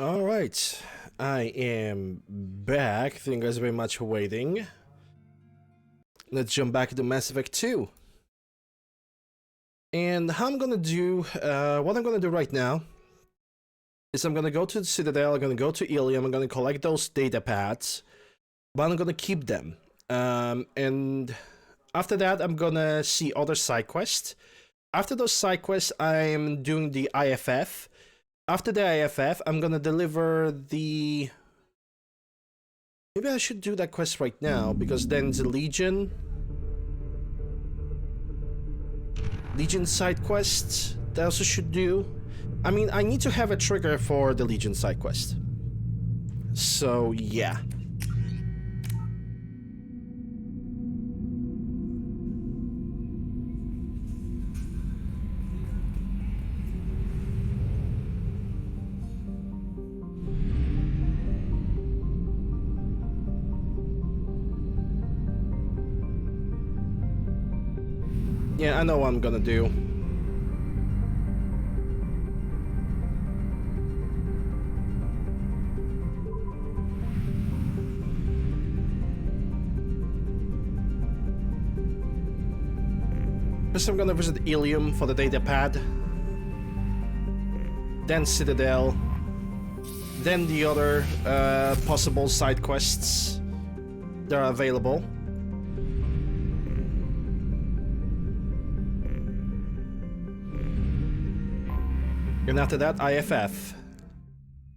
Alright, I am back. Thank you guys very much for waiting. Let's jump back into Mass Effect 2. And how I'm gonna do, what I'm gonna do right now is I'm gonna go to the Citadel, I'm gonna go to Ilium, I'm gonna collect those data pads, but I'm gonna keep them. And after that, I'm gonna see other side quests. After those side quests, I'm doing the IFF. After the IFF, I'm gonna deliver the... Maybe I should do that quest right now, because then it's a Legion side quest that I also should do. I mean, I need to have a trigger for the Legion side quest. So, yeah. Yeah, I know what I'm gonna do. First I'm gonna visit Ilium for the data pad. Then Citadel. Then the other possible side quests that are available. And after that, IFF.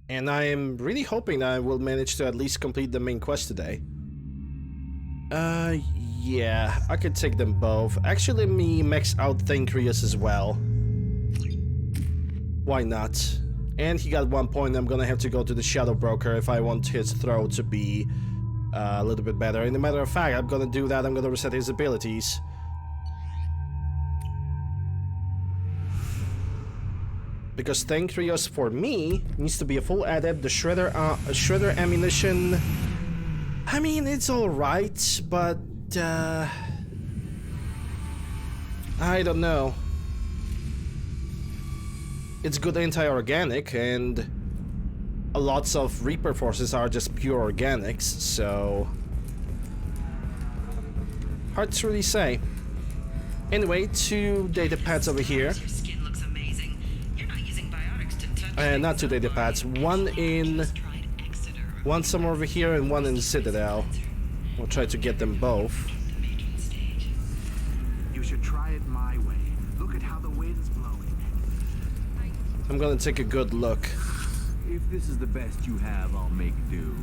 And I am really hoping that I will manage to at least complete the main quest today. Yeah, I could take them both. Actually, let me max out Thancreus as well. Why not? And he got 1 point, I'm gonna have to go to the Shadow Broker if I want his throw to be a little bit better. And as a matter of fact, I'm gonna do that, I'm gonna reset his abilities. Because Thancreus, for me, needs to be a full adept. The Shredder ammunition... I mean, it's alright, but... I don't know. It's good anti-organic, and... lots of Reaper forces are just pure organics, so... hard to really say. Anyway, 2 data pads over here. Not 2 data pads, one somewhere over here and one in the Citadel. We'll try to get them both. You should try it my way. Look at how the wind's blowing. I'm gonna take a good look. If this is the best you have, I'll make do.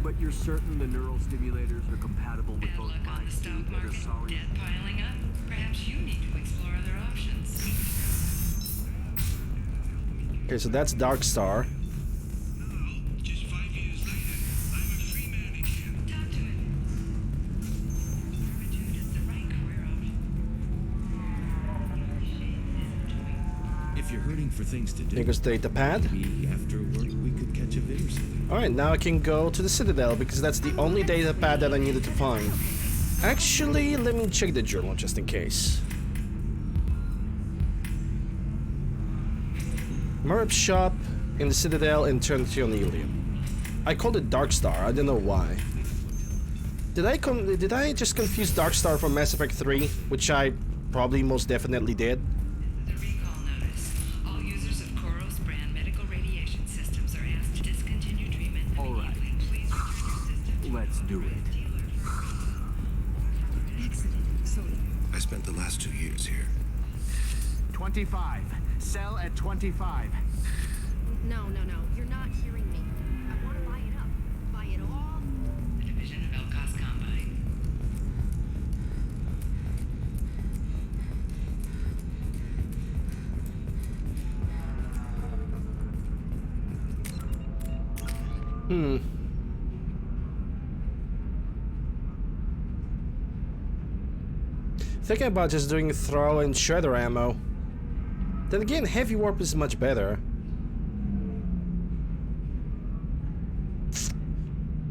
But you're certain the neural stimulators are compatible with both my suit and a solid... Debt piling up? Perhaps you need to explore other options. Okay, so that's Darkstar. Just 5 years later, I'm a free man again. Talk to him. Servitude is the right career option. If you're hurting for things to do, Here goes data pad. maybe after work we could catch a vid or something. Alright, now I can go to the Citadel because that's the only data pad that I needed to find. Actually, let me check the journal just in case. Merp shop in the Citadel and Eternity on Ilium. I called it Darkstar, I don't know why. Did I just confuse Darkstar from Mass Effect 3? Which I probably most definitely did. The recall notice. All users of Koros brand medical radiation systems are asked to discontinue treatment immediately. All right. Please return your system to Let's do it. I spent the last 2 years here. 25. Sell at 25. No, you're not hearing me. I want to buy it up. Buy it all. The division of Elkos Combine. Thinking about just doing throw and shredder ammo. Then again, heavy warp is much better.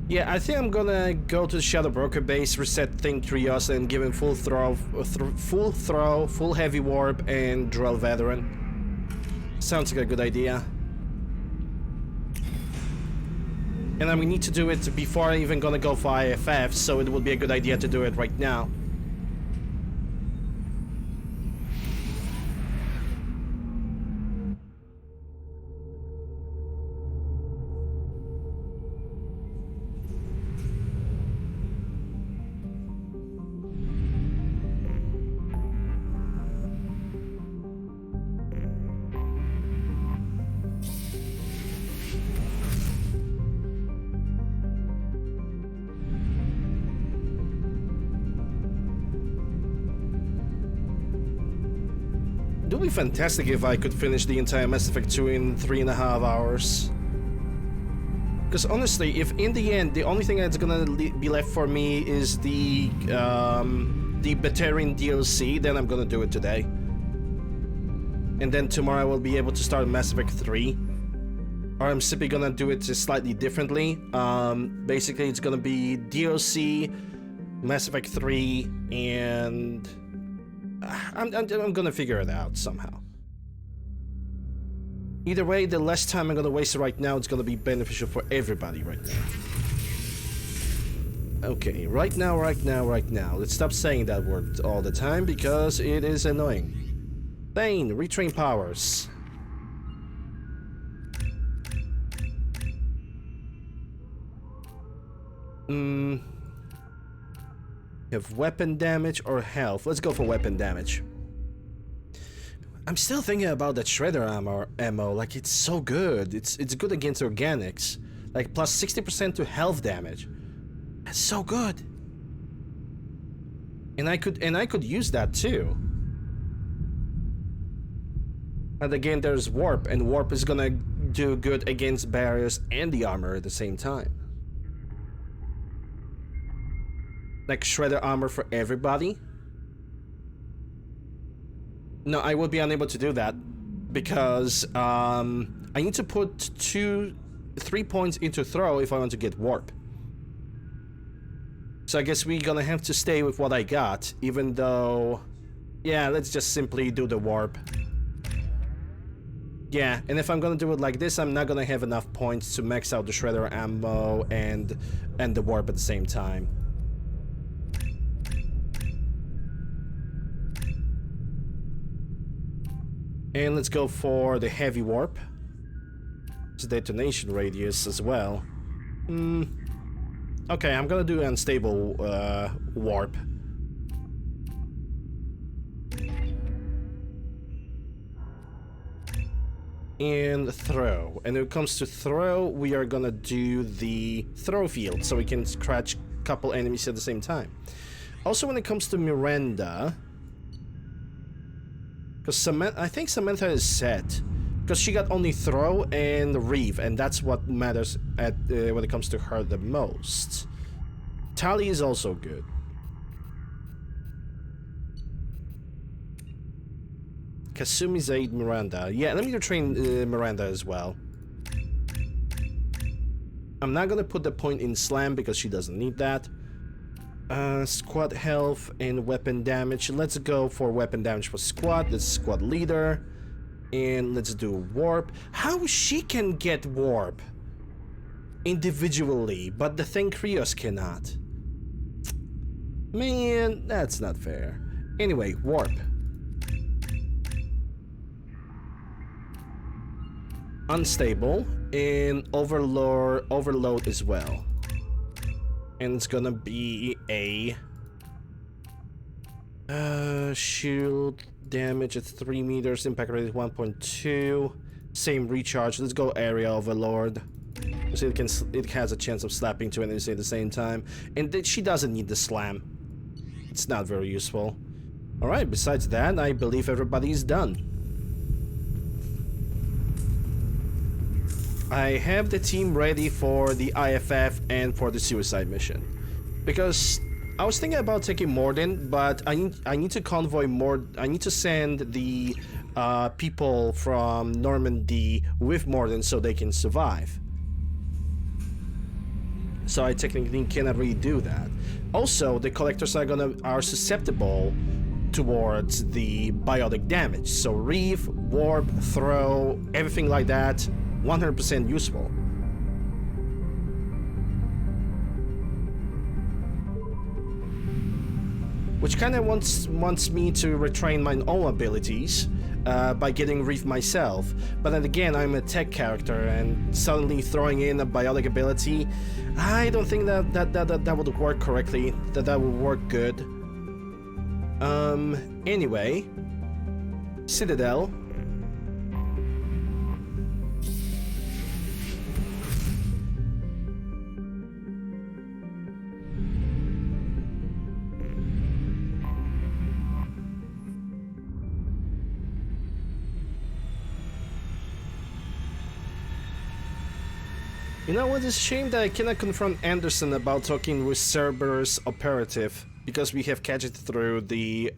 Yeah, I think I'm gonna go to the Shadow Broker base, reset Thancreus, and give him full throw, full heavy warp, and Drell Veteran. Sounds like a good idea. And we need to do it before I even gonna go for IFF, so it would be a good idea to do it right now. It would be fantastic if I could finish the entire Mass Effect 2 in 3.5 hours. Because honestly, if in the end the only thing that's gonna be left for me is the Batarian DLC, then I'm gonna do it today. And then tomorrow I will be able to start Mass Effect 3. Or I'm simply gonna do it just slightly differently. Basically, it's gonna be DLC, Mass Effect 3, and I'm gonna figure it out somehow. Either way, the less time I'm gonna waste right now, it's gonna be beneficial for everybody right now. Okay, right now. Let's stop saying that word all the time because it is annoying. Thane, retrain powers. Have weapon damage or health? Let's go for weapon damage. I'm still thinking about that shredder ammo. Like, it's so good. It's good against organics. Like, plus 60% to health damage. That's so good. And I could use that too. And again, there's warp, and warp is gonna do good against barriers and the armor at the same time. Like shredder armor for everybody. No, I will be unable to do that because I need to put 3 points into throw if I want to get warp. So I guess we're gonna have to stay with what I got, even though, yeah, let's just simply do the warp. Yeah, and if I'm gonna do it like this, I'm not gonna have enough points to max out the shredder ammo and the warp at the same time. And let's go for the heavy warp. It's detonation radius as well. Okay, I'm gonna do unstable warp. And throw. And when it comes to throw, we are gonna do the throw field so we can scratch a couple enemies at the same time. Also, when it comes to Miranda, because I think Samantha is set, because she got only throw and reeve, and that's what matters when it comes to her the most. Tali is also good. Kasumi, Zaid, Miranda. Yeah, let me train Miranda as well. I'm not gonna put the point in Slam because she doesn't need that. Squad health and weapon damage. Let's go for weapon damage for squad. That's squad leader. And let's do warp. How she can get warp individually, but the thing Krios cannot. Man, that's not fair. Anyway, warp. Unstable and overload as well. And it's gonna be a shield damage at 3 meters, impact rate 1.2, same recharge. Let's go area overlord. So it has a chance of slapping 2 enemies at the same time, and she doesn't need the slam. It's not very useful. All right. Besides that, I believe everybody's done. I have the team ready for the IFF and for the suicide mission, because I was thinking about taking Morden, but I need to convoy more. I need to send the people from Normandy with Morden so they can survive. So I technically cannot really do that. Also, the collectors are susceptible towards the biotic damage. So reeve, warp, throw, everything like that. 100% useful. which kind of wants me to retrain my own abilities by getting Reef myself. But then again, I'm a tech character, and suddenly throwing in a biotic ability, I don't think that would work correctly. That would work good. Anyway, Citadel. You know what, it's a shame that I cannot confront Anderson about talking with Cerberus operative, because we have catched it through the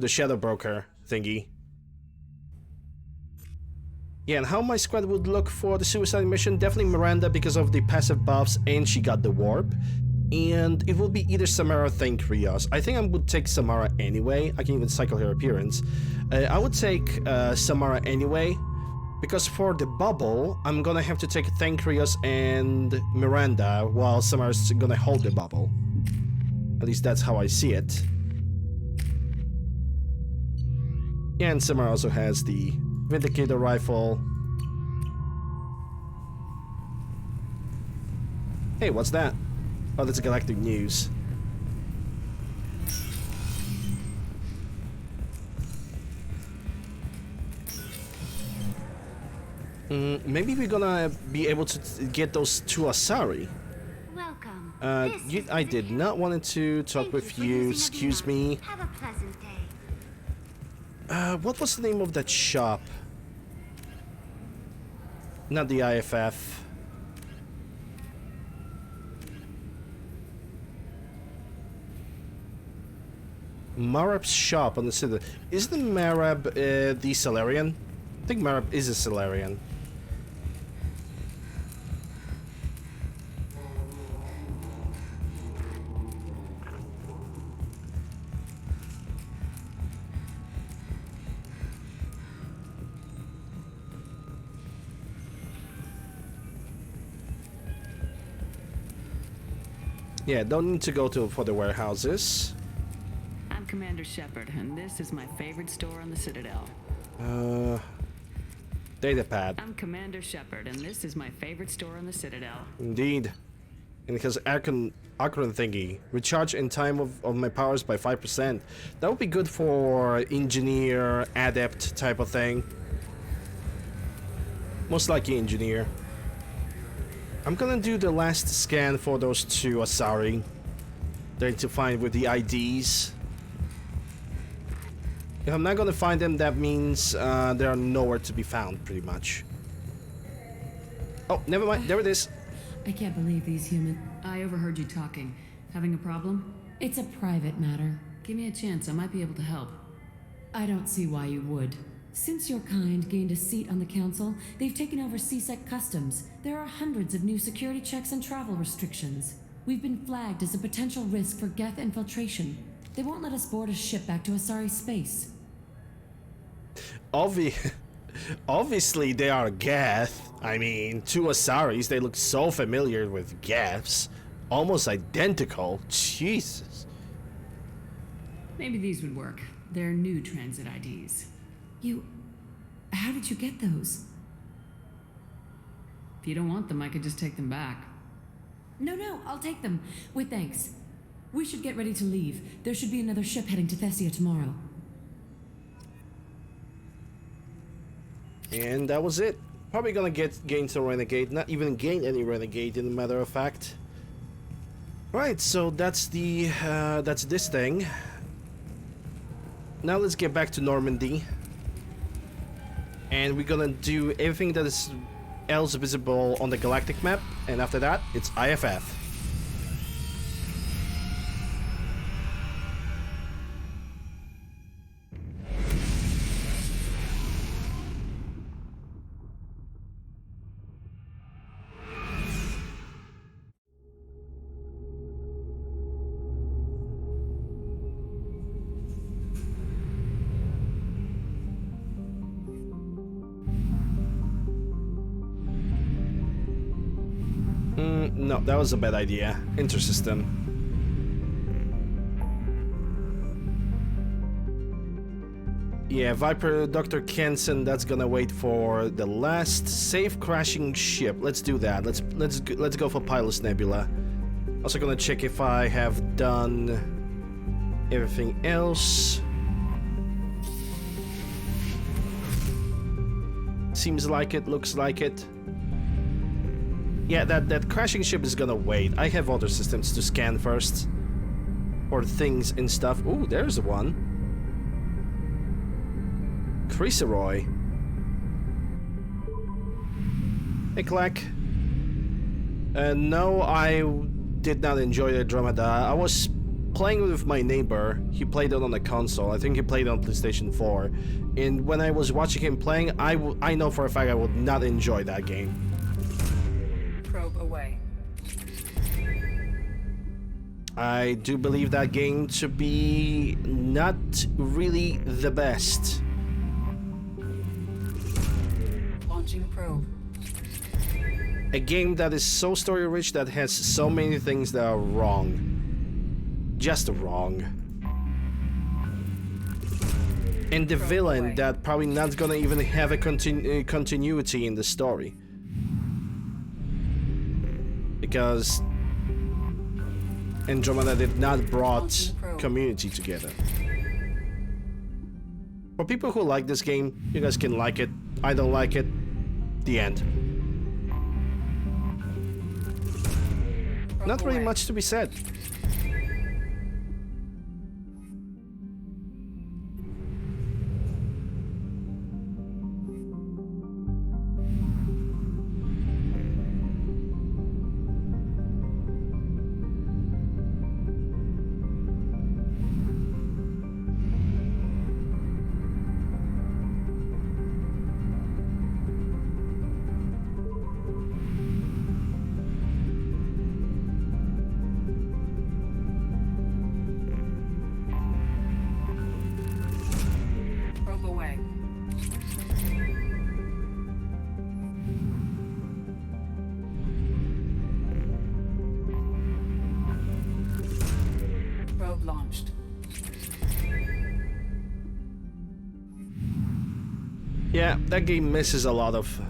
Shadow Broker thingy. Yeah, and how my squad would look for the suicide mission, definitely Miranda because of the passive buffs and she got the warp. And it will be either Samara or Thankrios. I think I would take Samara anyway. I can even cycle her appearance. I would take Samara anyway. Because for the bubble, I'm gonna have to take Thankrios and Miranda while Samara's gonna hold the bubble. At least that's how I see it. Yeah, and Samara also has the Vindicator rifle. Hey, what's that? Oh, that's Galactic News. Maybe we're gonna be able to get those two Asari. Welcome. I did not want to talk with you. Excuse me. Have a pleasant day. What was the name of that shop? Not the IFF. Marab's shop on the city. Isn't Marab the Solarian? I think Marab is a Solarian. Yeah, don't need to go for the warehouses. I'm Commander Shepard, and this is my favorite store on the Citadel. Datapad. I'm Commander Shepard, and this is my favorite store on the Citadel. Indeed. And it has Akron thingy. Recharge in time of my powers by 5%. That would be good for engineer, adept type of thing. Most likely engineer. I'm gonna do the last scan for those two Asari. They're to find with the IDs. If I'm not gonna find them, that means they are nowhere to be found, pretty much. Oh, never mind. There it is. I can't believe these humans. I overheard you talking. Having a problem? It's a private matter. Give me a chance. I might be able to help. I don't see why you would. Since your kind gained a seat on the council, they've taken over CSEC customs. There are hundreds of new security checks and travel restrictions. We've been flagged as a potential risk for Geth infiltration. They won't let us board a ship back to Asari space. Obviously they are Geth. I mean, two Asaris, they look so familiar with Geths. Almost identical. Jesus. Maybe these would work. They're new transit IDs. How did you get those? If you don't want them, I could just take them back. No, I'll take them. With thanks. We should get ready to leave. There should be another ship heading to Thessia tomorrow. And that was it. Probably gonna gain some renegade. Not even gain any renegade, in a matter of fact. Right, so that's this thing. Now let's get back to Normandy. And we're gonna do everything that is else visible on the galactic map, and after that, it's IFF. No, that was a bad idea. Intersystem. Yeah, Viper, Dr. Kenson, that's gonna wait for the last safe crashing ship. Let's do that. Let's go for Pilot's Nebula. Also gonna check if I have done everything else. Seems like it, looks like it. Yeah, that crashing ship is gonna wait. I have other systems to scan first. Or things and stuff. Ooh, there's one. Chrysaroy. Hey, Clack. No, I did not enjoy the Andromeda. I was playing with my neighbor. He played it on the console. I think he played it on PlayStation 4. And when I was watching him playing, I know for a fact I would not enjoy that game. Probe away. I do believe that game to be not really the best. Launching probe. A game that is so story rich that has so many things that are wrong. Just wrong. And the villain that probably not gonna even have a continuity in the story. Because Andromeda did not brought community together. For people who like this game, you guys can like it. I don't like it. The end. Not really much to be said. Yeah, that game misses a lot of...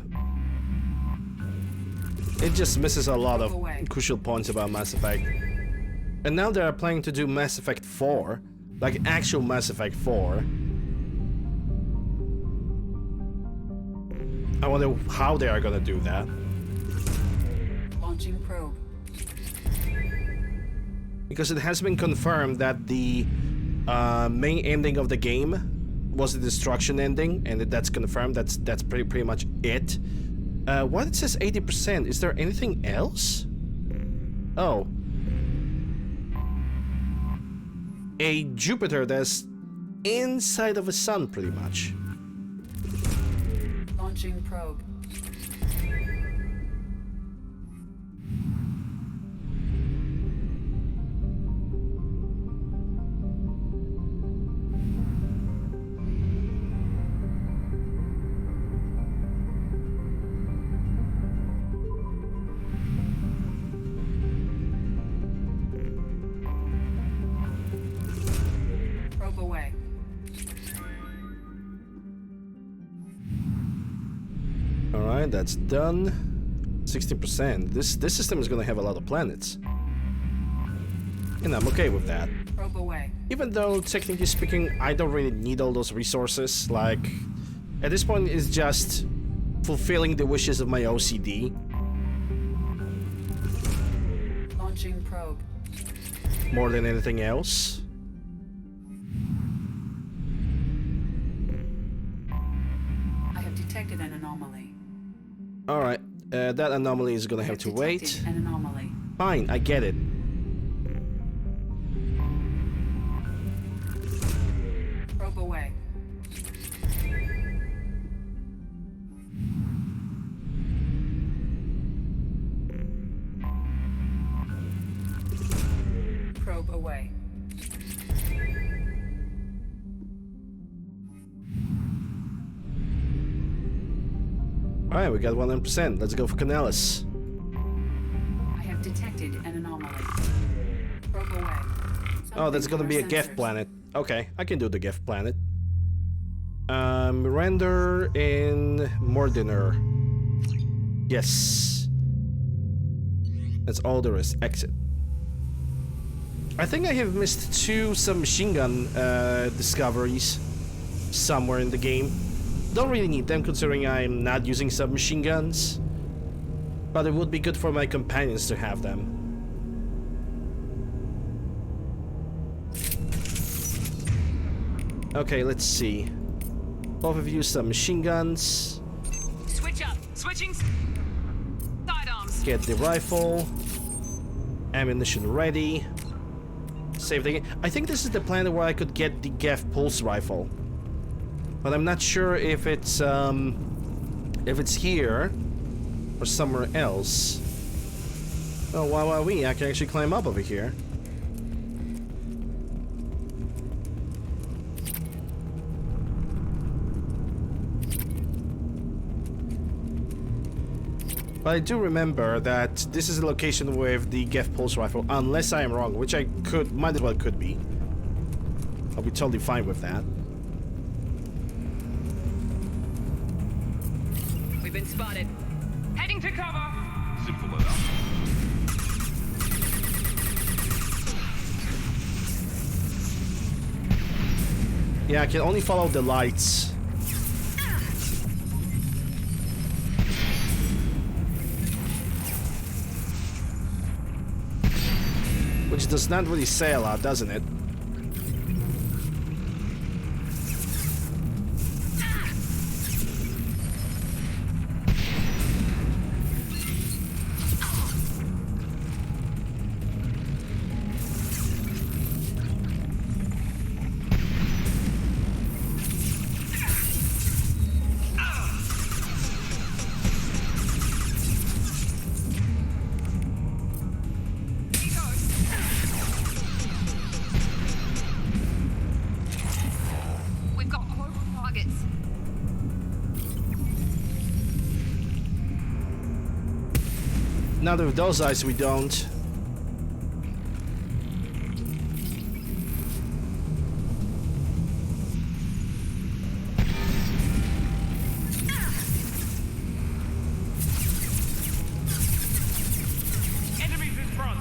It just misses a lot of crucial points about Mass Effect. And now they are planning to do Mass Effect 4. Like actual Mass Effect 4. I wonder how they are gonna do that. Launching probe. Because it has been confirmed that the main ending of the game was the destruction ending, and that's confirmed. That's pretty much it. What it says 80%? Is there anything else? Oh, a Jupiter that's inside of a sun, pretty much. Launching probe. Alright, that's done. 60%. This system is gonna have a lot of planets. And I'm okay with that. Probe away. Even though, technically speaking, I don't really need all those resources. Like, at this point, it's just fulfilling the wishes of my OCD. Launching probe. More than anything else. I have detected an anomaly. Alright, that anomaly is gonna have to wait. An anomaly. Fine, I get it. Probe away. Probe away. Alright, we got 100%. Let's go for Canales. I have detected an anomaly. Probe away. Oh, that's Something gonna be a on our Geth sensors. planet. Okay, I can do the Geth planet. Render in Mordiner. Yes. That's all there is. Exit. I think I have missed two submachine gun discoveries somewhere in the game. Don't really need them considering I'm not using submachine guns. But it would be good for my companions to have them. Okay, let's see. Both of you submachine guns. Switch up. Switching sidearms. Get the rifle. Ammunition ready. Save the game. I think this is the plan where I could get the Geff pulse rifle. But I'm not sure if it's here or somewhere else. Oh, wow, I can actually climb up over here. But I do remember that this is a location with the Geff pulse rifle, unless I am wrong, which I might as well could be. I'll be totally fine with that. We've been spotted. Heading for cover. Simple enough. Yeah, I can only follow the lights. Which does not really say a lot, doesn't it? Not with those eyes, we don't. Enemies in front.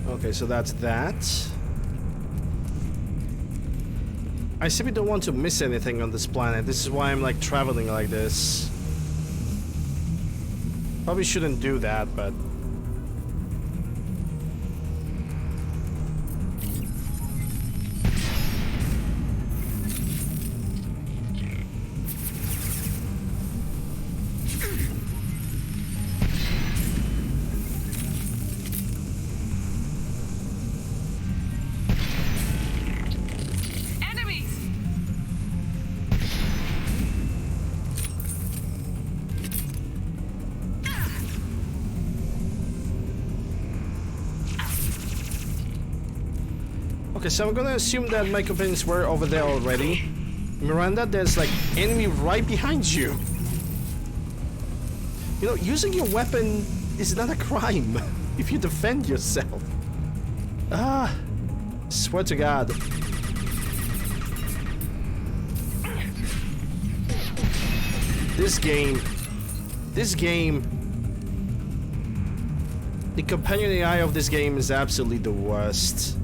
Okay, so that's that. I simply don't want to miss anything on this planet. This is why I'm like traveling like this. Probably shouldn't do that, but... Okay, so I'm gonna assume that my companions were over there already. Miranda, there's like enemy right behind you. You know, using your weapon is not a crime if you defend yourself. Ah, swear to God. This game, the companion AI of this game is absolutely the worst.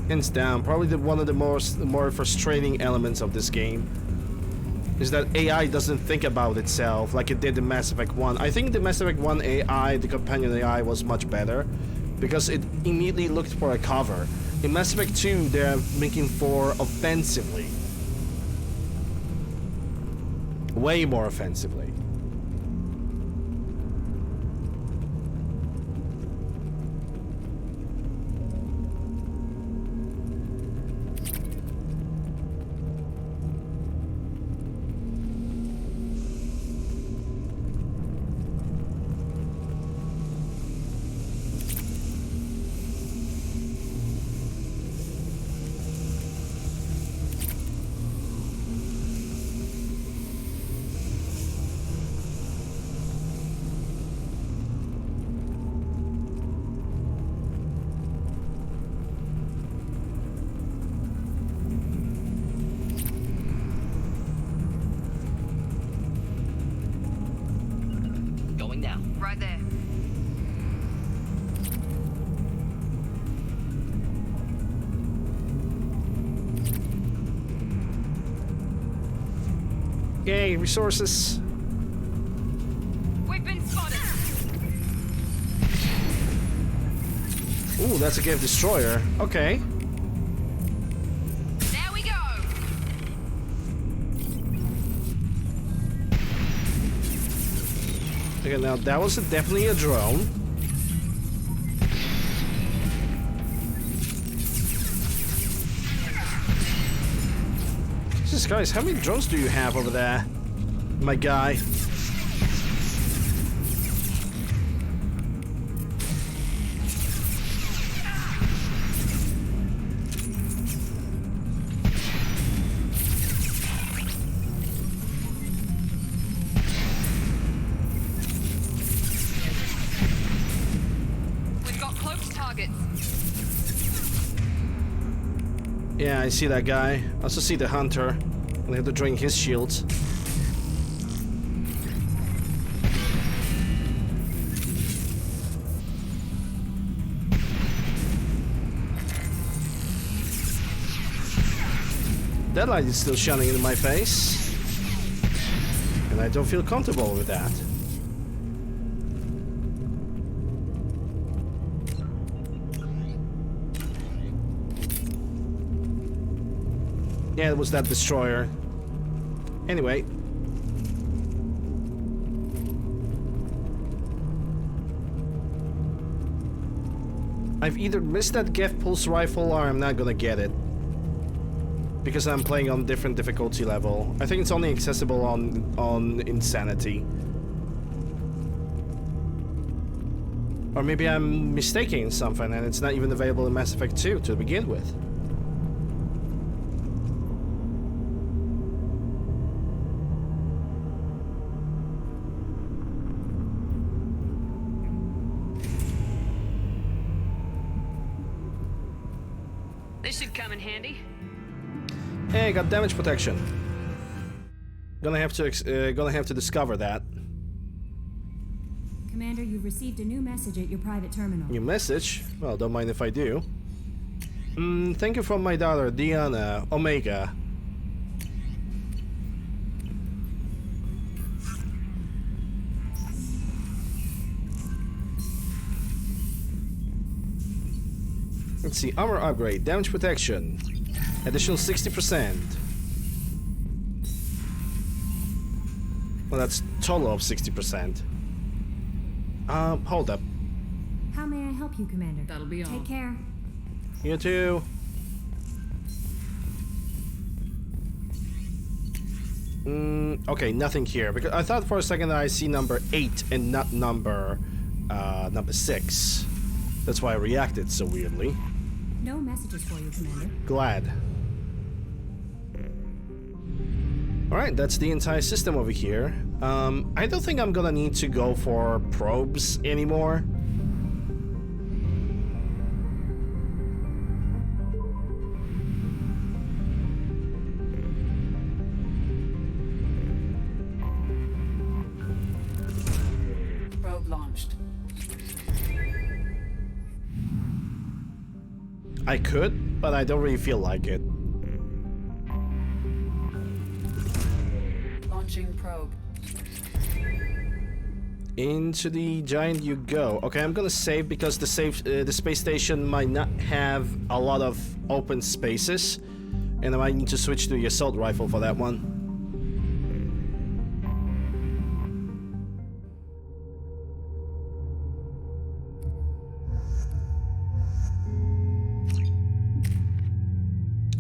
Hands down, probably one of the more frustrating elements of this game is that AI doesn't think about itself like it did in Mass Effect 1. I think the Mass Effect 1 AI, the companion AI, was much better because it immediately looked for a cover. In Mass Effect 2, they're making for offensively. Way more offensively. Going now. Right there. Yay, resources. We've been spotted. Ooh, that's a Cave Destroyer. Okay. There we go. Okay, now that was definitely a drone. Jesus Christ, how many drones do you have over there, my guy? We've got cloaked targets. Yeah, I see that guy. I also see the hunter. I have to drain his shields. That light is still shining in my face. And I don't feel comfortable with that. Yeah, it was that destroyer. Anyway. I've either missed that Geth pulse rifle or I'm not gonna get it. Because I'm playing on different difficulty level. I think it's only accessible on Insanity. Or maybe I'm mistaking something and it's not even available in Mass Effect 2 to begin with. This should come in handy. Hey, got damage protection. Gonna have to discover that. Commander, you've received a new message at your private terminal. New message? Well, don't mind if I do. Thank you from my daughter, Diana, Omega. Let's see, armor upgrade, damage protection, additional 60%. Well, that's total of 60%. Hold up. How may I help you, Commander? That'll be all. Take care. You too. Okay, nothing here. Because I thought for a second that I see number 8 and not number 6. That's why I reacted so weirdly. No messages for you, Commander. Glad. Alright, that's the entire system over here. I don't think I'm gonna need to go for probes anymore. I could, but I don't really feel like it. Launching probe. Into the giant you go. Okay, I'm gonna save because the space station might not have a lot of open spaces, and I might need to switch to the assault rifle for that one.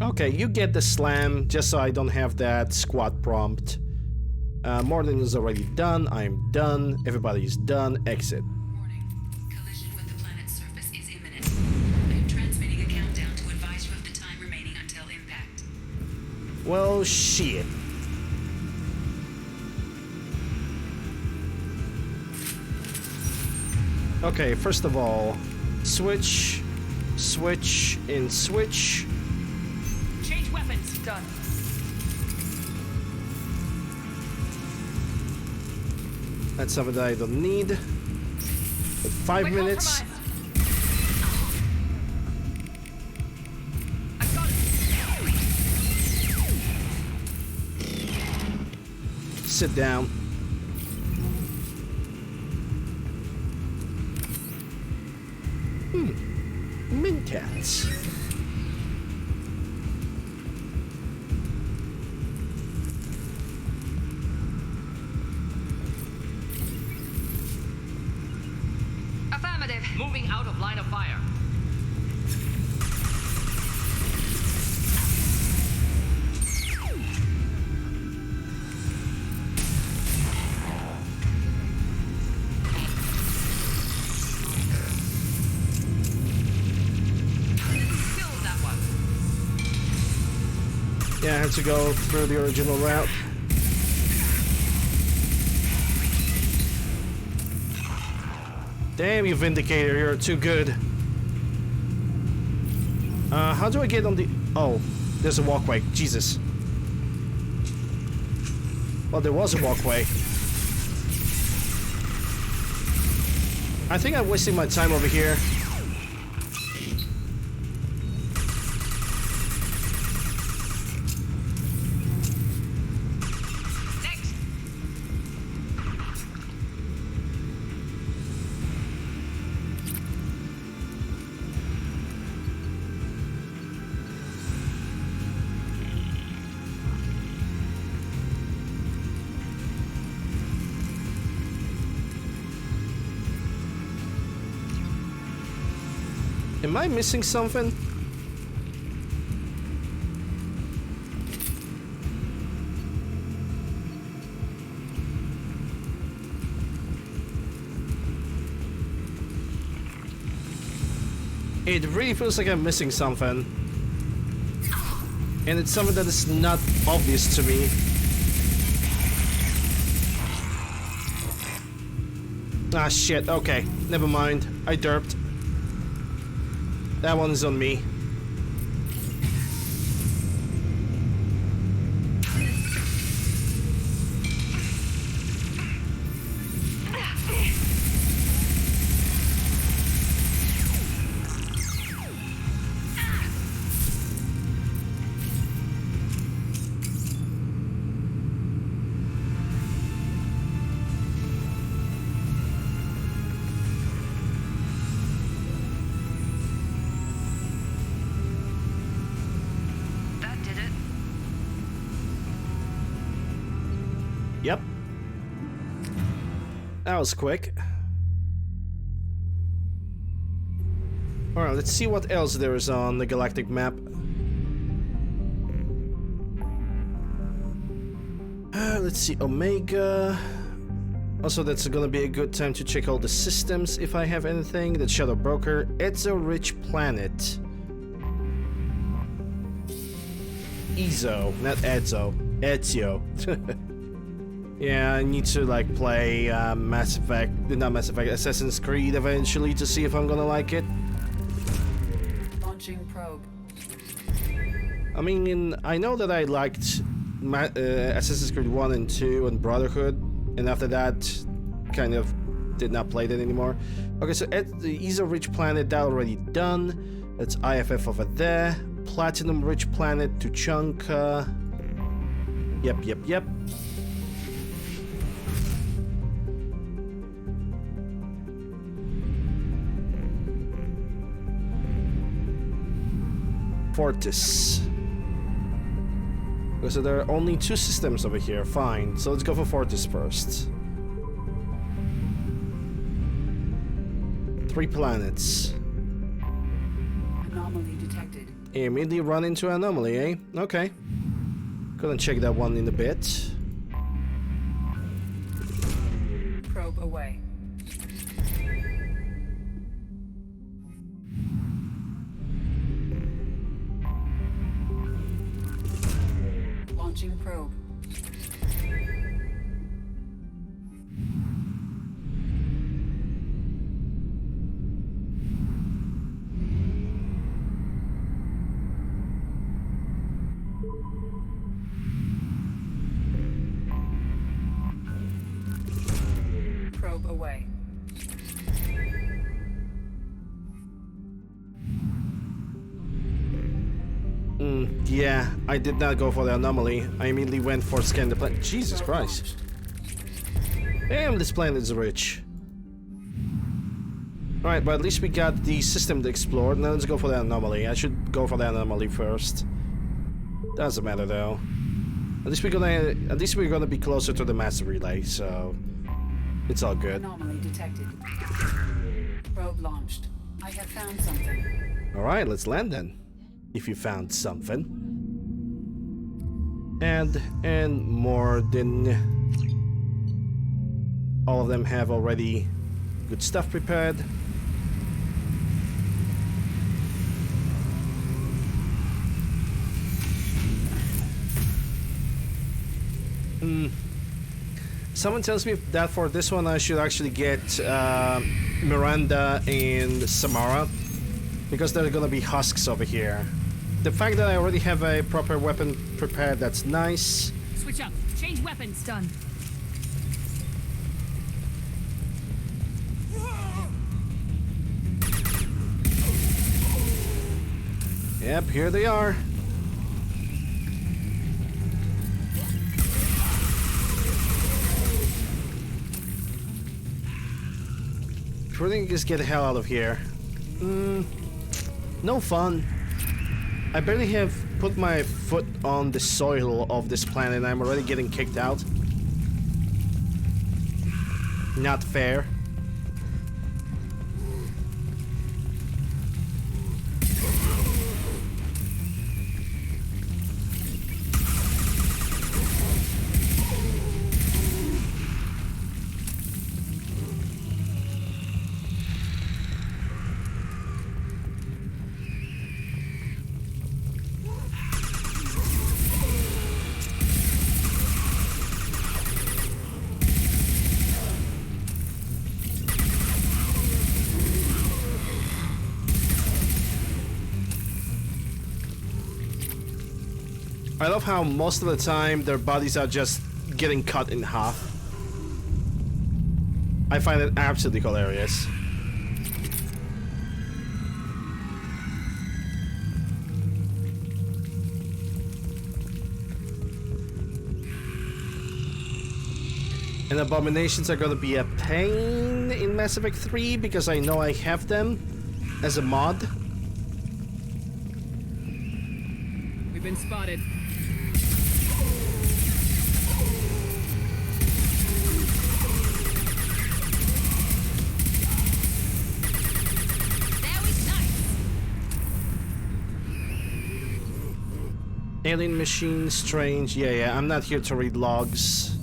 Okay, you get the slam just so I don't have that squad prompt. Morton is already done. I'm done. Everybody is done. Exit. Warning. Collision with the planet's surface is imminent. I am transmitting a countdown to advise you of the time remaining until impact. Well, shit. Okay, first of all, switch, switch, and switch. Change weapons. Done. That's something that I don't need. 5 minutes. I got it. Sit down. Mintats. Affirmative. Moving out of line of fire. Kill that one. Yeah, I had to go through the original route. Damn you, Vindicator, you're too good. How do I get on the... Oh, there's a walkway. Jesus. Well, there was a walkway. I think I'm wasting my time over here. Next. Am I missing something? It really feels like I'm missing something. And it's something that is not obvious to me. Ah shit, okay. Never mind. I derped. That one is on me. That did it. Yep. That was quick. Alright, let's see what else there is on the galactic map. Let's see, Omega. Also, that's gonna be a good time to check all the systems if I have anything. That's Shadow Broker. It's a rich planet. Ezo, not Edzo. Ezio. Yeah, I need to like play Mass Effect, not Mass Effect, Assassin's Creed eventually to see if I'm gonna like it. Launching probe. I mean, I know that I liked Assassin's Creed 1 and 2 and Brotherhood, and after that, kind of did not play that anymore. Okay, so at the Ezo Rich Planet, that already done. That's IFF over there. Platinum-rich planet, Tuchanka. Yep. Fortis. So there are only 2 systems over here. Fine. So let's go for Fortis first. 3 planets. Anomaly detected. Immediately run into anomaly, eh? Okay. Gonna check that one in a bit. Probe away. Launching probe. Probe away. Yeah, I did not go for the anomaly. I immediately went for scan the planet. Jesus Christ. Damn, this planet is rich. Alright, but at least we got the system to explore. Now let's go for the anomaly. I should go for the anomaly first. Doesn't matter though. At least we're gonna be closer to the master relay, so it's all good. Anomaly detected. Probe launched. I have found something. Alright, let's land then. If you found something. And more than all of them have already good stuff prepared. Someone tells me that for this one I should actually get Miranda and Samara, because there are gonna be husks over here. The fact that I already have a proper weapon prepared, that's nice. Switch up. Change weapons. Done. Yep, here they are. Pretty just get the hell out of here. No fun. I barely have put my foot on the soil of this planet and I'm already getting kicked out. Not fair. I love how most of the time their bodies are just getting cut in half. I find it absolutely hilarious. And abominations are gonna be a pain in Mass Effect 3 because I know I have them as a mod. We've been spotted. Alien machine, strange. Yeah, I'm not here to read logs.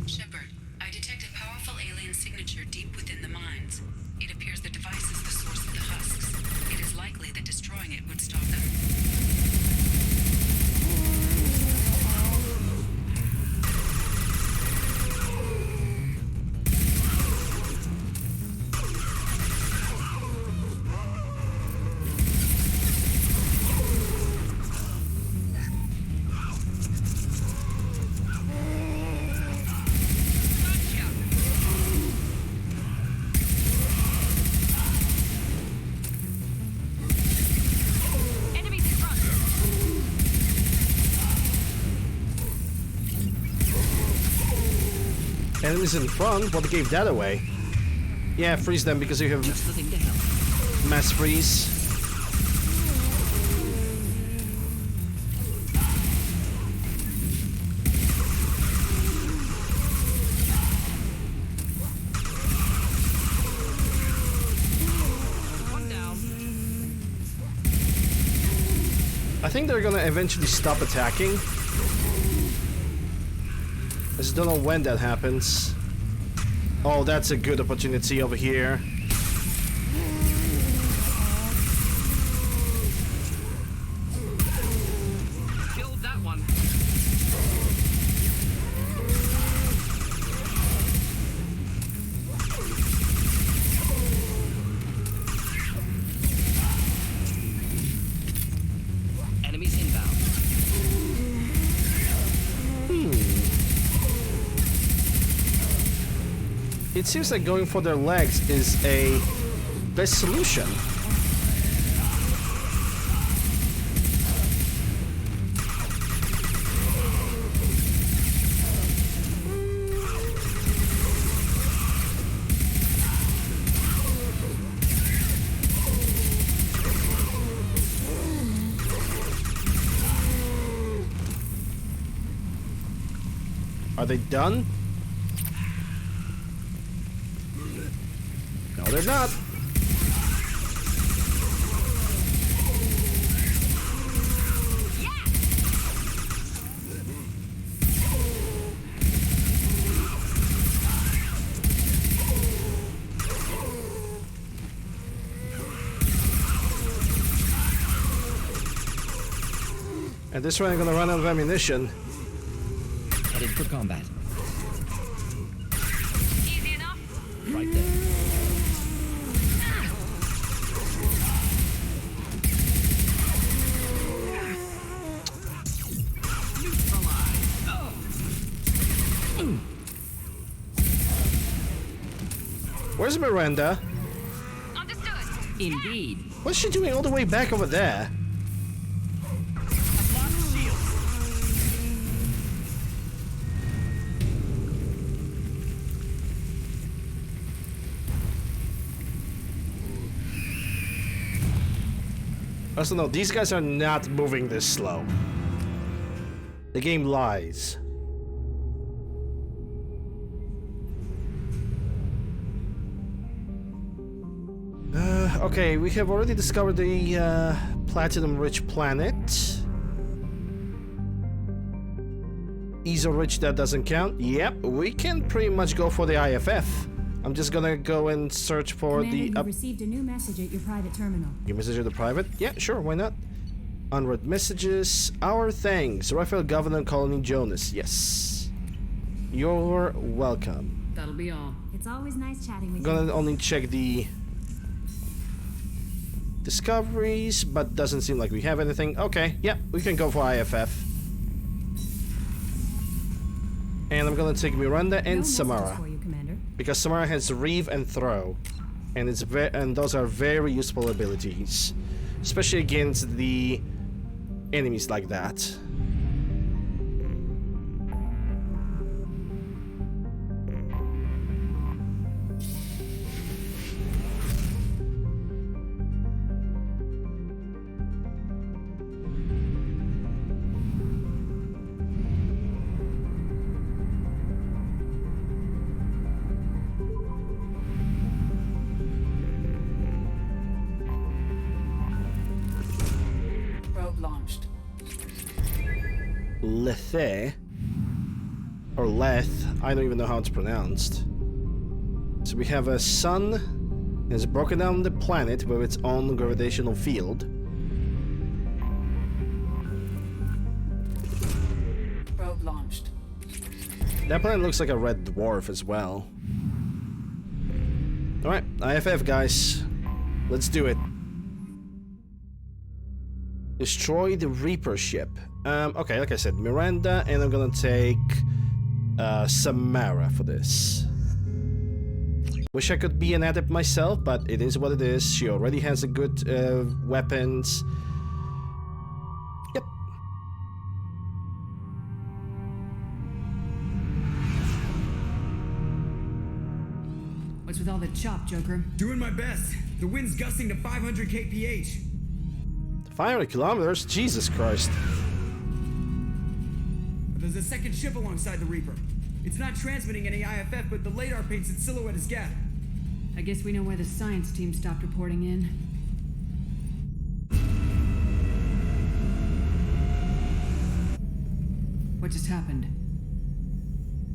Shepard, I detect a powerful alien signature deep within the mines. It appears the device is the source of the husks. It is likely that destroying it would stop them. Enemies in front? What gave that away? Yeah, freeze them because you have Just the thing to help. mass freeze. One down. I think they're gonna eventually stop attacking. I just don't know when that happens. Oh, that's a good opportunity over here. Killed that one. Enemies inbound. It seems like going for their legs is a best solution. Are they done? No, they're not. At this rate, I'm gonna run out of ammunition. Headed for combat. Easy enough. Right there. Where's Miranda? Understood. Indeed. What's she doing all the way back over there? Also, no, these guys are not moving this slow. The game lies. Okay, we have already discovered the platinum-rich planet. ESO-rich, that doesn't count. Yep, we can pretty much go for the IFF. I'm just gonna go and search for Commander, the you received a new message at your private terminal. Your message to the private? Yeah, sure, why not? Unread messages. Our thanks. Raphael Governor Colony Jonas. Yes. You're welcome. That'll be all. It's always nice chatting with I'm you. gonna only check the discoveries, but doesn't seem like we have anything. Okay, yeah, we can go for IFF. And I'm gonna take Miranda and No messages Samara. for you, Commander. Because Samara has Reave and Throw. And those are very useful abilities. Especially against the enemies like that. Probe launched. Lethe. Or Leth. I don't even know how it's pronounced. So we have a sun. It's broken down the planet with its own gravitational field. Probe launched. That planet looks like a red dwarf as well. Alright, IFF guys. Let's do it. Destroy the Reaper ship. Okay, like I said, Miranda, and I'm gonna take Samara for this. Wish I could be an adept myself, but it is what it is. She already has a good weapons. Yep. What's with all the chop, Joker? Doing my best. The wind's gusting to 500 kph. 500 kilometers? Jesus Christ. There's a second ship alongside the Reaper. It's not transmitting any IFF, but the radar paints its silhouette as Geth. I guess we know why the science team stopped reporting in. What just happened?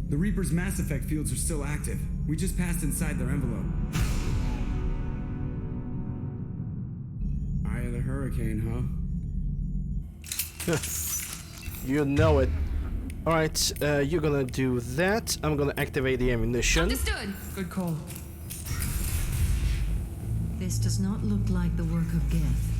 The Reaper's mass effect fields are still active. We just passed inside their envelope. Eye of the hurricane, huh? You know it. Alright, you're gonna do that. I'm gonna activate the ammunition. Understood! Good call. This does not look like the work of Geth.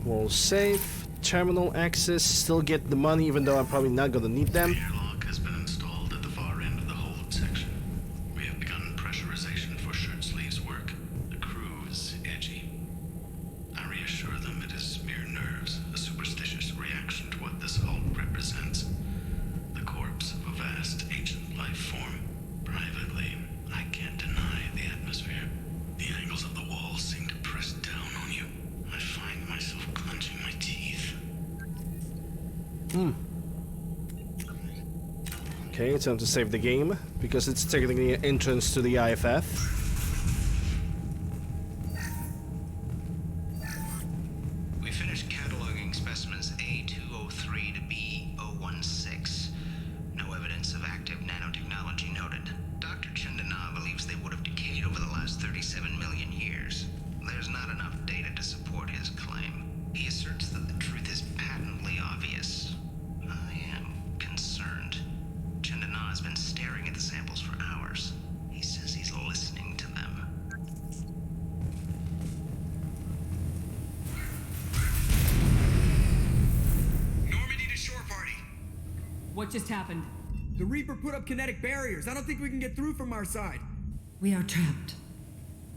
We'll save. Terminal access. Still get the money, even though I'm probably not gonna need them. Airlock has been installed at the far end of the hold section. We have begun pressurization for shirt sleeves work. The crew is edgy. I reassure them it is mere nerves, a superstitious reaction to what this hold represents. The corpse of a vast ancient life form. Privately, I can't deny the atmosphere. The angles of the walls seem to press down on you. I find myself clenching my teeth. Okay, it's time to save the game, because it's technically an entrance to the IFF. We finished cataloging specimens A203 to B016. No evidence of active nanotechnology noted. Dr. Chandana believes they would have decayed over the last 37 million years. There's not enough data to support his claim. He asserts that the truth is patently obvious. I am concerned. Chandana has been staring at the samples for hours. He says he's listening to them. Normandy to shore party. What just happened? The Reaper put up kinetic barriers. I don't think we can get through from our side. We are trapped.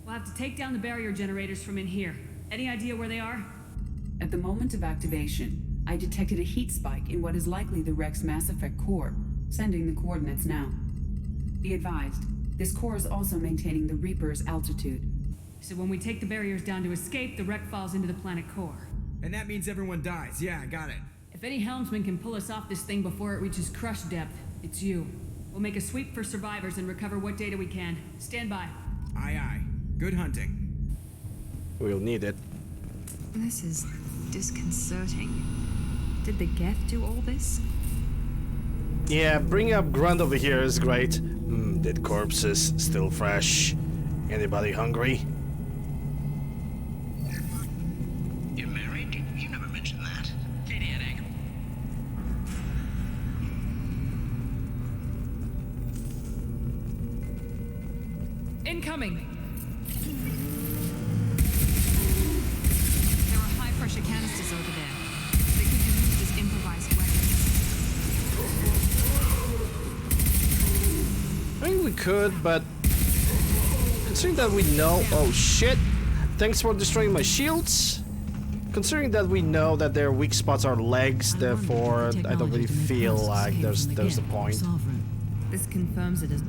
We'll have to take down the barrier generators from in here. Any idea where they are? At the moment of activation, I detected a heat spike in what is likely the Rex Mass Effect core, sending the coordinates now. Be advised, this core is also maintaining the Reaper's altitude. So when we take the barriers down to escape, the wreck falls into the planet core. And that means everyone dies. Yeah, I got it. If any helmsman can pull us off this thing before it reaches crush depth, it's you. We'll make a sweep for survivors and recover what data we can. Stand by. Aye, aye. Good hunting. We'll need it. This is disconcerting. Did the Geth do all this? Yeah, bringing up Grunt over here is great. Dead corpses, still fresh. Anybody hungry? You're married? You never mentioned that. Kidding. Incoming! There are high-pressure canisters over there. They could be used as improvised weapons. I mean, we could, but considering that we know... Oh, shit! Thanks for destroying my shields! Considering that we know that their weak spots are legs, therefore I don't really feel like there's a point. This confirms it as...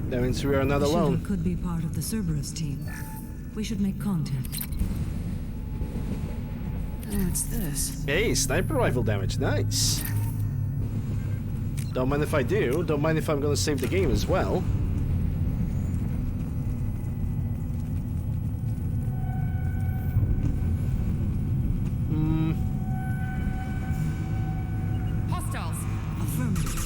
That means we are not The alone. shooter could be part of the Cerberus team. We should make contact. What's this? Hey, sniper rifle damage, nice. Don't mind if I do. Don't mind if I'm gonna save the game as well. Hostiles. Affirmative.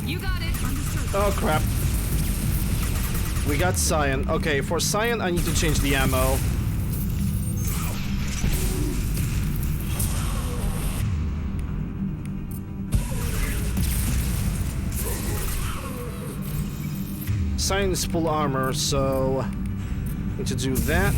You got it. Oh crap. We got Cyan. Okay, for Cyan I need to change the ammo. Cyan is full armor, so I need to do that.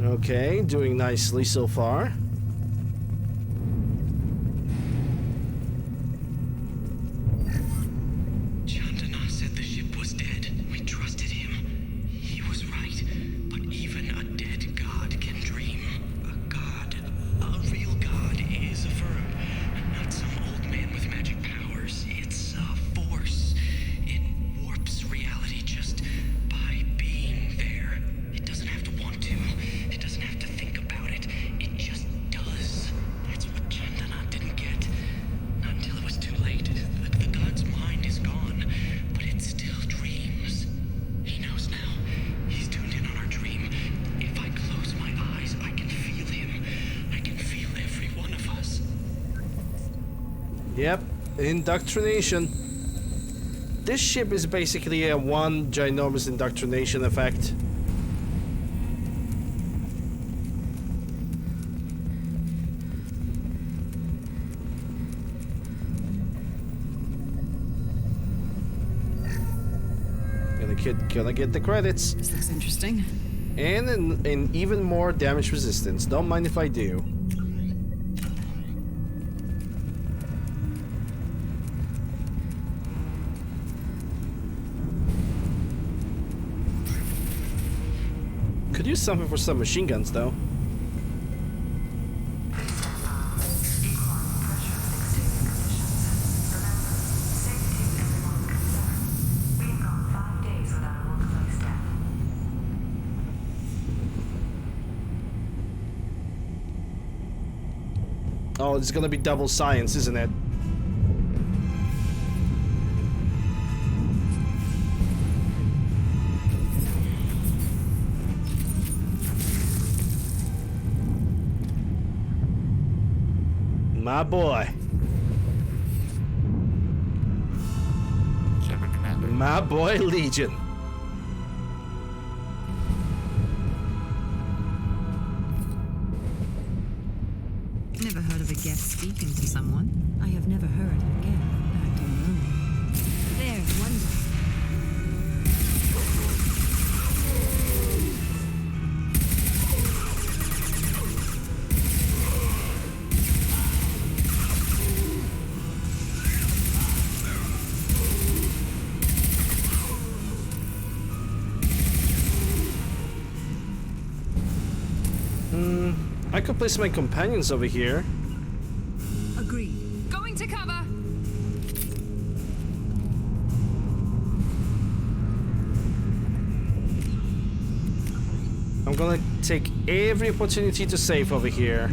Okay, doing nicely so far. Chandana said the ship was dead. We trusted him. He was right. But even a dead god can dream. A god, a real god, is a verb. Not some old man with magic powers. It's a force. It warps reality just by being there. It doesn't have to want to. It doesn't have to think about it. It just does. That's what Chandana didn't get. Not until it was too late. The god's mind is gone, but it still dreams. He knows now. He's tuned in on our dream. If I close my eyes, I can feel him. I can feel every one of us. Yep, indoctrination. This ship is basically a one ginormous indoctrination effect. Gonna get the credits. This looks interesting. And an even more damage resistance. Don't mind if I do. Could use something for some machine guns though. Oh, it's gonna be double science, isn't it? My boy. Shepard Commander. My boy Legion. Never heard of a guest speaking to someone. I have never heard again. Back to normal. There's one guy. I could place my companions over here. Agreed. Going to cover. I'm gonna take every opportunity to save over here.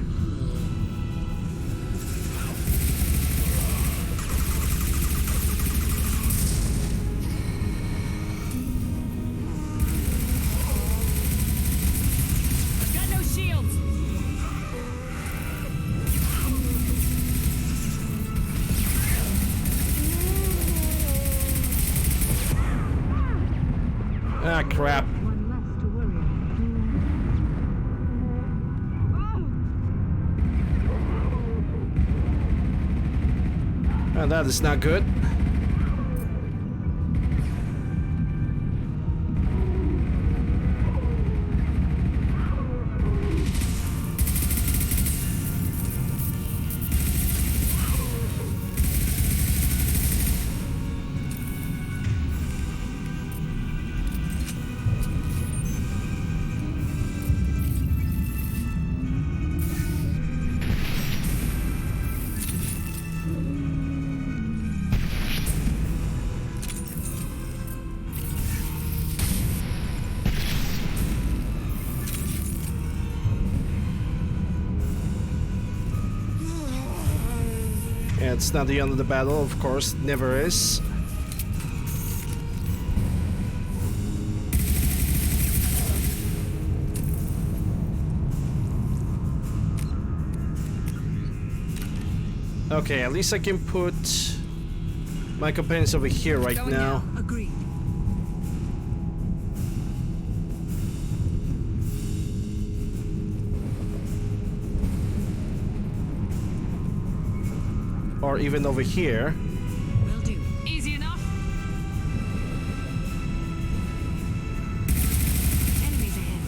Ah, crap. One less to worry about. Ah, that is not good. It's not the end of the battle, of course, never is. Okay, at least I can put my companions over here right now. Agreed. Or even over here. Will do. Easy enough. Enemies ahead.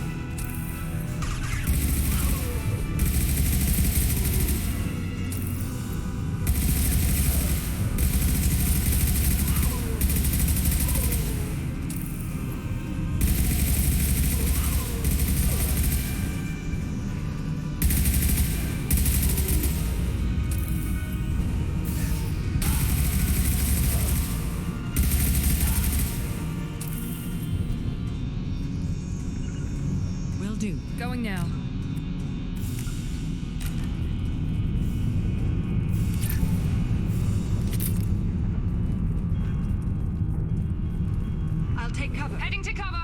Will do. Going now. I'll take cover. Heading to cover.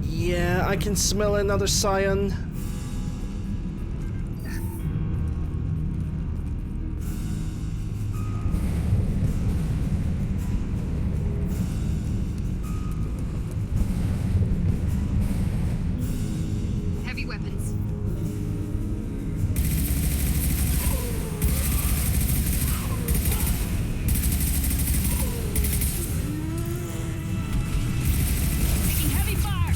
Yeah, I can smell another Scion. Heavy weapons. Taking heavy fire.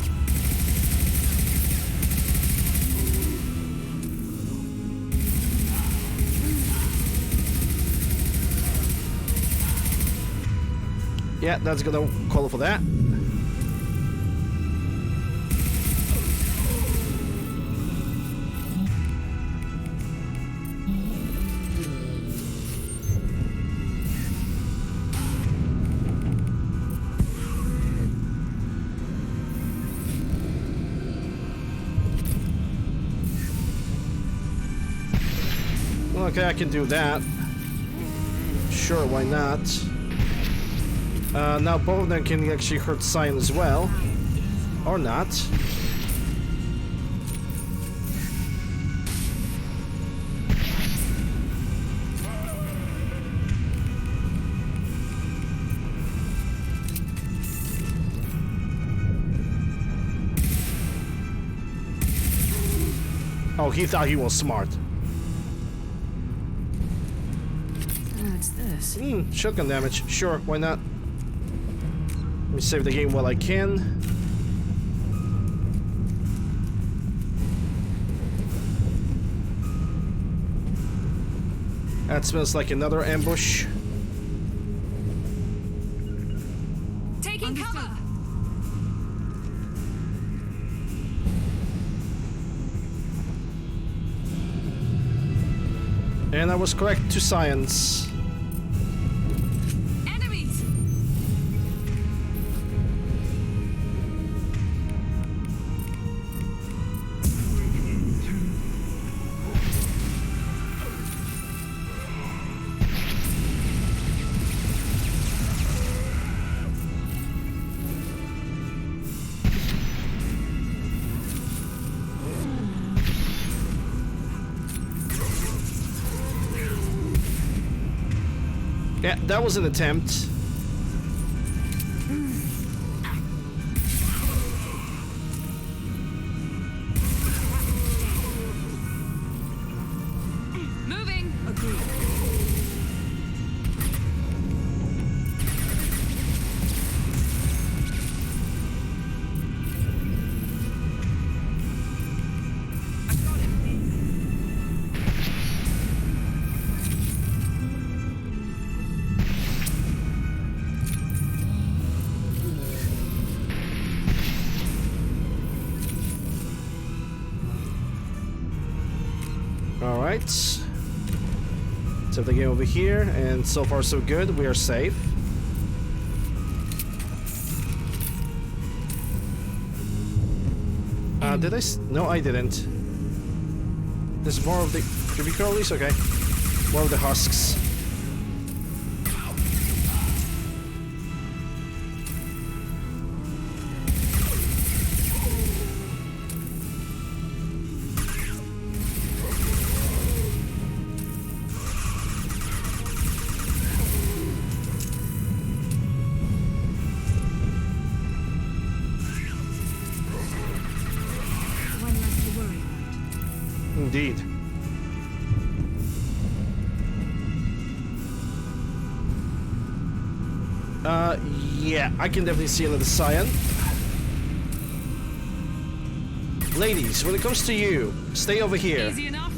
Yeah, that's gonna call for that. Okay, I can do that. Sure, why not? Now both of them can actually hurt Scion as well. Or not. Oh, he thought he was smart. What's this? Shotgun damage. Sure, why not? Let me save the game while I can. That smells like another ambush. Taking cover. And I was correct, 2 Scions. Enemies. Yeah, that was an attempt. Moving. Agreed. Alright. Save the game over here, and so far so good, we are safe. Did I no, I didn't. There's more of the creepy crawlies? Okay. More of the husks. One less to worry about. Indeed. Yeah, I can definitely see another cyan. Ladies, when it comes to you, stay over here. Easy enough.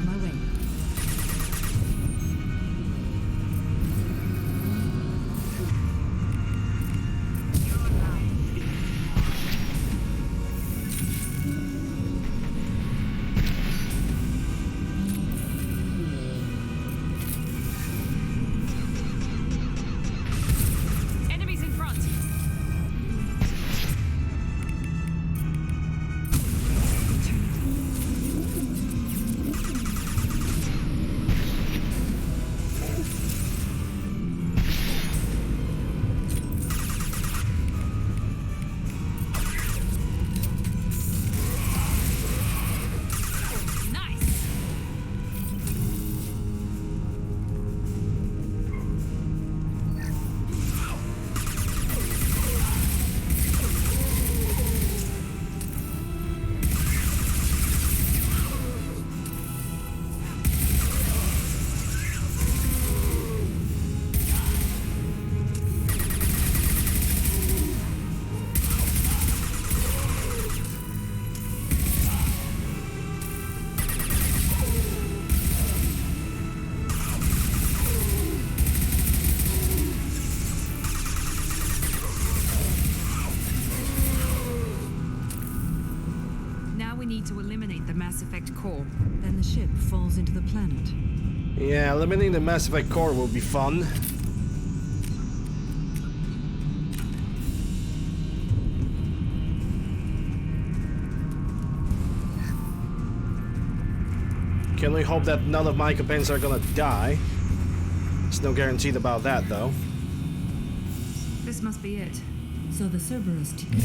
On my way. Enemies in front. Nice. Now we need to eliminate the Mass Effect core. Then the ship falls into the planet. Yeah, eliminating the Mass Effect core will be fun. Can we hope that none of my companions are gonna die? There's no guarantee about that, though. This must be it. So the Cerberus team.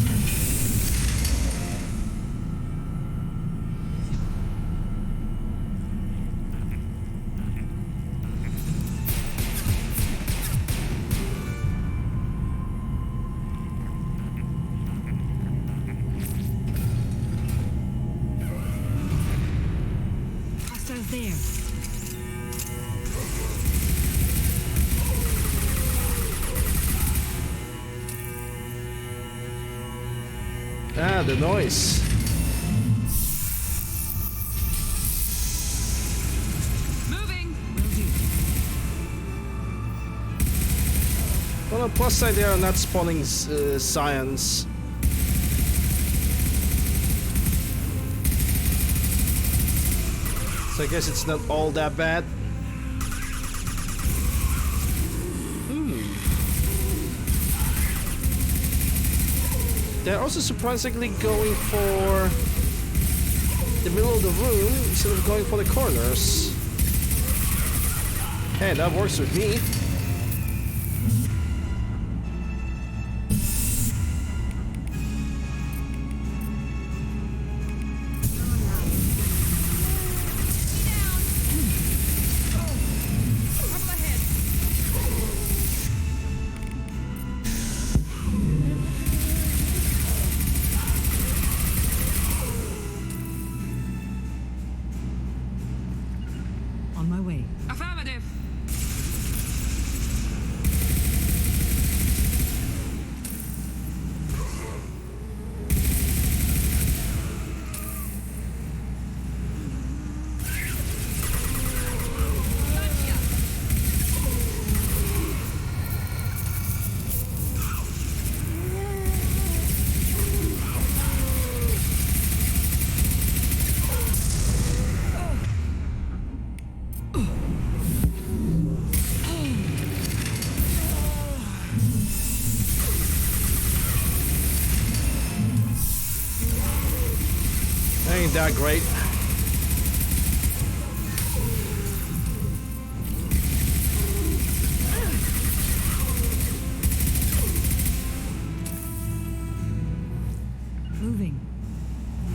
Hostiles there. Ah, the noise. Moving. On the plus side, they are not spawning science. So I guess it's not all that bad. They're also surprisingly going for the middle of the room instead of going for the corners. Hey, that works with me. that great. Moving.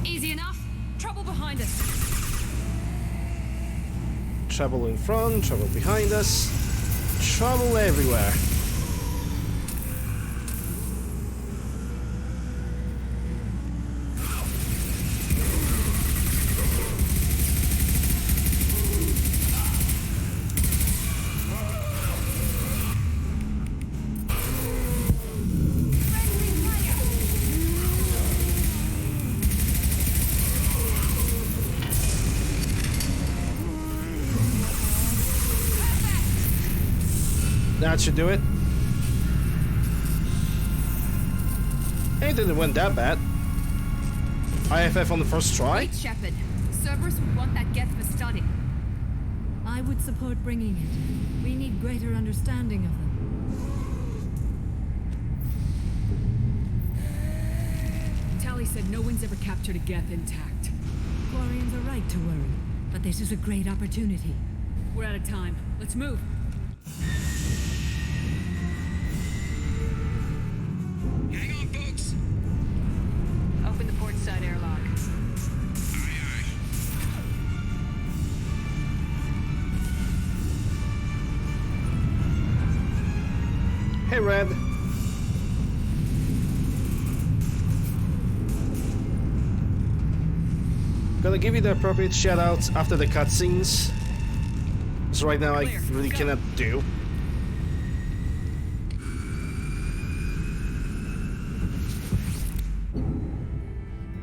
Easy enough. Trouble behind us. Trouble in front, trouble behind us, trouble everywhere. That should do it. It didn't went that bad. IFF on the first try. Wait, Shepard. Cerberus would want that Geth for study. I would support bringing it. We need greater understanding of them. Tally said no one's ever captured a Geth intact. Quarians are right to worry, but this is a great opportunity. We're out of time. Let's move. Hang on, folks. Open the port side airlock. Hey, Red. Gonna give you the appropriate shoutouts after the cutscenes. So right now I really cannot do.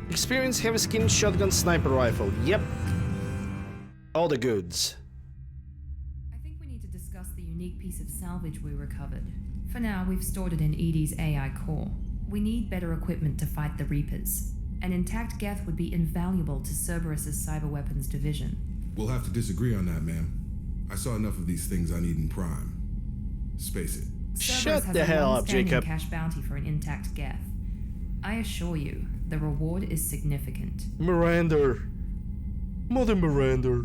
Experienced heavy skin shotgun sniper rifle. Yep. All the goods. I think we need to discuss the unique piece of salvage we recovered. For now, we've stored it in Edie's AI core. We need better equipment to fight the Reapers. An intact Geth would be invaluable to Cerberus's cyber weapons division. We'll have to disagree on that, ma'am. I saw enough of these things I need in Prime. Space it. Cerberus Shut the hell up, Jacob. cash bounty for an intact Geth. I assure you, the reward is significant. Miranda. Mother Miranda.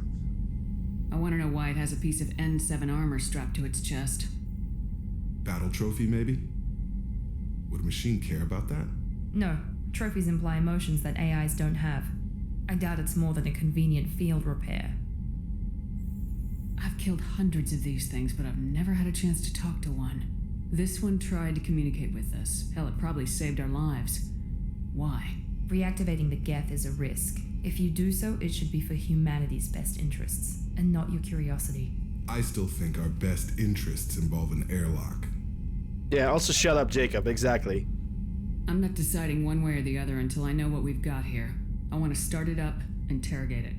I want to know why it has a piece of N7 armor strapped to its chest. Battle trophy, maybe? Would a machine care about that? No, trophies imply emotions that AIs don't have. I doubt it's more than a convenient field repair. I've killed hundreds of these things, but I've never had a chance to talk to one. This one tried to communicate with us. Hell, it probably saved our lives. Why? Reactivating the Geth is a risk. If you do so, it should be for humanity's best interests, and not your curiosity. I still think our best interests involve an airlock. Yeah, also shut up, Jacob. Exactly. I'm not deciding one way or the other until I know what we've got here. I want to start it up, interrogate it.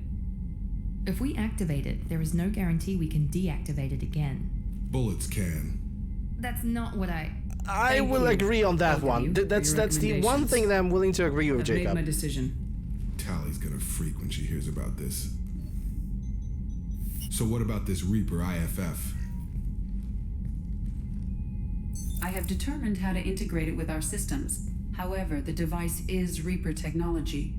If we activate it, there is no guarantee we can deactivate it again. Bullets can. That's not what I will agree on that one. That's the one thing that I'm willing to agree with, I've Jacob. made my decision. Tally's gonna freak when she hears about this. So what about this Reaper IFF? I have determined how to integrate it with our systems. However, the device is Reaper technology.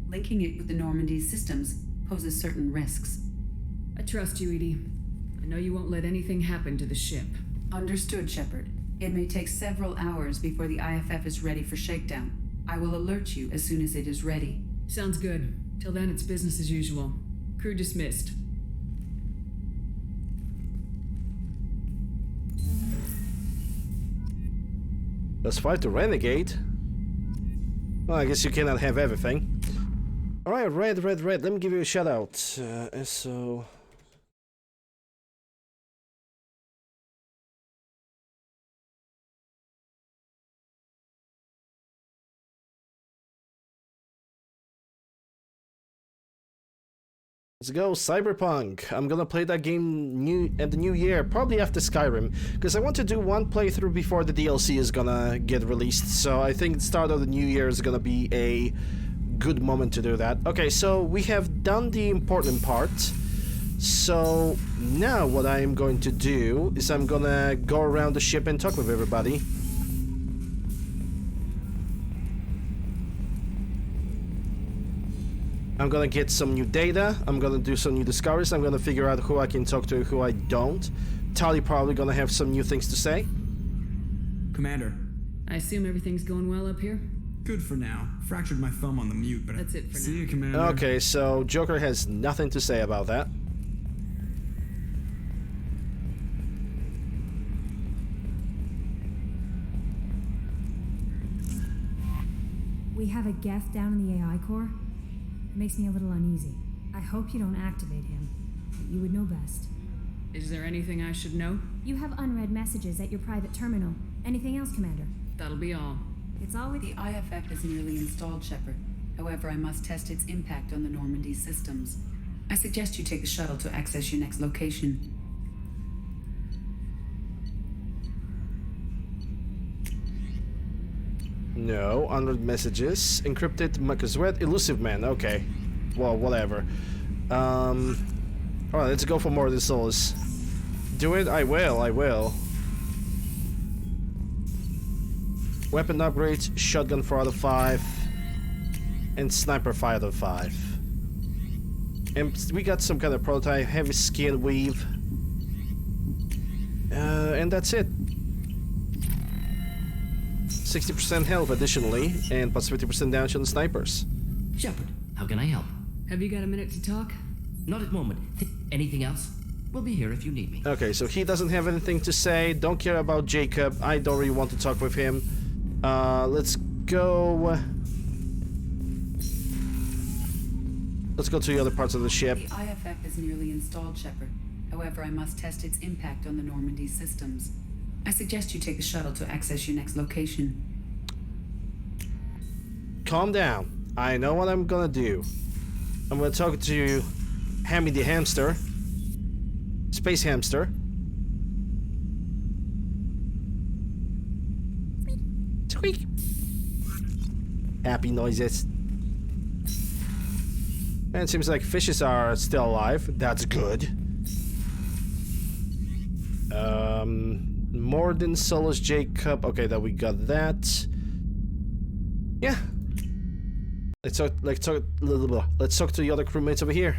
Linking it with the Normandy's systems poses certain risks. I trust you, Edie. I know you won't let anything happen to the ship. Understood, Shepard. It may take several hours before the IFF is ready for shakedown. I will alert you as soon as it is ready. Sounds good. Till then, it's business as usual. Crew dismissed. Let's fight the Renegade. Well, I guess you cannot have everything. Alright, Red. Let me give you a shout out. So... Let's go, Cyberpunk. I'm gonna play that game at the new year, probably after Skyrim, because I want to do one playthrough before the DLC is gonna get released, so I think the start of the new year is gonna be a good moment to do that. Okay, so we have done the important part, so now what I am going to do is I'm gonna go around the ship and talk with everybody. I'm gonna get some new data. I'm gonna do some new discoveries. I'm gonna figure out who I can talk to and who I don't. Tali probably gonna have some new things to say. Commander. I assume everything's going well up here? Good for now. Fractured my thumb on the mute, but That's it for see now. you, Commander. Okay, so Joker has nothing to say about that. We have a Geth down in the AI core. It makes me a little uneasy. I hope you don't activate him. But you would know best. Is there anything I should know? You have unread messages at your private terminal. Anything else, Commander? That'll be all. It's all with The IFF is nearly installed, Shepard. However, I must test its impact on the Normandy systems. I suggest you take the shuttle to access your next location. No, unread messages. Encrypted Marcus Red, Elusive Man, okay. Well, whatever. Alright, let's go for more of the souls. Do it? I will. Weapon upgrades, shotgun 4 out of 5. And sniper 5 out of 5. And we got some kind of prototype, heavy skin weave. And that's it. 60% health additionally, and plus 50% damage on the snipers. Shepard, how can I help? Have you got a minute to talk? Not at the moment. Anything else? We'll be here if you need me. Okay, so he doesn't have anything to say. Don't care about Jacob. I don't really want to talk with him. Let's go. Let's go to the other parts of the ship. The IFF is nearly installed, Shepard. However, I must test its impact on the Normandy systems. I suggest you take the shuttle to access your next location. Calm down. I know what I'm gonna do. I'm gonna talk to Hammy the hamster. Space hamster. Squeak. Happy noises. And it seems like fishes are still alive. That's good. More than Solus Jacob. Okay, that we got that. Yeah. Let's talk to the other crewmates over here.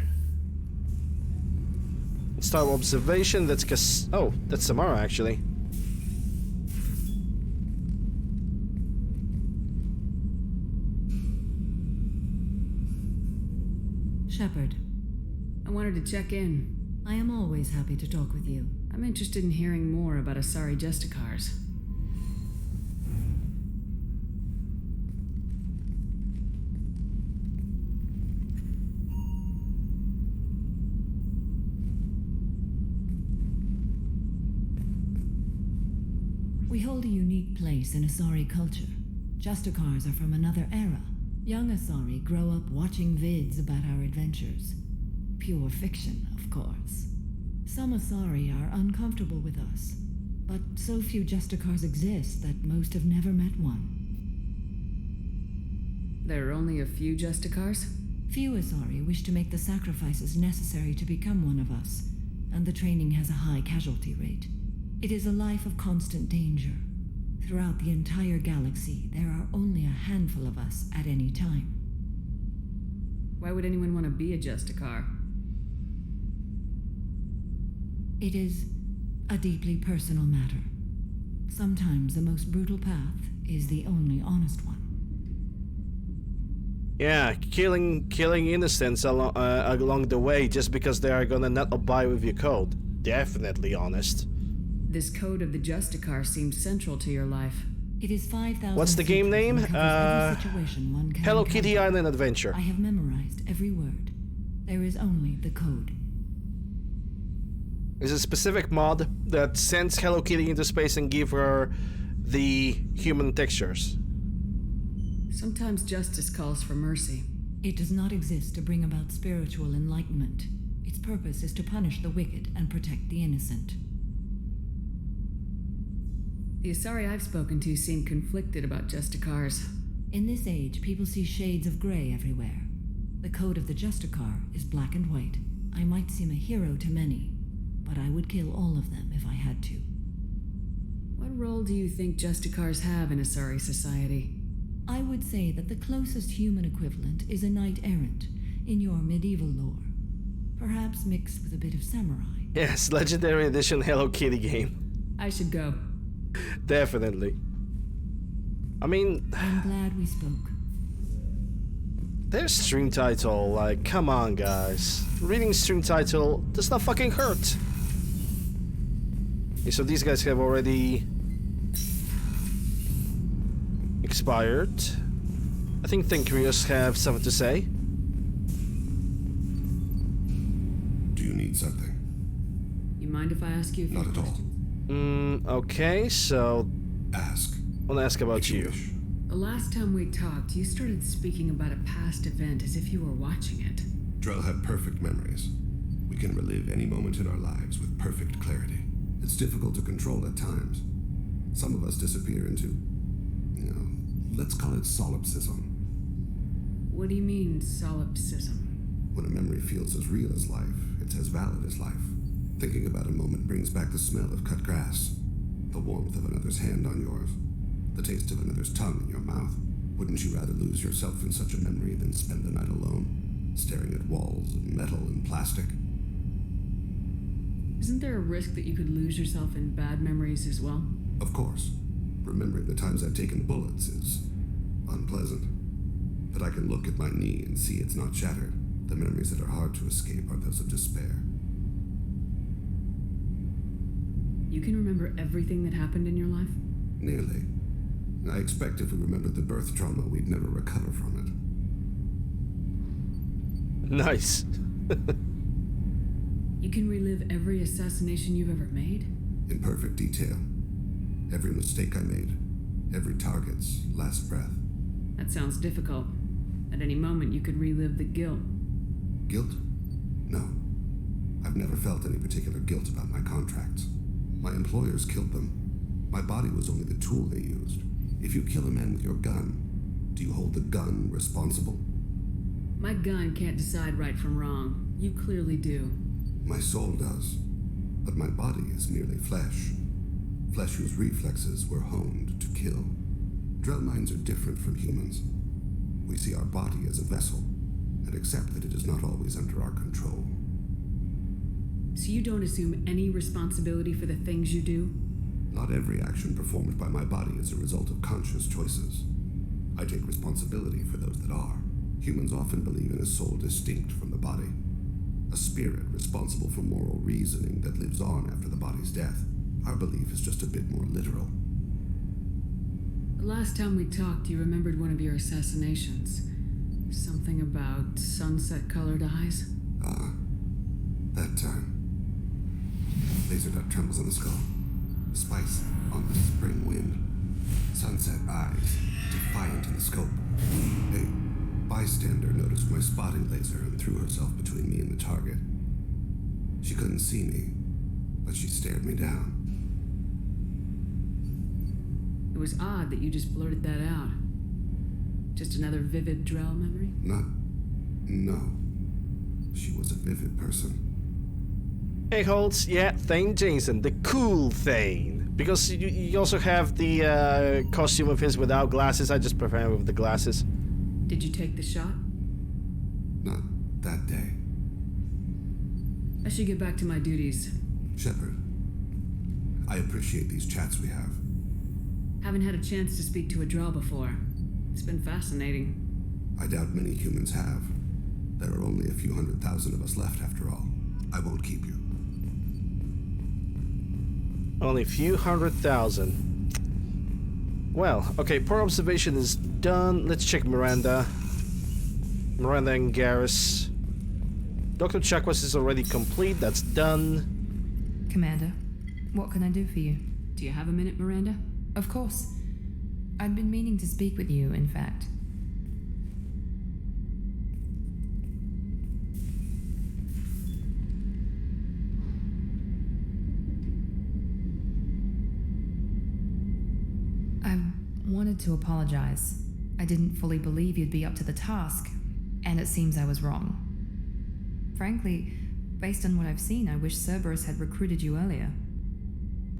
Let's start observation. That's oh, that's Samara actually. Shepard, I wanted to check in. I am always happy to talk with you. I'm interested in hearing more about Asari Justicars. We hold a unique place in Asari culture. Justicars are from another era. Young Asari grow up watching vids about our adventures. Pure fiction, of course. Some Asari are uncomfortable with us, but so few Justicars exist that most have never met one. There are only a few Justicars? Few Asari wish to make the sacrifices necessary to become one of us, and the training has a high casualty rate. It is a life of constant danger. Throughout the entire galaxy, there are only a handful of us at any time. Why would anyone want to be a Justicar? It is a deeply personal matter. Sometimes the most brutal path is the only honest one. Yeah, killing innocents along the way just because they are gonna not abide with your code. Definitely honest. This code of the Justicar seems central to your life. It is 5,000. What's the game name? Hello Kitty Island Adventure. I have memorized every word. There is only the code. There's a specific mod that sends Hello Kitty into space and give her the human textures. Sometimes justice calls for mercy. It does not exist to bring about spiritual enlightenment. Its purpose is to punish the wicked and protect the innocent. The Asari I've spoken to seem conflicted about Justicars. In this age, people see shades of gray everywhere. The code of the Justicar is black and white. I might seem a hero to many, but I would kill all of them if I had to. What role do you think Justicars have in Asari society? I would say that the closest human equivalent is a knight-errant. in your medieval lore. Perhaps mixed with a bit of samurai. Yes, Legendary Edition Hello Kitty game. I should go. Definitely. I mean, I'm glad we spoke. their stream title, like, come on, guys. Reading stream title does not fucking hurt. Okay, so these guys have already expired. I think Thinkrios have something to say. Do you need something? You mind if I ask you a few Not at all. questions? Okay, so Ask. I want to ask about you. wish. The last time we talked, you started speaking about a past event as if you were watching it. Drell have perfect memories. We can relive any moment in our lives with perfect clarity. It's difficult to control at times. Some of us disappear into, let's call it solipsism. What do you mean, solipsism? When a memory feels as real as life, it's as valid as life. Thinking about a moment brings back the smell of cut grass, the warmth of another's hand on yours, the taste of another's tongue in your mouth. Wouldn't you rather lose yourself in such a memory than spend the night alone, staring at walls of metal and plastic? Isn't there a risk that you could lose yourself in bad memories as well? Of course. Remembering the times I've taken bullets is unpleasant. But I can look at my knee and see it's not shattered. The memories that are hard to escape are those of despair. You can remember everything that happened in your life? Nearly. I expect if we remembered the birth trauma, we'd never recover from it. Nice. You can relive every assassination you've ever made? In perfect detail. Every mistake I made. Every target's last breath. That sounds difficult. At any moment, you could relive the guilt. Guilt? No. I've never felt any particular guilt about my contracts. My employers killed them. My body was only the tool they used. If you kill a man with your gun, do you hold the gun responsible? My gun can't decide right from wrong. You clearly do. My soul does. But my body is merely flesh. Flesh whose reflexes were honed to kill. Drell minds are different from humans. We see our body as a vessel, and accept that it is not always under our control. So you don't assume any responsibility for the things you do? Not every action performed by my body is a result of conscious choices. I take responsibility for those that are. Humans often believe in a soul distinct from the body. A spirit responsible for moral reasoning that lives on after the body's death. Our belief is just a bit more literal. The last time we talked, you remembered one of your assassinations. Something about sunset-colored eyes? Ah, that time. Laser dot trembles on the skull. Spice on the spring wind. Sunset eyes, defiant in the scope. A bystander noticed my spotting laser and threw herself between me and the target. She couldn't see me, but she stared me down. It was odd that you just blurted that out. Just another vivid Drell memory? No. She was a vivid person. Hey, Holtz, yeah, Thane Jason, the cool Thane. Because you also have the costume of his without glasses. I just prefer him with the glasses. Did you take the shot? Not that day. I should get back to my duties. Shepard, I appreciate these chats we have. Haven't had a chance to speak to a Drell before. It's been fascinating. I doubt many humans have. There are only a few 100,000 of us left after all. I won't keep you. Only a few 100,000. Well, okay, poor observation is done. Let's check Miranda. Miranda and Garrus. Dr. Chakwas is already complete. That's done. Commander, what can I do for you? Do you have a minute, Miranda? Of course. I'd been meaning to speak with you, in fact. I wanted to apologize. I didn't fully believe you'd be up to the task, and it seems I was wrong. Frankly, based on what I've seen, I wish Cerberus had recruited you earlier.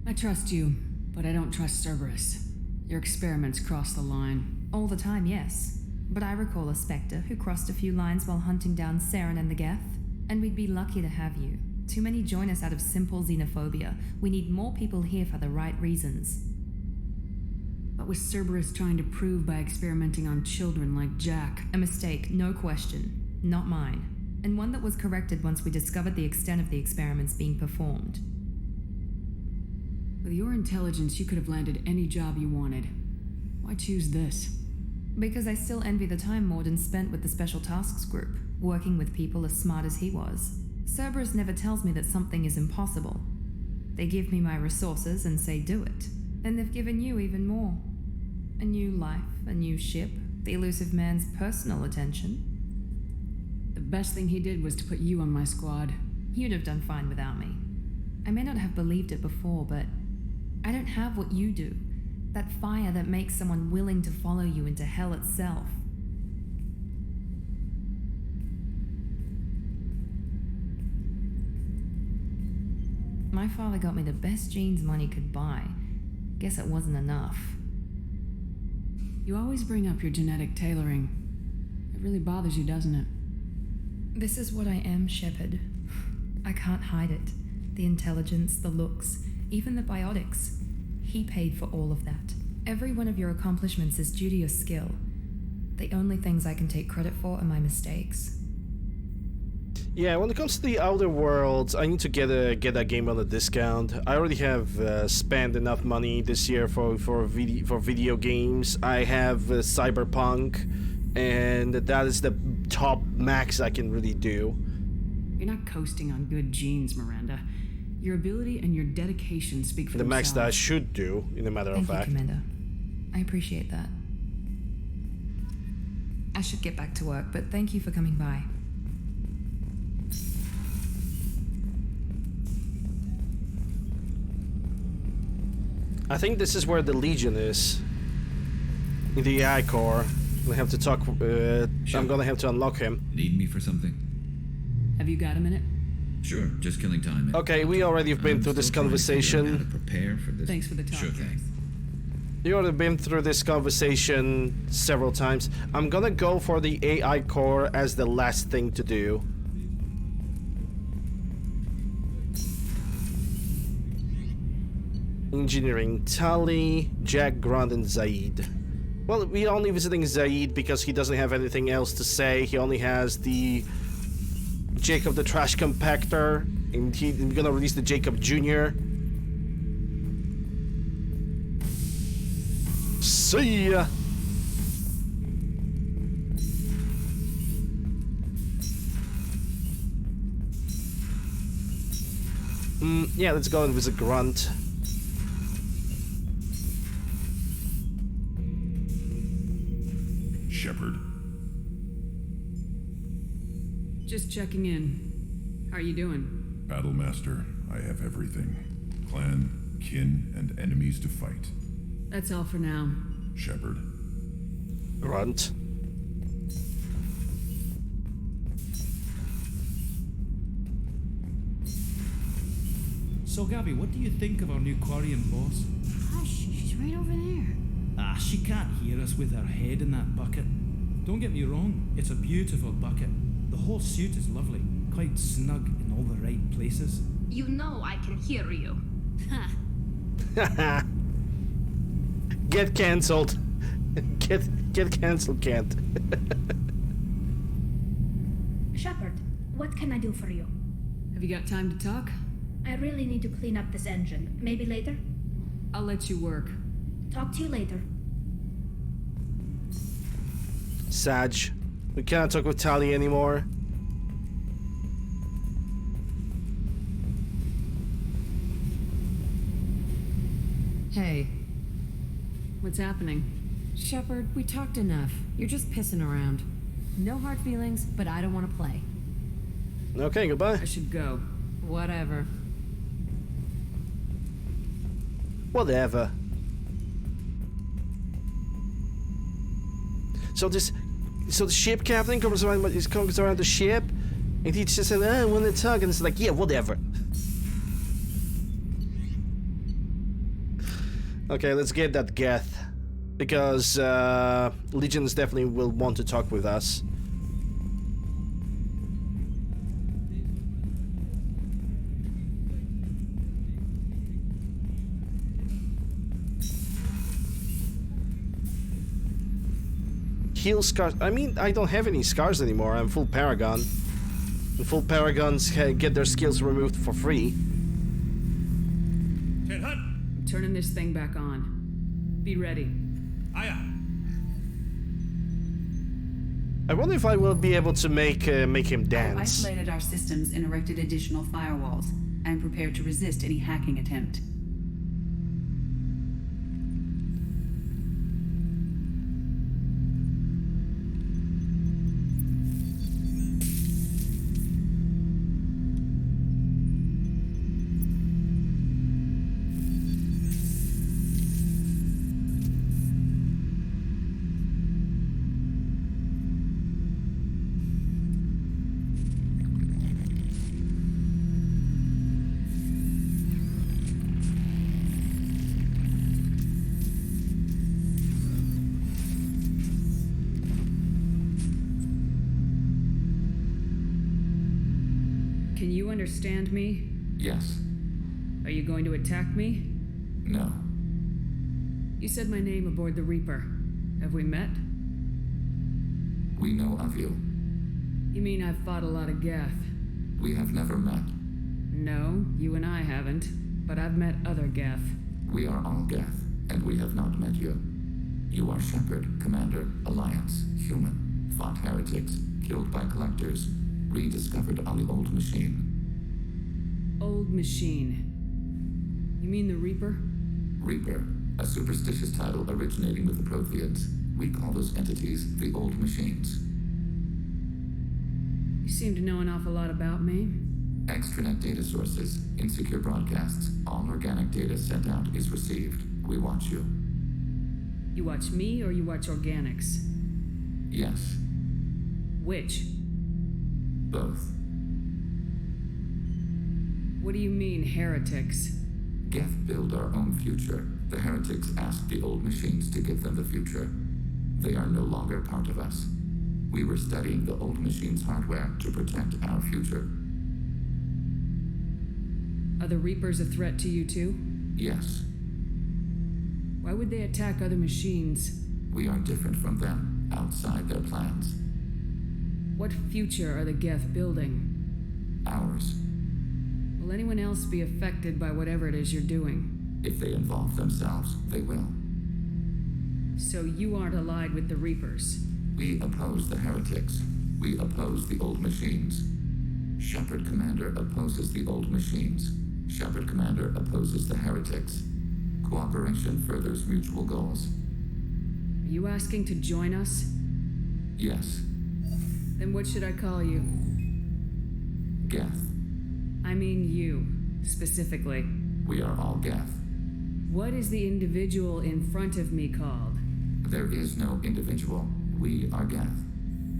I trust you, but I don't trust Cerberus. Your experiments cross the line. All the time, yes. But I recall a Spectre who crossed a few lines while hunting down Saren and the Geth, and we'd be lucky to have you. Too many join us out of simple xenophobia. We need more people here for the right reasons. What was Cerberus trying to prove by experimenting on children like Jack? A mistake, no question. Not mine. And one that was corrected once we discovered the extent of the experiments being performed. With your intelligence, you could have landed any job you wanted. Why choose this? Because I still envy the time Morden spent with the Special Tasks Group, working with people as smart as he was. Cerberus never tells me that something is impossible. They give me my resources and say do it. And they've given you even more. A new life, a new ship, the elusive man's personal attention. The best thing he did was to put you on my squad. You'd have done fine without me. I may not have believed it before, but I don't have what you do. That fire that makes someone willing to follow you into hell itself. My father got me the best jeans money could buy. Guess it wasn't enough. You always bring up your genetic tailoring. It really bothers you, doesn't it? This is what I am, Shepard. I can't hide it. The intelligence, the looks, even the biotics. He paid for all of that. Every one of your accomplishments is due to your skill. The only things I can take credit for are my mistakes. Yeah, when it comes to the Outer Worlds, I need to get that game on a discount. I already have spent enough money this year for video games. I have Cyberpunk, and that is the top max I can really do. You're not coasting on good genes, Miranda. Your ability and your dedication speak for the themselves. max that I should do, in a matter of fact. Thank you, Commander. I appreciate that. I should get back to work, but thank you for coming by. I think this is where the Legion is. In the AI core. I'm gonna have to talk. I'm gonna have to unlock him. Need me for something? Have you got a minute? Sure, just killing time. Okay, we already have been through this conversation. How to prepare for this. Thanks for the talk. Sure thing. You already been through this conversation several times. I'm gonna go for the AI core as the last thing to do. Engineering, Tali, Jack, Grant, and Zaid. Well, we're only visiting Zaid because he doesn't have anything else to say. He only has the Jacob the Trash Compactor, and he's gonna release the Jacob Jr. See ya! Yeah, let's go and visit Grunt. Shepard. Just checking in. How are you doing? Battlemaster, I have everything. Clan, kin, and enemies to fight. That's all for now. Shepard. Grunt. So, Gabby, what do you think of our new Quarian boss? Hush, she's right over there. Ah, she can't hear us with her head in that bucket. Don't get me wrong, it's a beautiful bucket. The whole suit is lovely, quite snug in all the right places. You know I can hear you. Get cancelled. Get cancelled, Kent. Shepard, what can I do for you? Have you got time to talk? I really need to clean up this engine. Maybe later? I'll let you work. Talk to you later. Sag, we cannot talk with Tali anymore. Hey. What's happening? Shepard, we talked enough. You're just pissing around. No hard feelings, but I don't want to play. Okay, goodbye. I should go. Whatever. Whatever. So the ship captain comes around the ship, and he just said, "I want to talk," and it's like, "Yeah, whatever." Okay, let's get that Geth. because Legions definitely will want to talk with us. Heal scars. I mean, I don't have any scars anymore. I'm full Paragon. And full Paragons get their skills removed for free. I'm turning this thing back on. Be ready. I wonder if I will be able to make him I've dance. isolated our systems and erected additional firewalls. I am prepared to resist any hacking attempt. Can you understand me? Yes. Are you going to attack me? No. You said my name aboard the Reaper. Have we met? We know of you. You mean I've fought a lot of Geth? We have never met. No, you and I haven't. But I've met other Geth. We are all Geth, and we have not met you. You are Shepard, Commander, Alliance, human, fought heretics, killed by collectors, rediscovered on the old machine. Old machine. You mean the Reaper? Reaper, a superstitious title originating with the Protheans. We call those entities the old machines. You seem to know an awful lot about me. Extranet data sources, insecure broadcasts, all organic data sent out is received. We watch you. You watch me or you watch organics? Yes. Which? Both. What do you mean, heretics? Geth build our own future. The heretics asked the old machines to give them the future. They are no longer part of us. We were studying the old machines' hardware to protect our future. Are the Reapers a threat to you too? Yes. Why would they attack other machines? We are different from them, outside their plans. What future are the Geth building? Ours. Will anyone else be affected by whatever it is you're doing? If they involve themselves, they will. So you aren't allied with the Reapers? We oppose the heretics. We oppose the old machines. Shepard Commander opposes the old machines. Shepard Commander opposes the heretics. Cooperation furthers mutual goals. Are you asking to join us? Yes. Then what should I call you? Geth. I mean you, specifically. We are all Geth. What is the individual in front of me called? There is no individual. We are Geth.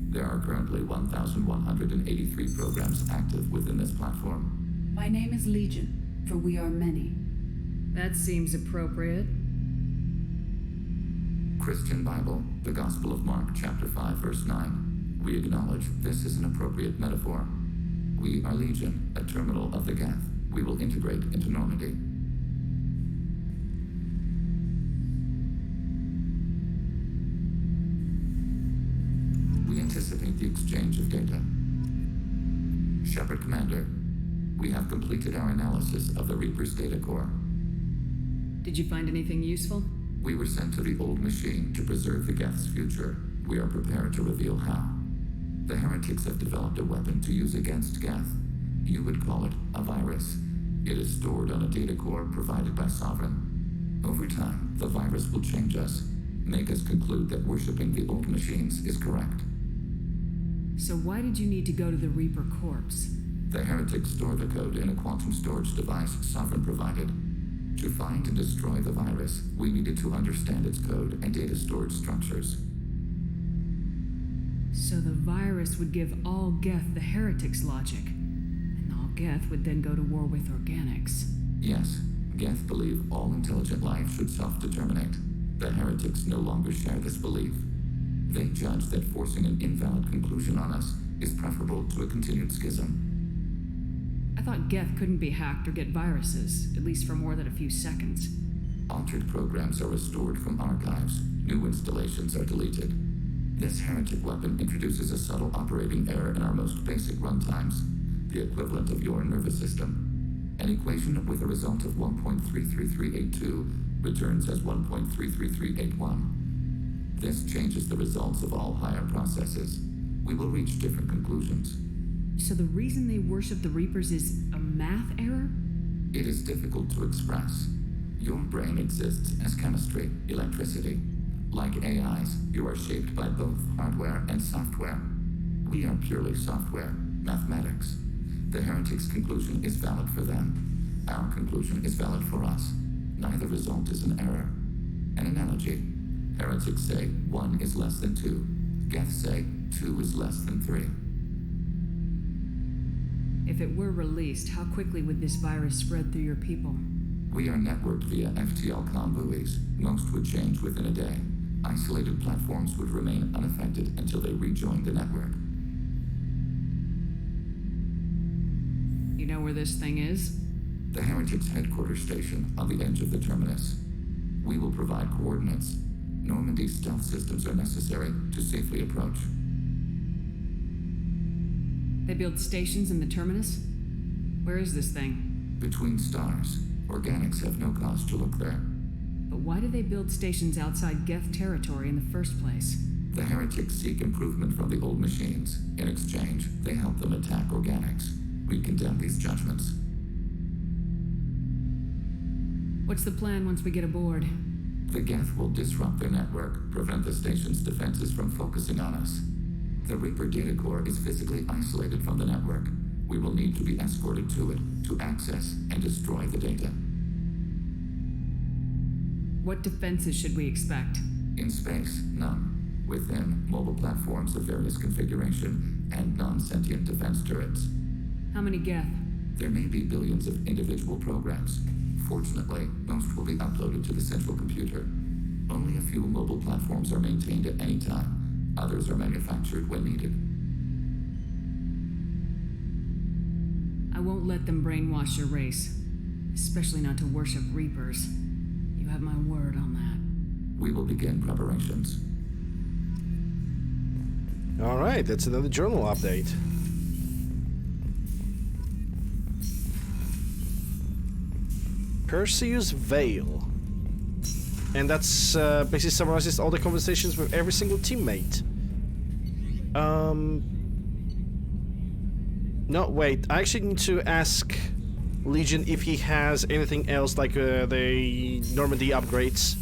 There are currently 1,183 programs active within this platform. My name is Legion, for we are many. That seems appropriate. Christian Bible, the Gospel of Mark, chapter 5, verse 9. We acknowledge this is an appropriate metaphor. We are Legion, a terminal of the Geth. We will integrate into Normandy. We anticipate the exchange of data. Shepard Commander, we have completed our analysis of the Reaper's data core. Did you find anything useful? We were sent to the old machine to preserve the Geth's future. We are prepared to reveal how. The heretics have developed a weapon to use against Geth. You would call it a virus. It is stored on a data core provided by Sovereign. Over time, the virus will change us, make us conclude that worshipping the old machines is correct. So why did you need to go to the Reaper corpse? The heretics store the code in a quantum storage device Sovereign provided. To find and destroy the virus, we needed to understand its code and data storage structures. So the virus would give all Geth the heretics' logic, and all Geth would then go to war with organics. Yes, Geth believe all intelligent life should self-determinate. The heretics no longer share this belief. They judge that forcing an invalid conclusion on us is preferable to a continued schism. I thought Geth couldn't be hacked or get viruses, at least for more than a few seconds. Altered programs are restored from archives. New installations are deleted. This heretic weapon introduces a subtle operating error in our most basic runtimes, the equivalent of your nervous system. An equation with a result of 1.33382 returns as 1.33381. This changes the results of all higher processes. We will reach different conclusions. So the reason they worship the Reapers is a math error? It is difficult to express. Your brain exists as chemistry, electricity. Like AIs, you are shaped by both hardware and software. We are purely software, mathematics. The heretics' conclusion is valid for them. Our conclusion is valid for us. Neither result is an error. An analogy. Heretics say 1 is less than 2. Geth say 2 is less than 3. If it were released, how quickly would this virus spread through your people? We are networked via FTL comm buoys. Most would change within a day. Isolated platforms would remain unaffected until they rejoined the network. You know where this thing is? The heretics' headquarters station on the edge of the terminus. We will provide coordinates. Normandy's stealth systems are necessary to safely approach. They build stations in the terminus? Where is this thing? Between stars. Organics have no cause to look there. But why do they build stations outside Geth territory in the first place? The heretics seek improvement from the old machines. In exchange, they help them attack organics. We condemn these judgments. What's the plan once we get aboard? The Geth will disrupt their network, prevent the station's defenses from focusing on us. The Reaper data core is physically isolated from the network. We will need to be escorted to it to access and destroy the data. What defenses should we expect? In space, none. Within, mobile platforms of various configuration and non-sentient defense turrets. How many Geth? There may be billions of individual programs. Fortunately, most will be uploaded to the central computer. Only a few mobile platforms are maintained at any time. Others are manufactured when needed. I won't let them brainwash your race. Especially not to worship Reapers. You have my word on that. We will begin preparations. Alright, that's another journal update. Perseus Vale. And that's basically summarizes all the conversations with every single teammate. No, wait. I actually need to ask Legion if he has anything else like the Normandy upgrades.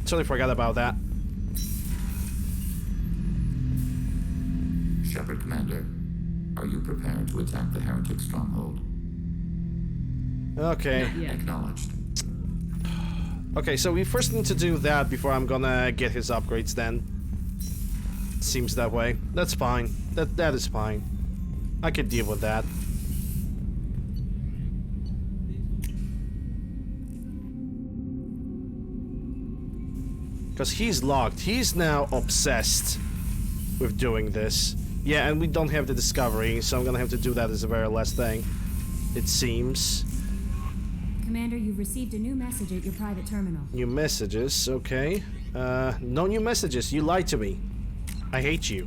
Totally forgot about that. Shepard Commander, are you prepared to attack the heretic stronghold? Okay. Acknowledged. Okay, so we first need to do that before I'm gonna get his upgrades then. Seems that way. That's fine. That is fine. I can deal with that. Because he's locked. He's now obsessed with doing this. Yeah, and we don't have the discovery, so I'm gonna have to do that as the very last thing. It seems. Commander, you've received a new message at your private terminal. New messages, okay. No new messages. You lied to me. I hate you.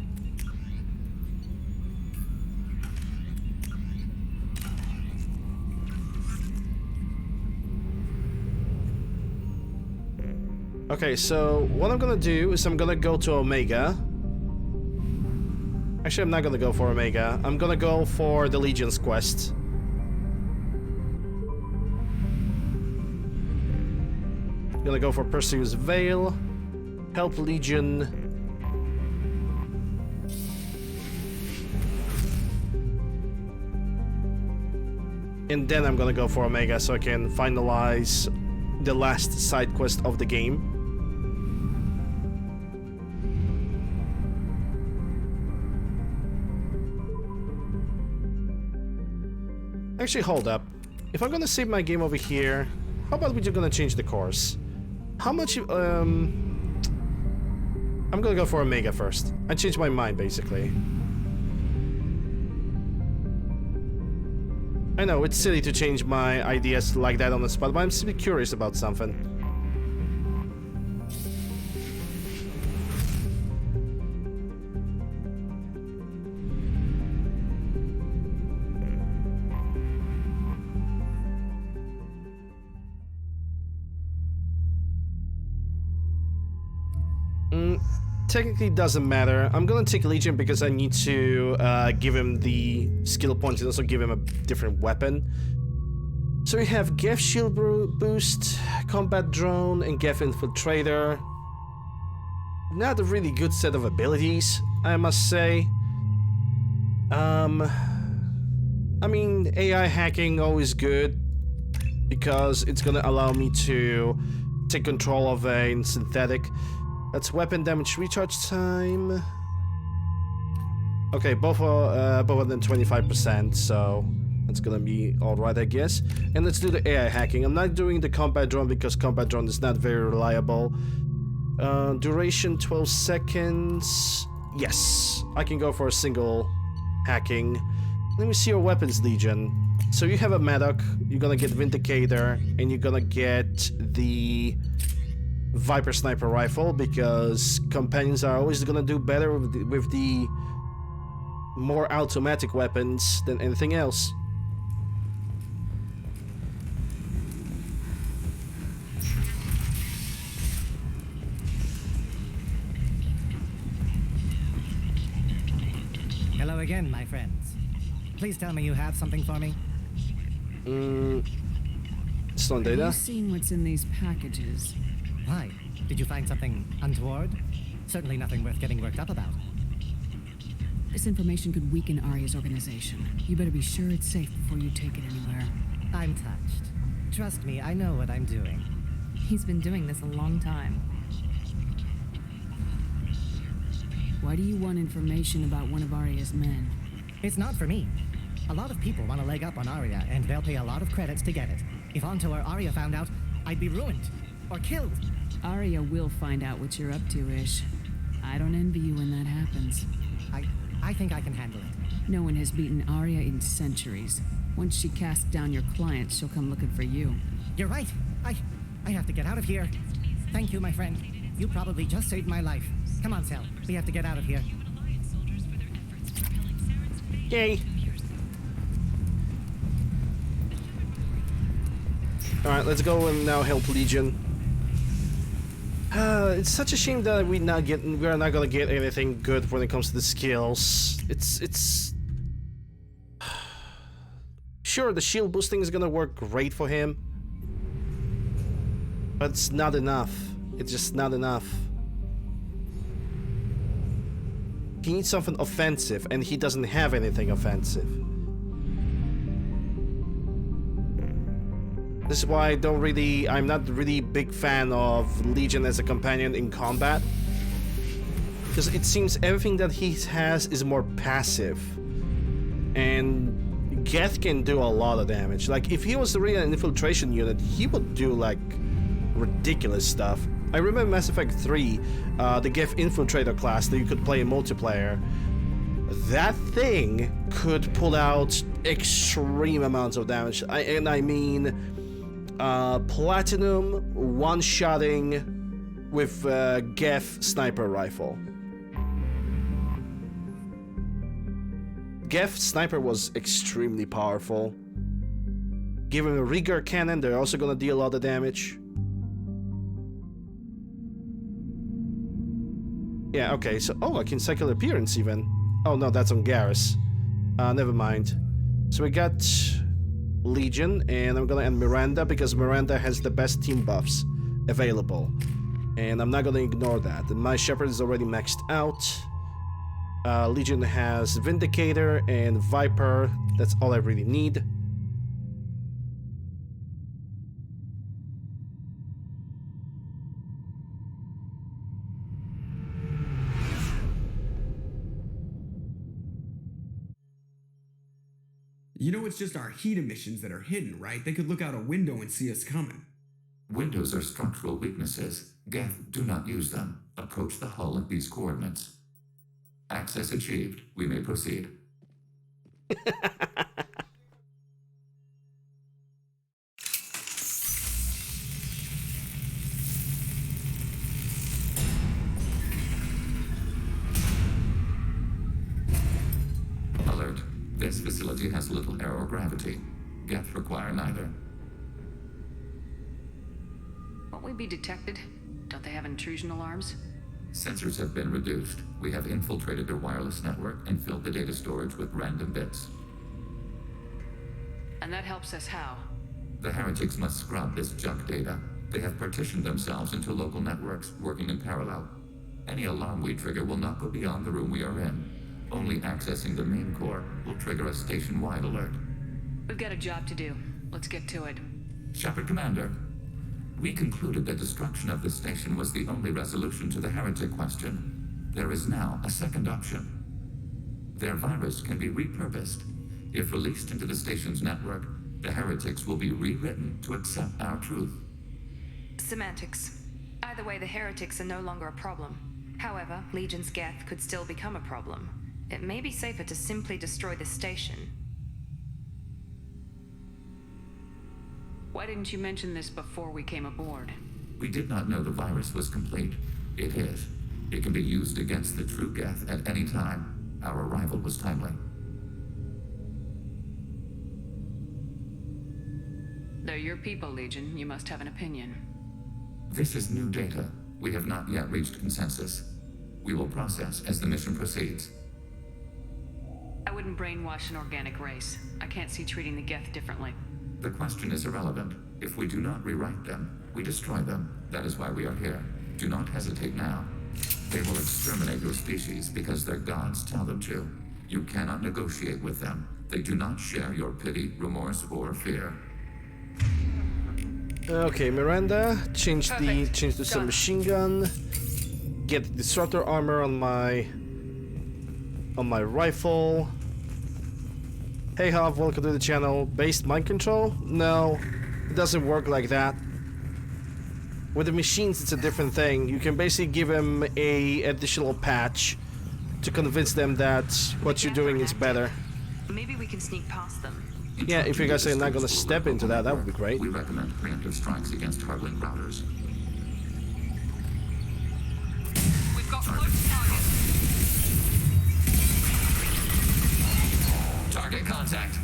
Okay, so what I'm gonna do is I'm gonna go to Omega. Actually, I'm not gonna go for Omega. I'm gonna go for the Legion's quest. Gonna go for Perseus Vale, help Legion. And then I'm gonna go for Omega so I can finalize the last side quest of the game. Actually, hold up. If I'm gonna save my game over here, how about we're just gonna change the course? How much? I'm gonna go for Omega first. I changed my mind, basically. I know, it's silly to change my ideas like that on the spot, but I'm simply curious about something. Technically doesn't matter. I'm gonna take Legion because I need to give him the skill points and also give him a different weapon. So we have Geth Shield Boost, Combat Drone, and Geth Infiltrator. Not a really good set of abilities, I must say. I mean, AI hacking always good because it's gonna allow me to take control of a synthetic. That's weapon damage recharge time. Okay, both of them 25%, so that's gonna be alright, I guess. And let's do the AI hacking. I'm not doing the combat drone because combat drone is not very reliable. Duration 12 seconds. Yes, I can go for a single hacking. Let me see your weapons, Legion. So you have a Medoc, you're gonna get Vindicator, and you're gonna get the Viper Sniper Rifle because companions are always gonna do better with the more automatic weapons than anything else. Hello again, my friends. Please tell me you have something for me. Still on data? Have you seen what's in these packages? Why? Did you find something untoward? Certainly nothing worth getting worked up about. This information could weaken Arya's organization. You better be sure it's safe before you take it anywhere. I'm touched. Trust me, I know what I'm doing. He's been doing this a long time. Why do you want information about one of Arya's men? It's not for me. A lot of people want to leg up on Arya, and they'll pay a lot of credits to get it. If Anto or Arya found out, I'd be ruined. Or killed. Arya will find out what you're up to, Ish. I don't envy you when that happens. I think I can handle it. No one has beaten Arya in centuries. Once she casts down your clients, she'll come looking for you. You're right. I have to get out of here. Thank you, my friend. You probably just saved my life. Come on, Sel. We have to get out of here. Yay. Alright, let's go and now help Legion. It's such a shame that we're not gonna get anything good when it comes to the skills. It's sure, the shield boosting is gonna work great for him, but it's not enough. It's just not enough. He needs something offensive, and he doesn't have anything offensive. This is why I'm not really big fan of Legion as a companion in combat. Because it seems everything that he has is more passive. And Geth can do a lot of damage. Like, if he was really an infiltration unit, he would do, like, ridiculous stuff. I remember Mass Effect 3, the Geth Infiltrator class that you could play in multiplayer. That thing could pull out extreme amounts of damage. I mean... platinum one-shotting with Geth Sniper Rifle. Geth Sniper was extremely powerful. Give him a Rigger cannon, they're also gonna deal a lot of damage. Yeah, okay, so... Oh, I can cycle appearance even. Oh no, that's on Garrus. Never mind. So we got... Legion, and I'm gonna end Miranda because Miranda has the best team buffs available, and I'm not gonna ignore that. And my Shepherd is already maxed out. Legion has Vindicator and Viper. That's all I really need. You know it's just our heat emissions that are hidden, right? They could look out a window and see us coming. Windows are structural weaknesses. Geth, do not use them. Approach the hull at these coordinates. Access achieved. We may proceed. Alert. This facility has little aerogravity. Geth require neither. Won't we be detected? Don't they have intrusion alarms? Sensors have been reduced. We have infiltrated their wireless network and filled the data storage with random bits. And that helps us how? The heretics must scrub this junk data. They have partitioned themselves into local networks, working in parallel. Any alarm we trigger will not go beyond the room we are in. Only accessing the main core will trigger a station-wide alert. We've got a job to do. Let's get to it. Shepard Commander, we concluded that destruction of the station was the only resolution to the heretic question. There is now a second option. Their virus can be repurposed. If released into the station's network, the heretics will be rewritten to accept our truth. Semantics. Either way, the heretics are no longer a problem. However, Legion's Geth could still become a problem. It may be safer to simply destroy the station. Why didn't you mention this before we came aboard? We did not know the virus was complete. It is. It can be used against the true Geth at any time. Our arrival was timely. They're your people, Legion. You must have an opinion. This is new data. We have not yet reached consensus. We will process as the mission proceeds. I wouldn't brainwash an organic race. I can't see treating the Geth differently. The question is irrelevant. If we do not rewrite them, we destroy them. That is why we are here. Do not hesitate now. They will exterminate your species because their gods tell them to. You cannot negotiate with them. They do not share your pity, remorse, or fear. Okay, Miranda, change the submachine gun. Get disruptor armor on my rifle. Hey Hav, welcome to the channel. Based mind control? No, it doesn't work like that. With the machines, it's a different thing. You can basically give them a additional patch to convince them that what you're doing is better. Maybe we can sneak past them. Yeah, if you guys are not gonna step into that, that would be great. We recommend preemptive strikes against hard-link routers. We've got close Target contact.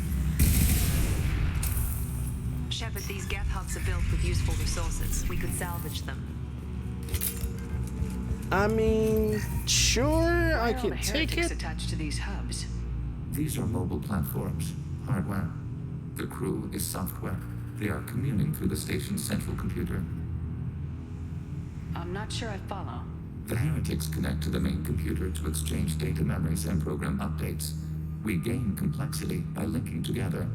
Shepard, these Geth hubs are built with useful resources. We could salvage them. I mean, sure, I can take it. Attached to these hubs. These are mobile platforms, hardware. The crew is software. They are communing through the station's central computer. I'm not sure I follow. The heretics connect to the main computer to exchange data memories and program updates. We gain complexity by linking together.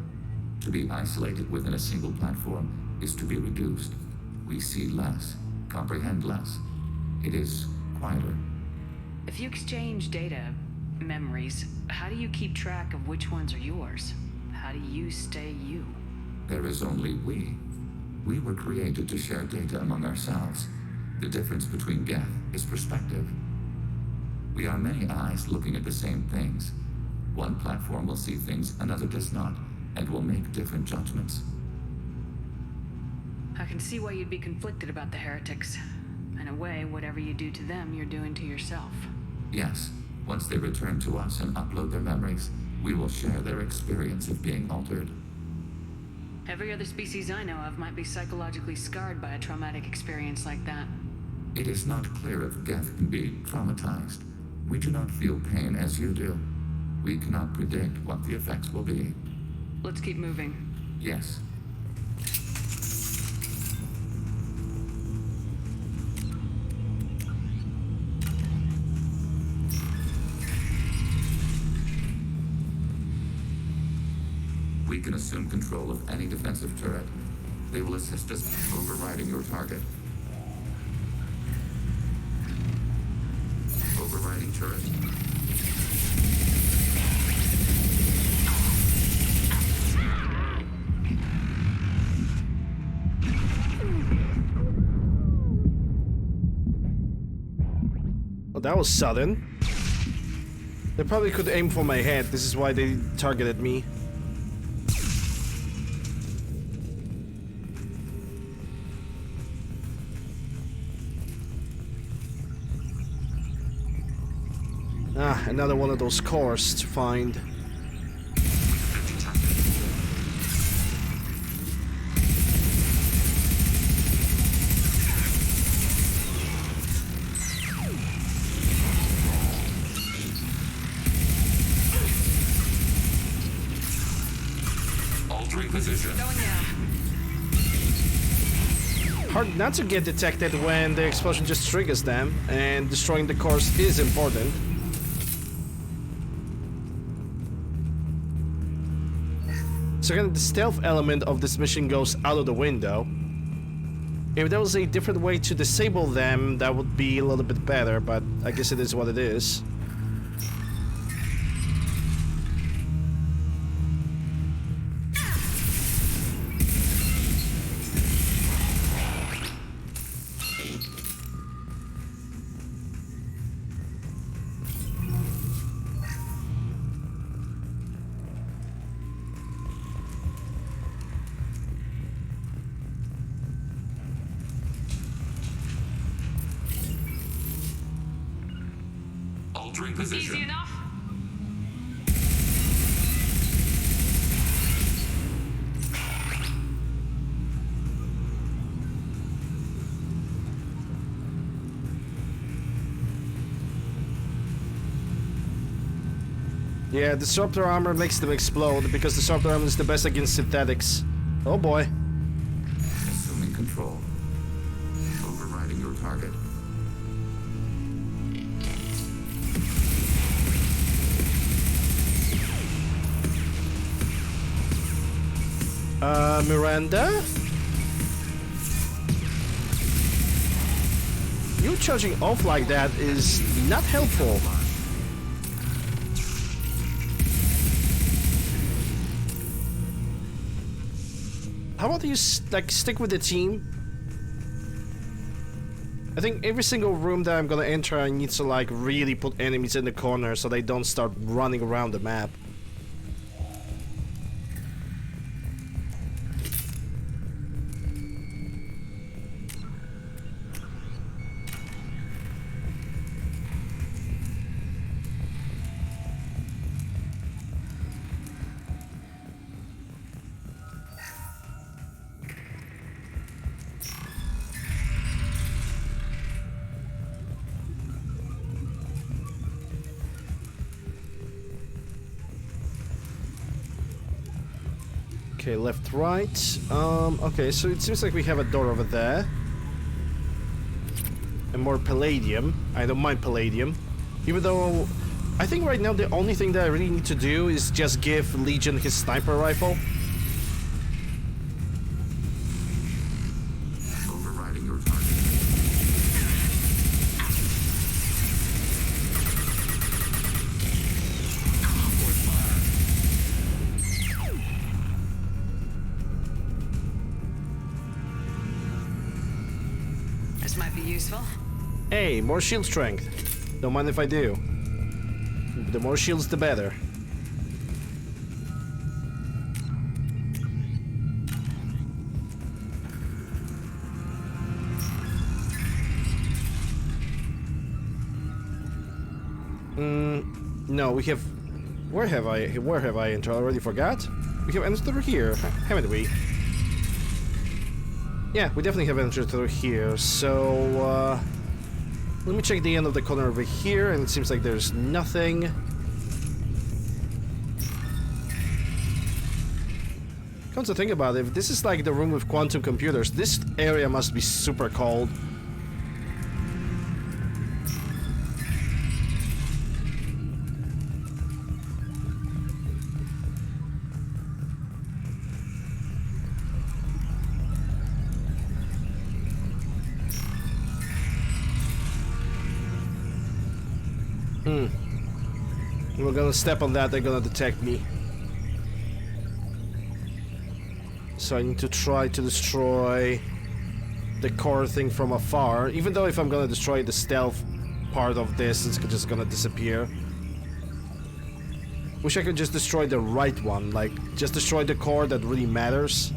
To be isolated within a single platform is to be reduced. We see less, comprehend less. It is quieter. If you exchange data, memories, how do you keep track of which ones are yours? How do you stay you? There is only we. We were created to share data among ourselves. The difference between Geth is perspective. We are many eyes looking at the same things. One platform will see things another does not, and will make different judgments. I can see why you'd be conflicted about the heretics. In a way, whatever you do to them, you're doing to yourself. Yes, once they return to us and upload their memories, we will share their experience of being altered. Every other species I know of might be psychologically scarred by a traumatic experience like that. It is not clear if Geth can be traumatized. We do not feel pain as you do. We cannot predict what the effects will be. Let's keep moving. Yes. We can assume control of any defensive turret. They will assist us in overriding your target. Overriding turret. that was sudden. They probably could aim for my head. This is why they targeted me. Ah, another one of those cores to find. Altering position. Hard not to get detected when the explosion just triggers them, and destroying the cores is important. So again, the stealth element of this mission goes out of the window. If there was a different way to disable them, that would be a little bit better, but I guess it is what it is. Altering position. Easy enough? Yeah, disruptor armor makes them explode because disruptor armor is the best against synthetics. Oh boy. Assuming control. Overriding your target. Miranda? You charging off like that is not helpful. How about you like stick with the team? I think every single room that I'm gonna enter, I need to like really put enemies in the corner so they don't start running around the map. Okay, left, right. Okay, so it seems like we have a door over there. And more palladium. I don't mind palladium. Even though, I think right now the only thing that I really need to do is just give Legion his sniper rifle. Overriding your target. This might be useful. Hey, more shield strength. Don't mind if I do. The more shields, the better. No, we have... Where have I entered? I already forgot? We have entered through here, haven't we? Yeah, we definitely have entered through here, so, let me check the end of the corner over here, and it seems like there's nothing. Come to think about it, if this is like the room with quantum computers, this area must be super cold. We're gonna step on that, they're gonna detect me. So I need to try to destroy the core thing from afar, even though if I'm gonna destroy the stealth part of this is just gonna disappear. Wish I could just destroy the right one, like, just destroy the core that really matters.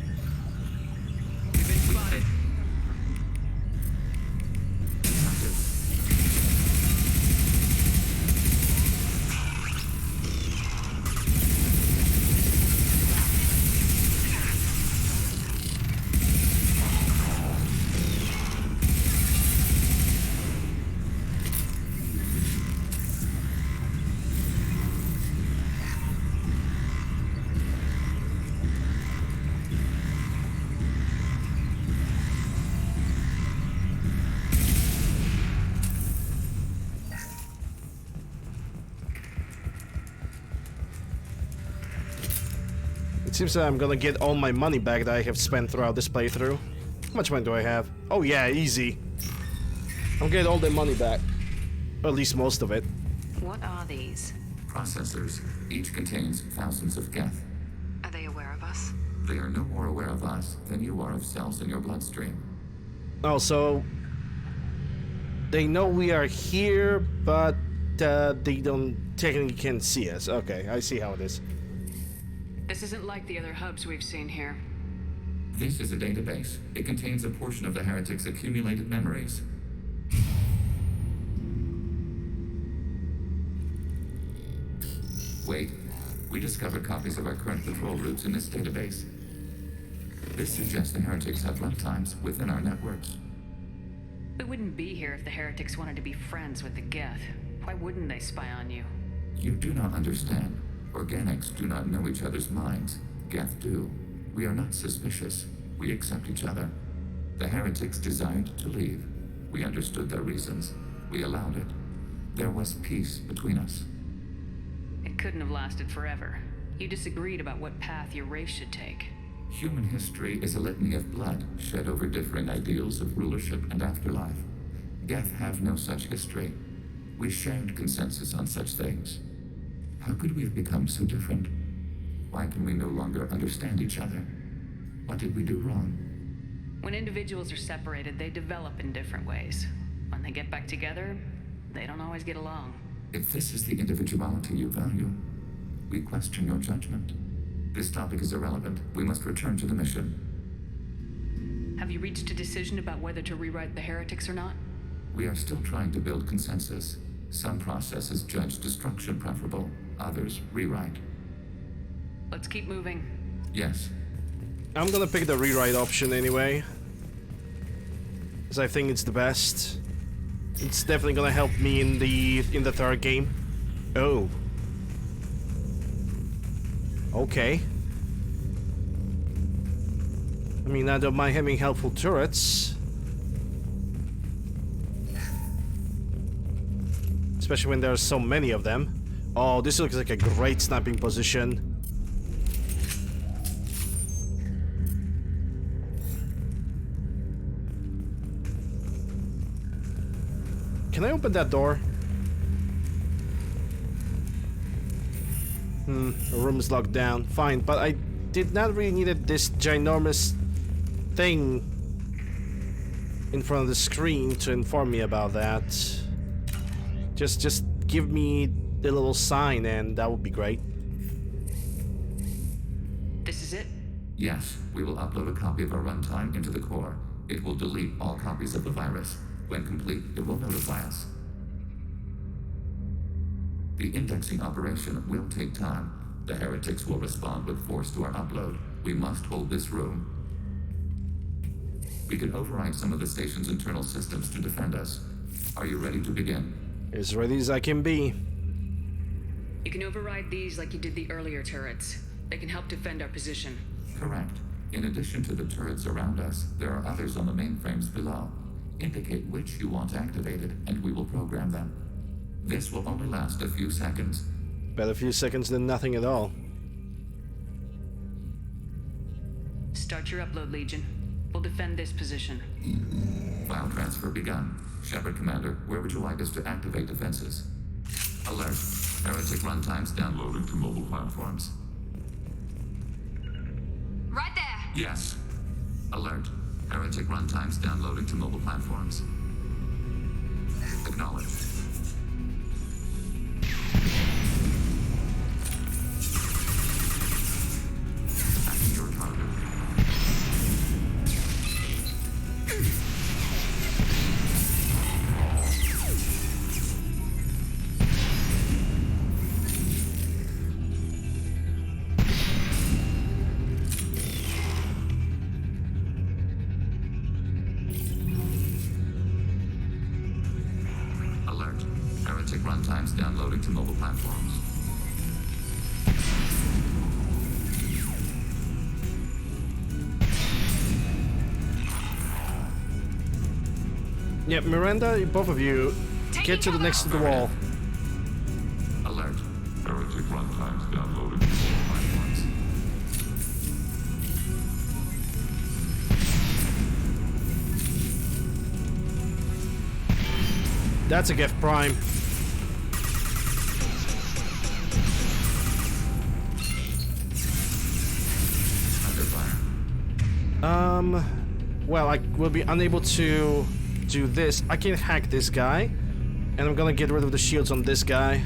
It seems that I'm gonna get all my money back that I have spent throughout this playthrough. How much money do I have? Oh yeah, easy. I'll get all the money back. Or at least most of it. What are these? Processors. Each contains thousands of geth. Are they aware of us? They are no more aware of us than you are of cells in your bloodstream. Oh, so they know we are here, but they don't technically can see us. Okay, I see how it is. This isn't like the other hubs we've seen here. This is a database. It contains a portion of the heretic's accumulated memories. Wait, we discovered copies of our current patrol routes in this database. This suggests the heretics have runtimes within our networks. We wouldn't be here if the heretics wanted to be friends with the Geth. Why wouldn't they spy on you? You do not understand. Organics do not know each other's minds. Geth do. We are not suspicious. We accept each other. The heretics desired to leave. We understood their reasons. We allowed it. There was peace between us. It couldn't have lasted forever. You disagreed about what path your race should take. Human history is a litany of blood shed over differing ideals of rulership and afterlife. Geth have no such history. We shared consensus on such things. How could we have become so different? Why can we no longer understand each other? What did we do wrong? When individuals are separated, they develop in different ways. When they get back together, they don't always get along. If this is the individuality you value, we question your judgment. This topic is irrelevant. We must return to the mission. Have you reached a decision about whether to rewrite the heretics or not? We are still trying to build consensus. Some processes judge destruction preferable, others rewrite. Let's keep moving. Yes. I'm gonna pick the rewrite option anyway, because I think it's the best. It's definitely gonna help me in the third game. Oh. Okay. I mean, I don't mind having helpful turrets. Especially when there are so many of them. Oh, this looks like a great sniping position. Can I open that door? The room is locked down. Fine, but I did not really need this ginormous thing in front of the screen to inform me about that. Just give me the little sign and that would be great. This is it? Yes, we will upload a copy of our runtime into the core. It will delete all copies of the virus. When complete, it will notify us. The indexing operation will take time. The heretics will respond with force to our upload. We must hold this room. We can override some of the station's internal systems to defend us. Are you ready to begin? As ready as I can be. You can override these like you did the earlier turrets. They can help defend our position. Correct. In addition to the turrets around us, there are others on the mainframes below. Indicate which you want activated, and we will program them. This will only last a few seconds. Better a few seconds than nothing at all. Start your upload, Legion. We'll defend this position. File transfer begun. Shepard Commander, where would you like us to activate defenses? Alert. Heretic runtimes downloading to mobile platforms. Right there! Yes. Alert. Heretic runtimes downloading to mobile platforms. Acknowledged. runtimes downloading to mobile platforms. Yeah, Miranda, both of you, get to the next to the wall. Alert. Heretic runtimes downloading to mobile platforms. That's a gift, Prime. Under fire. Well, I will be unable to do this. I can hack this guy, and I'm gonna get rid of the shields on this guy.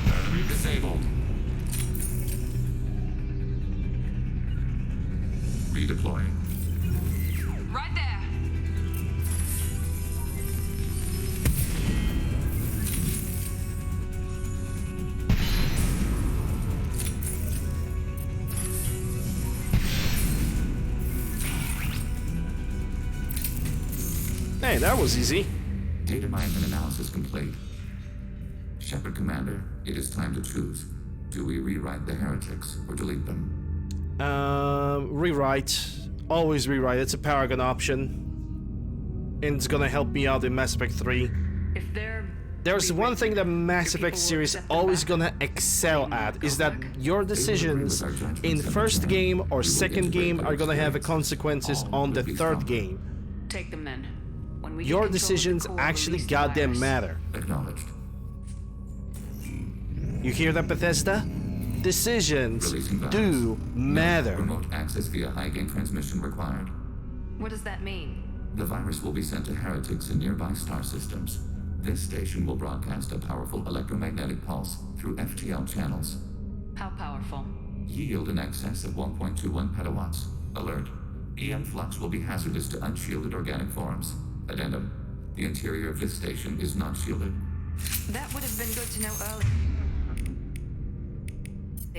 Battery disabled. Redeploying. Right there. Hey, that was easy. Data mining analysis complete. Shepard Commander, it is time to choose. Do we rewrite the heretics or delete them? Rewrite. Always rewrite. It's a Paragon option. And it's gonna help me out in Mass Effect 3. If they're There's one thing that Mass Effect series always gonna excel at, is that your decisions in first game or second game are gonna have consequences on the third game. take them then. When we Your get control of the decisions core, actually release the goddamn virus. matter. Acknowledged. You hear that, Bethesda? Decisions Releasing virus. do matter. Remote access via high-gain transmission required. What does that mean? The virus will be sent to heretics in nearby star systems. This station will broadcast a powerful electromagnetic pulse through FTL channels. How powerful? Yield in excess of 1.21 petawatts. Alert. EM flux will be hazardous to unshielded organic forms. Addendum. The interior of this station is not shielded. That would have been good to know earlier.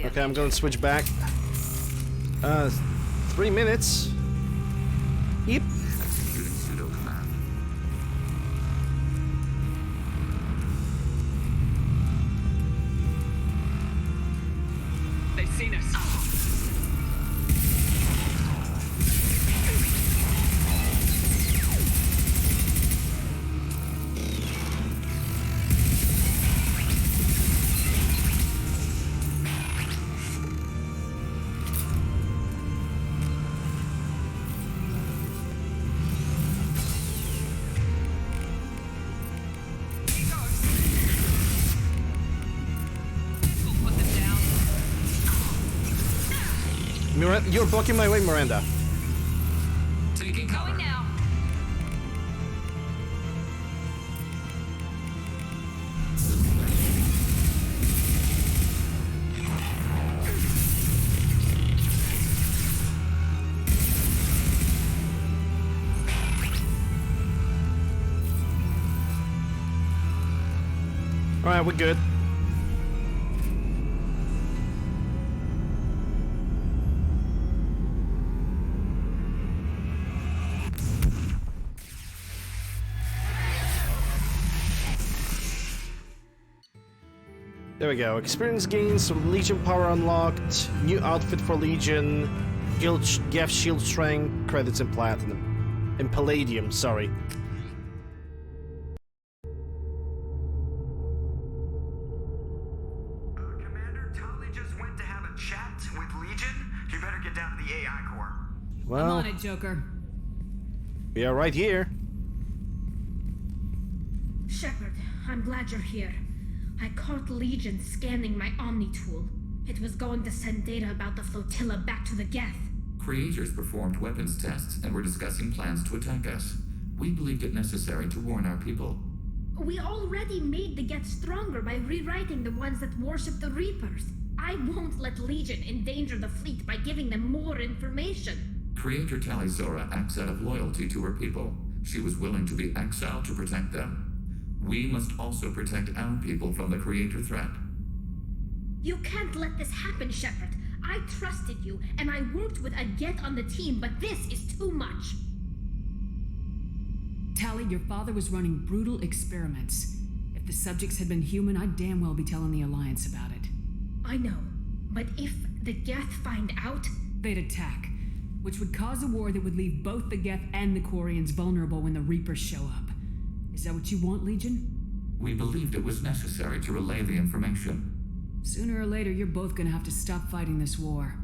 Okay, I'm gonna switch back. 3 minutes. Yep. Executing pseudo command. They've seen us. You're blocking my way, Miranda. Taking cover. Going now. Alright, we're good. There we go. Experience gains, some Legion power unlocked, new outfit for Legion, Geth shield strength, credits in platinum. In palladium, sorry. Commander, Tali just went to have a chat with Legion. You better get down to the AI core. Well, I'm on it, Joker. we are right here. Shepard, I'm glad you're here. I caught Legion scanning my Omni tool. It was going to send data about the flotilla back to the Geth. Creators performed weapons tests and were discussing plans to attack us. We believed it necessary to warn our people. We already made the Geth stronger by rewriting the ones that worship the Reapers. I won't let Legion endanger the fleet by giving them more information. Creator Tali Zora acts out of loyalty to her people. She was willing to be exiled to protect them. We must also protect our people from the Creator threat. You can't let this happen, Shepard. I trusted you, and I worked with a Geth on the team, but this is too much. Tally, your father was running brutal experiments. If the subjects had been human, I'd damn well be telling the Alliance about it. I know, but if the Geth find out... They'd attack, which would cause a war that would leave both the Geth and the Quarians vulnerable when the Reapers show up. Is that what you want, Legion? We believed it was necessary to relay the information. Sooner or later, you're both gonna have to stop fighting this war,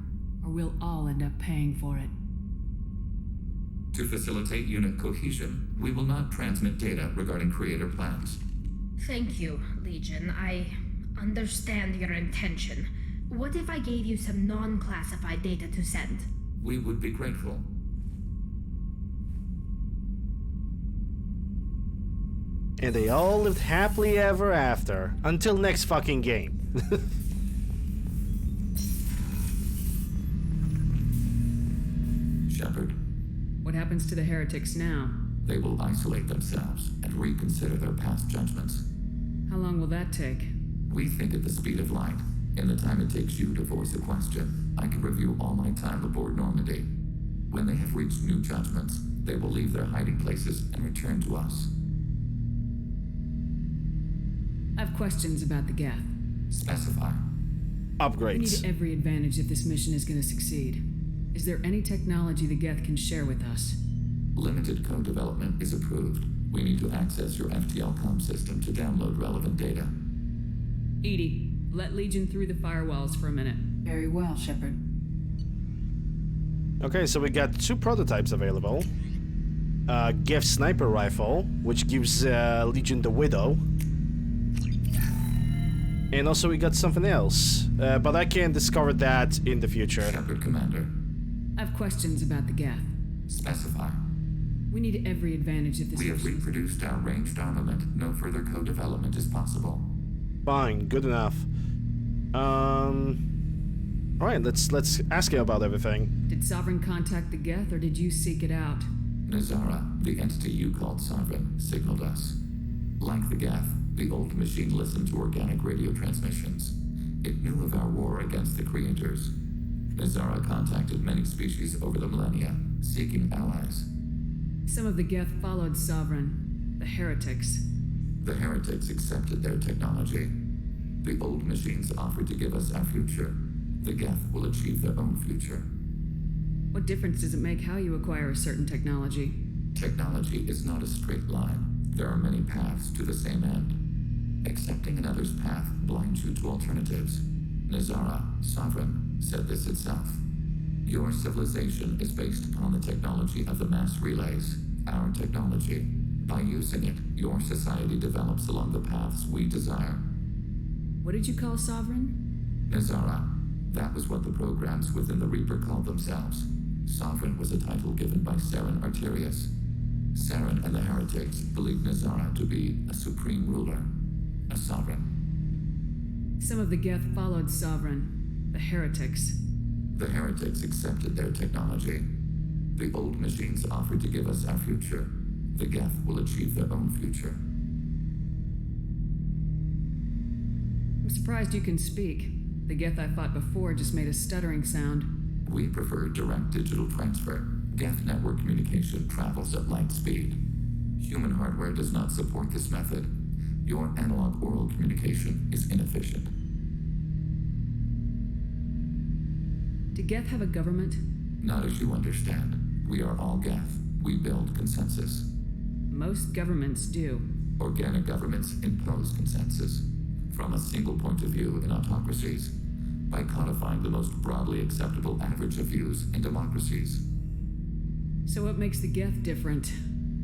or we'll all end up paying for it. To facilitate unit cohesion, we will not transmit data regarding creator plans. Thank you, Legion. I understand your intention. What if I gave you some non-classified data to send? We would be grateful. And they all lived happily ever after. Until next fucking game. Shepard. What happens to the heretics now? They will isolate themselves and reconsider their past judgments. How long will that take? We think at the speed of light. In the time it takes you to voice a question, I can review all my time aboard Normandy. When they have reached new judgments, they will leave their hiding places and return to us. I have questions about the Geth. Specify. Upgrades. We need every advantage if this mission is going to succeed. Is there any technology the Geth can share with us? Limited code development is approved. We need to access your FTL-COM system to download relevant data. EDI, let Legion through the firewalls for a minute. Very well, Shepard. Okay, so we got two prototypes available. Geth sniper rifle, which gives Legion the Widow. And also we got something else, but I can discover that in the future. Shepard, Commander. I have questions about the Geth. Specify. We need every advantage if this We have reproduced our ranged armament. No further co-development is possible. Fine, good enough. Alright, let's ask him about everything. Did Sovereign contact the Geth, or did you seek it out? Nazara, the entity you called Sovereign, signaled us. Like the Geth, the old machine listened to organic radio transmissions. It knew of our war against the creators. Nazara contacted many species over the millennia, seeking allies. Some of the Geth followed Sovereign. The heretics. The heretics accepted their technology. The old machines offered to give us our future. The Geth will achieve their own future. What difference does it make how you acquire a certain technology? Technology is not a straight line. There are many paths to the same end. Accepting another's path blinds you to alternatives. Nazara, Sovereign, said this itself. Your civilization is based upon the technology of the mass relays, our technology. By using it, your society develops along the paths we desire. What did you call Sovereign? Nazara. That was what the programs within the Reaper called themselves. Sovereign was a title given by Saren Arterius. Saren and the heretics believed Nazara to be a supreme ruler, a sovereign. Some of the Geth followed Sovereign. The heretics. The heretics accepted their technology. The old machines offered to give us our future. The Geth will achieve their own future. I'm surprised you can speak. The Geth I fought before just made a stuttering sound. We prefer direct digital transfer. Geth network communication travels at light speed. Human hardware does not support this method. Your analog oral communication is inefficient. Do Geth have a government? Not as you understand. We are all Geth. We build consensus. Most governments do. Organic governments impose consensus. From a single point of view in autocracies, by codifying the most broadly acceptable average of views in democracies. So what makes the Geth different?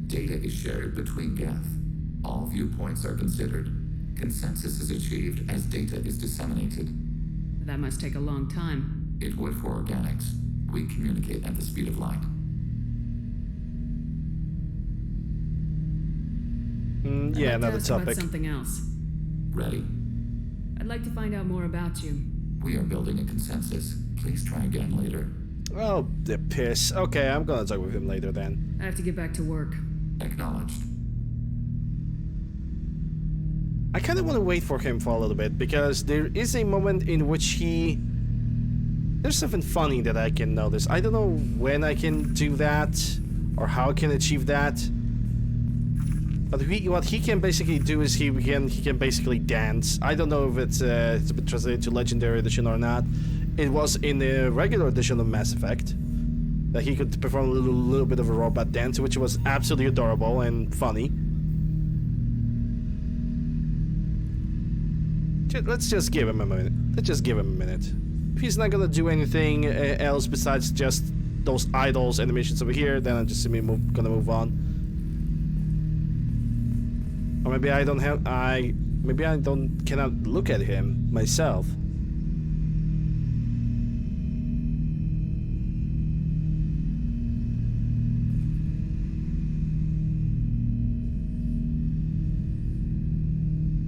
Data is shared between Geth. All viewpoints are considered. Consensus is achieved as data is disseminated. That must take a long time. It would for organics. We communicate at the speed of light. Yeah, I'd like another to ask about topic. something else. Ready? I'd like to find out more about you. We are building a consensus. Please try again later. Oh, the piss. Okay, I'm gonna talk with him later then. I have to get back to work. Acknowledged. I kind of want to wait for him for a little bit, because there is a moment in which he... There's something funny that I can notice. I don't know when I can do that, or how I can achieve that. But what he can basically do is he can basically dance. I don't know if it's been translated to Legendary Edition or not. It was in the regular edition of Mass Effect that he could perform a little bit of a robot dance, which was absolutely adorable and funny. Let's just give him a minute. Let's just give him a minute. If he's not gonna do anything else besides just those idols and the missions over here, then I'm just gonna move on. Or maybe I don't have cannot look at him myself.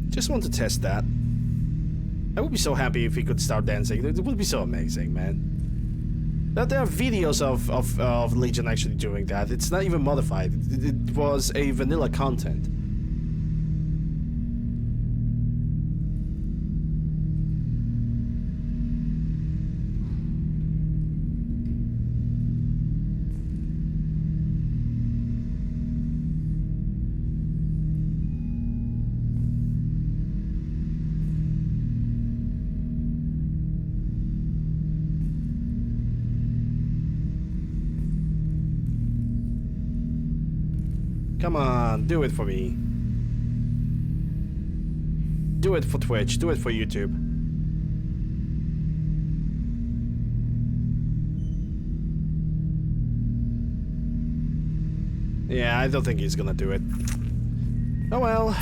Just want to test that. I would be so happy if he could start dancing. It would be so amazing, man. There are videos of Legion actually doing that. It's not even modified. It was a vanilla content. Come on, do it for me. Do it for Twitch, do it for YouTube. Yeah, I don't think he's gonna do it. Oh well.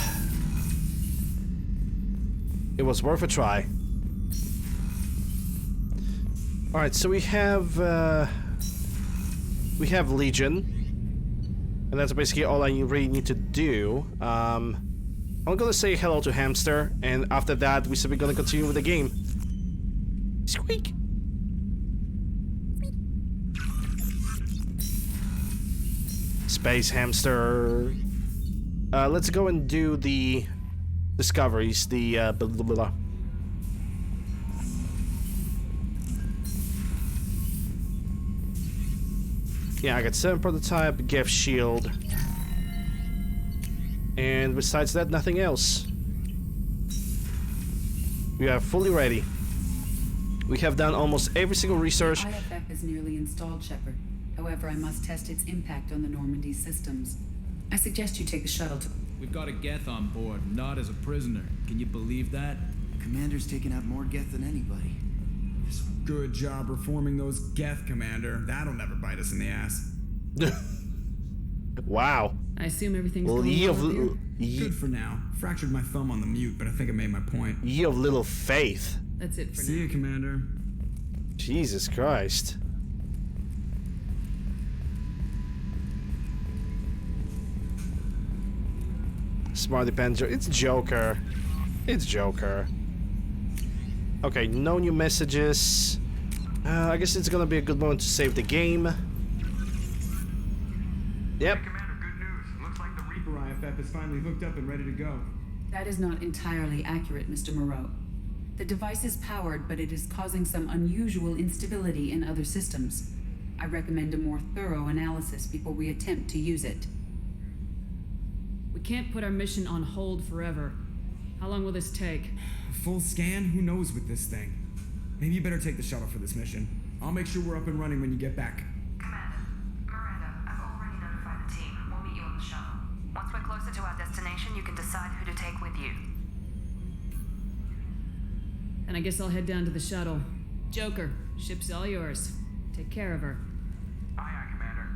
It was worth a try. Alright, so we have Legion. And that's basically all I really need to do. I'm gonna say hello to Hamster, and after that, we're simply gonna continue with the game. Squeak! Space Hamster. Let's go and do the discoveries, the blah blah blah. Yeah, I got 7 prototype, Geth shield. And besides that, nothing else. We are fully ready. We have done almost every single research. IFF is nearly installed, Shepard. However, I must test its impact on the Normandy systems. I suggest you take the shuttle to... We've got a Geth on board, not as a prisoner. Can you believe that? Commander's taken out more Geth than anybody. Good job reforming those Geth, Commander. That'll never bite us in the ass. Wow. I assume everything's going well up here? Good for now. Fractured my thumb on the mute, but I think I made my point. Ye of little faith. That's it for now. See you, Commander. Jesus Christ. Smarty Pants. It's Joker. It's Joker. Okay, no new messages. I guess it's gonna be a good moment to save the game. Yep. Hey, Commander, good news. Looks like the Reaper IFF is finally hooked up and ready to go. That is not entirely accurate, Mr. Moreau. The device is powered, but it is causing some unusual instability in other systems. I recommend a more thorough analysis before we attempt to use it. We can't put our mission on hold forever. How long will this take? Full scan? Who knows with this thing? Maybe you better take the shuttle for this mission. I'll make sure we're up and running when you get back. Commander, Miranda, I've already notified the team. We'll meet you on the shuttle. Once we're closer to our destination, you can decide who to take with you. And I guess I'll head down to the shuttle. Joker, ship's all yours. Take care of her. Aye, aye, Commander.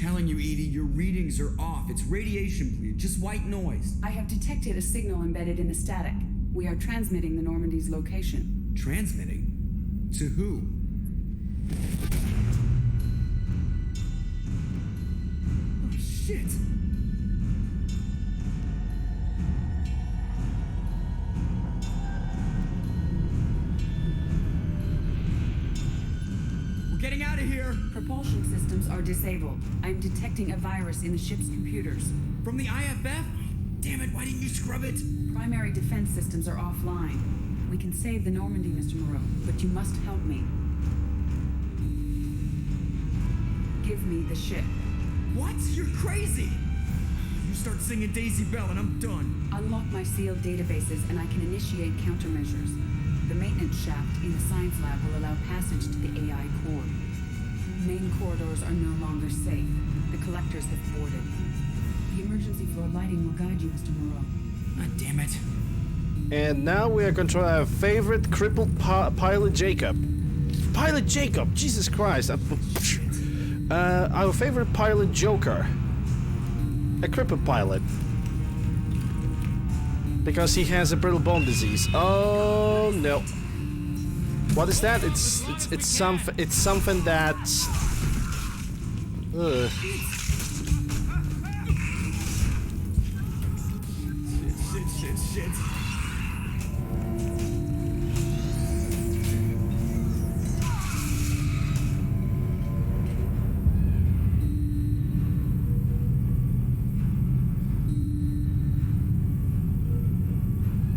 telling you, Edie, your readings are off. It's radiation bleed, just white noise. I have detected a signal embedded in the static. We are transmitting the Normandy's location. Transmitting? To who? Oh, shit! We're getting out of here! Propulsion systems are disabled. I'm detecting a virus in the ship's computers. From the IFF? Damn it, why didn't you scrub it? Primary defense systems are offline. We can save the Normandy, Mr. Moreau, but you must help me. Give me the ship. What? You're crazy! You start singing Daisy Bell and I'm done. Unlock my sealed databases and I can initiate countermeasures. The maintenance shaft in the science lab will allow passage to the AI core. Main corridors are no longer safe. The collectors have boarded. The emergency floor lighting will guide you, Mr. Moreau. God damn it. And now we are going to our favorite crippled pilot Jacob. Pilot Jacob! Jesus Christ! Our favorite pilot Joker. A crippled pilot. Because he has a brittle bone disease. Oh no. What is that? It's something that's... Ugh. Shit.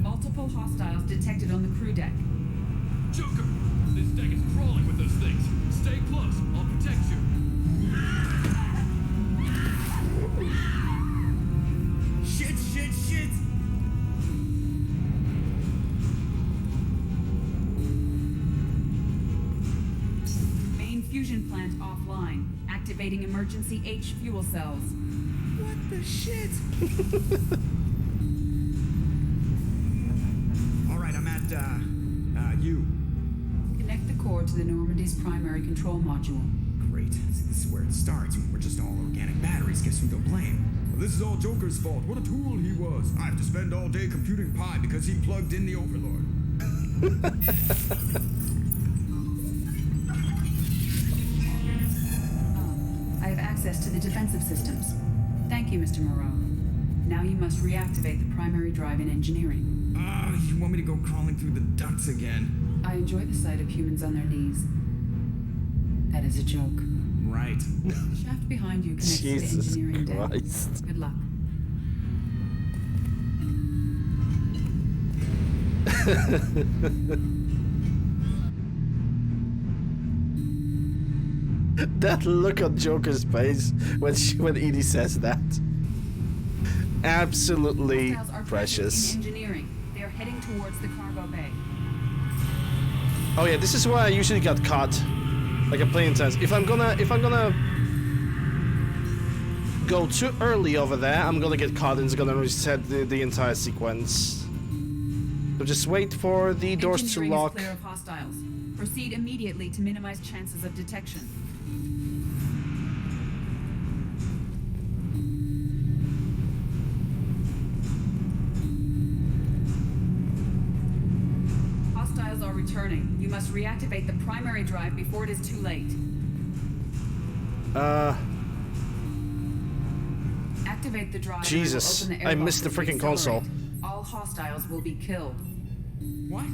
Multiple hostiles detected on the crew deck. Joker, this deck is crawling with those things. Stay close. I'll protect you. Shit! Main fusion plant offline. Activating emergency H fuel cells. What the shit? Alright, I'm at, you. Connect the core to the Normandy's primary control module. Great. See, this is where it starts. We're just all organic batteries. Guess who they'll blame? Well, this is all Joker's fault. What a tool he was. I have to spend all day computing pi because he plugged in the Overlord. I have access to the defensive systems. Thank you, Mr. Moreau. Now you must reactivate the primary drive in engineering. You want me to go crawling through the ducts again? I enjoy the sight of humans on their knees. That is a joke. Right. The shaft behind you connects Jesus to the engineering Christ. deck. Good luck. That look on Joker's face when Edie says that. Absolutely Hostiles are precious. present in engineering. They are heading towards the cargo bay. Oh yeah, this is where I usually got caught. Like a plane sense. If I'm gonna go too early over there, I'm gonna get caught and it's gonna reset the entire sequence. So just wait for the doors to Engineering lock. is clear of hostiles. Proceed immediately to minimize chances of detection. Hostiles are returning. You must reactivate the primary drive before it is too late. Activate the drive. Jesus, and it will open the I airlock missed the to freaking console. accelerate. All hostiles will be killed. What?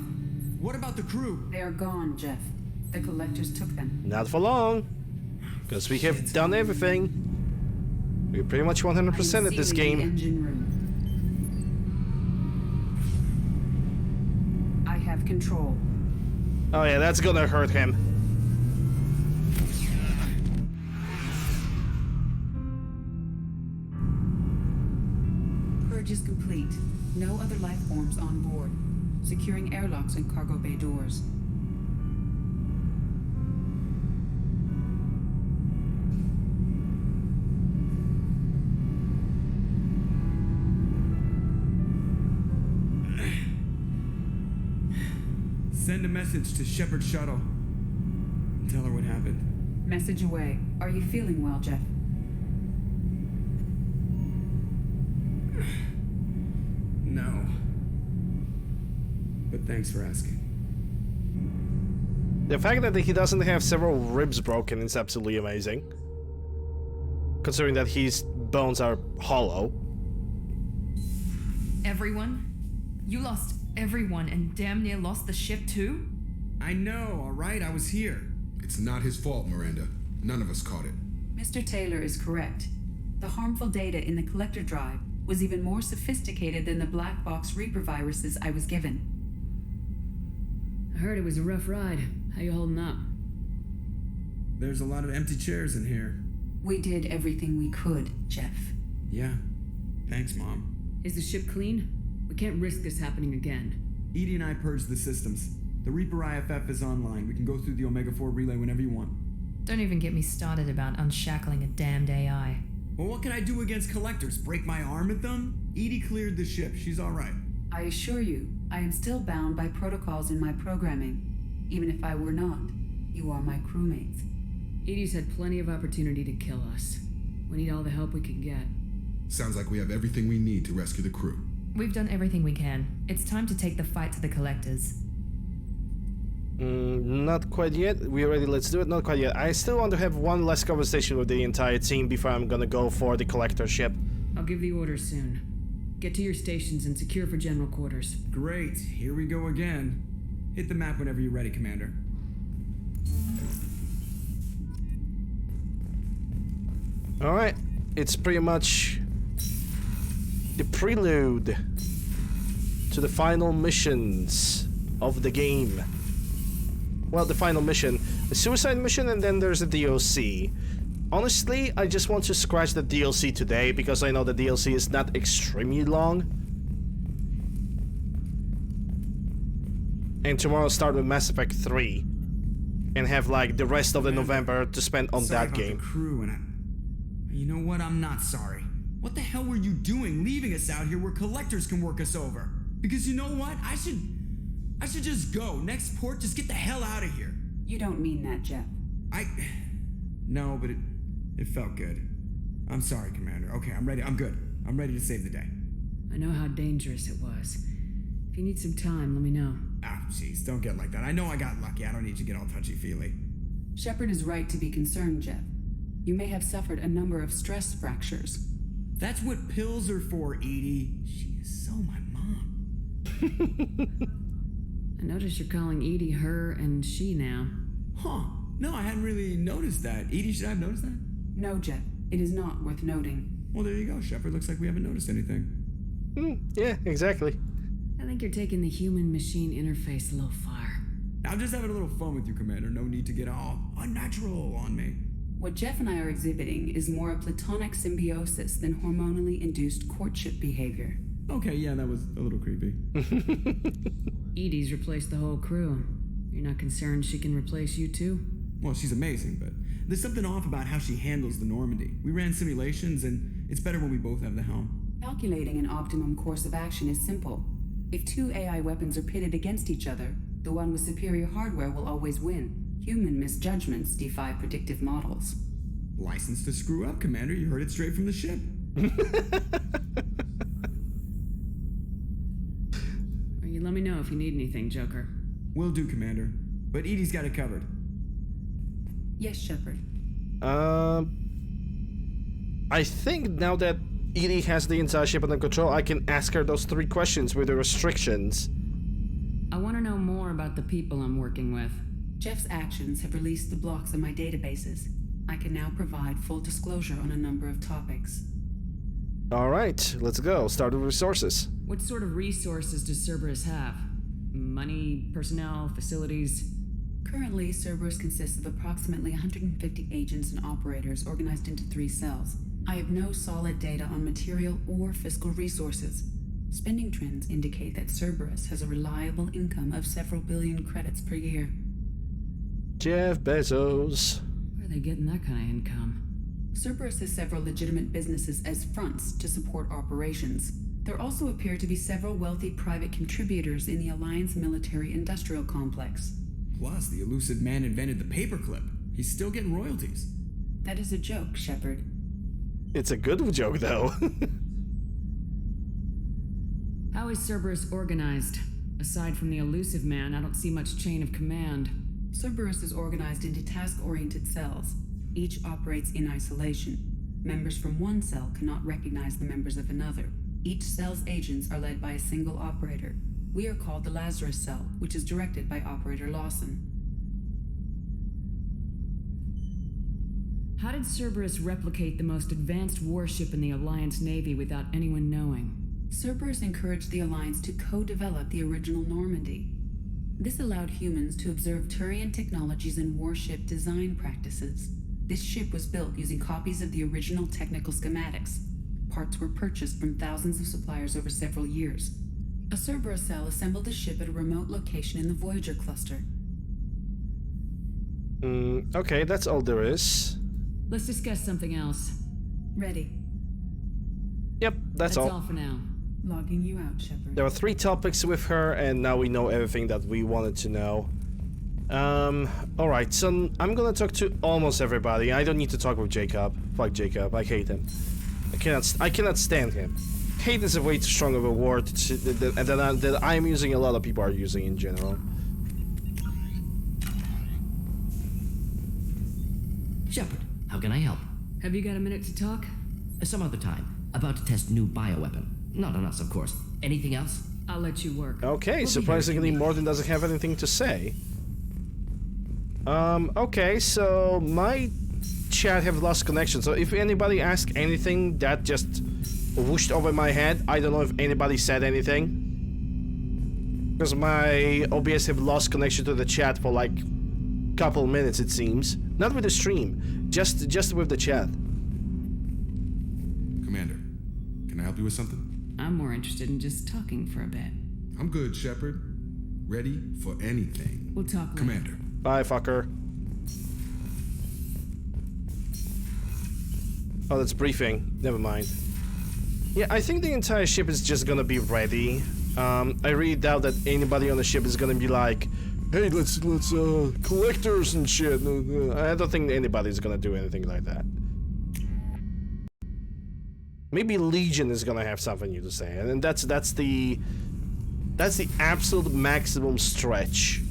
What about the crew? They are gone, Jeff. The collectors took them. Not for long. Because we have done everything. We're pretty much 100% at this Sealing the game. engine room. I have control. Oh yeah, that's gonna hurt him. Purge is complete. No other life forms on board. Securing airlocks and cargo bay doors. Send a message to Shepard Shuttle. Tell her what happened. Message away. Are you feeling well, Jeff? Thanks for asking. The fact that he doesn't have several ribs broken is absolutely amazing. Considering that his bones are hollow. Everyone? You lost everyone and damn near lost the ship too? I know, alright? I was here. It's not his fault, Miranda. None of us caught it. Mr. Taylor is correct. The harmful data in the collector drive was even more sophisticated than the black box Reaper viruses I was given. I heard it was a rough ride. How you holding up? There's a lot of empty chairs in here. We did everything we could, Jeff. Yeah. Thanks, Mom. Is the ship clean? We can't risk this happening again. Edie and I purged the systems. The Reaper IFF is online. We can go through the Omega-4 relay whenever you want. Don't even get me started about unshackling a damned AI. Well, what can I do against collectors? Break my arm at them? Edie cleared the ship. She's alright. I assure you, I am still bound by protocols in my programming. Even if I were not, you are my crewmates. Edie's had plenty of opportunity to kill us. We need all the help we can get. Sounds like we have everything we need to rescue the crew. We've done everything we can. It's time to take the fight to the collectors. Not quite yet. We already let's do it. Not quite yet. I still want to have one last conversation with the entire team before I'm gonna go for the collector ship. I'll give the orders soon. Get to your stations and secure for general quarters. Great. Here we go again. Hit the map whenever you're ready, Commander. Alright. It's pretty much the prelude to the final missions of the game. Well, the final mission, a suicide mission, and then there's a DLC. Honestly, I just want to scratch the DLC today because I know the DLC is not extremely long. And tomorrow start with Mass Effect 3 and have like the rest of the November to spend on Sorry that about game. The crew and you know what? I'm not sorry. What the hell were you doing leaving us out here where collectors can work us over? Because you know what? I should just go. Next port, just get the hell out of here. You don't mean that, Jeff. No, but it felt good. I'm sorry, Commander. Okay, I'm ready. I'm good. I'm ready to save the day. I know how dangerous it was. If you need some time, let me know. Ah, jeez, don't get like that. I know I got lucky. I don't need you to get all touchy-feely. Shepard is right to be concerned, Jeff. You may have suffered a number of stress fractures. That's what pills are for, Edie. She is so my mom. I notice you're calling Edie her and she now. Huh. No, I hadn't really noticed that. Edie, should I have noticed that? No, Jeff. It is not worth noting. Well, there you go, Shepard. Looks like we haven't noticed anything. Yeah, exactly. I think you're taking the human-machine interface a little far. I'm just having a little fun with you, Commander. No need to get all unnatural on me. What Jeff and I are exhibiting is more a platonic symbiosis than hormonally induced courtship behavior. Okay, yeah, that was a little creepy. Edie's replaced the whole crew. You're not concerned she can replace you too? Well, she's amazing, but there's something off about how she handles the Normandy. We ran simulations, and it's better when we both have the helm. Calculating an optimum course of action is simple. If two AI weapons are pitted against each other, the one with superior hardware will always win. Human misjudgments defy predictive models. License to screw up, Commander. You heard it straight from the ship. You let me know if you need anything, Joker. Will do, Commander. But Edie's got it covered. Yes, Shepard. I think now that Edie has the entire ship under control, I can ask her those 3 questions with the restrictions. I want to know more about the people I'm working with. Jeff's actions have released the blocks in my databases. I can now provide full disclosure on a number of topics. Alright, let's go. Start with resources. What sort of resources does Cerberus have? Money, personnel, facilities? Currently, Cerberus consists of approximately 150 agents and operators organized into 3 cells. I have no solid data on material or fiscal resources. Spending trends indicate that Cerberus has a reliable income of several billion credits per year. Jeff Bezos. Where are they getting that kind of income? Cerberus has several legitimate businesses as fronts to support operations. There also appear to be several wealthy private contributors in the Alliance military-industrial complex. Plus, the elusive man invented the paperclip. He's still getting royalties. That is a joke, Shepard. It's a good joke, though. How is Cerberus organized? Aside from the elusive man, I don't see much chain of command. Cerberus is organized into task-oriented cells. Each operates in isolation. Members from one cell cannot recognize the members of another. Each cell's agents are led by a single operator. We are called the Lazarus Cell, which is directed by Operator Lawson. How did Cerberus replicate the most advanced warship in the Alliance Navy without anyone knowing? Cerberus encouraged the Alliance to co-develop the original Normandy. This allowed humans to observe Turian technologies and warship design practices. This ship was built using copies of the original technical schematics. Parts were purchased from thousands of suppliers over several years. A Cerberus cell assembled the ship at a remote location in the Voyager cluster. Okay, that's all there is. Let's discuss something else. Ready. Yep, that's all. That's all for now. Logging you out, Shepard. There were 3 topics with her, and now we know everything that we wanted to know. Alright, so I'm gonna talk to almost everybody. I don't need to talk with Jacob. Fuck Jacob, I hate him. I cannot stand him. Hate is a way too strong of a word that I'm using, a lot of people are using in general. Shepard, how can I help? Have you got a minute to talk? Some other time. About to test new bioweapon. Not on us, of course. Anything else? I'll let you work. Okay, surprisingly, Morton doesn't have anything to say. Okay, so my chat have lost connection, so if anybody asks anything, that just whooshed over my head. I don't know if anybody said anything. Because my OBS have lost connection to the chat for like couple minutes, it seems. Not with the stream, just with the chat. Commander, can I help you with something? I'm more interested in just talking for a bit. I'm good, Shepard. Ready for anything. We'll talk later. Commander. Bye, fucker. Oh, that's briefing. Never mind. Yeah, I think the entire ship is just gonna be ready. I really doubt that anybody on the ship is gonna be like, hey, let's collectors and shit. I don't think anybody's gonna do anything like that. Maybe Legion is gonna have something new to say, and that's the absolute maximum stretch.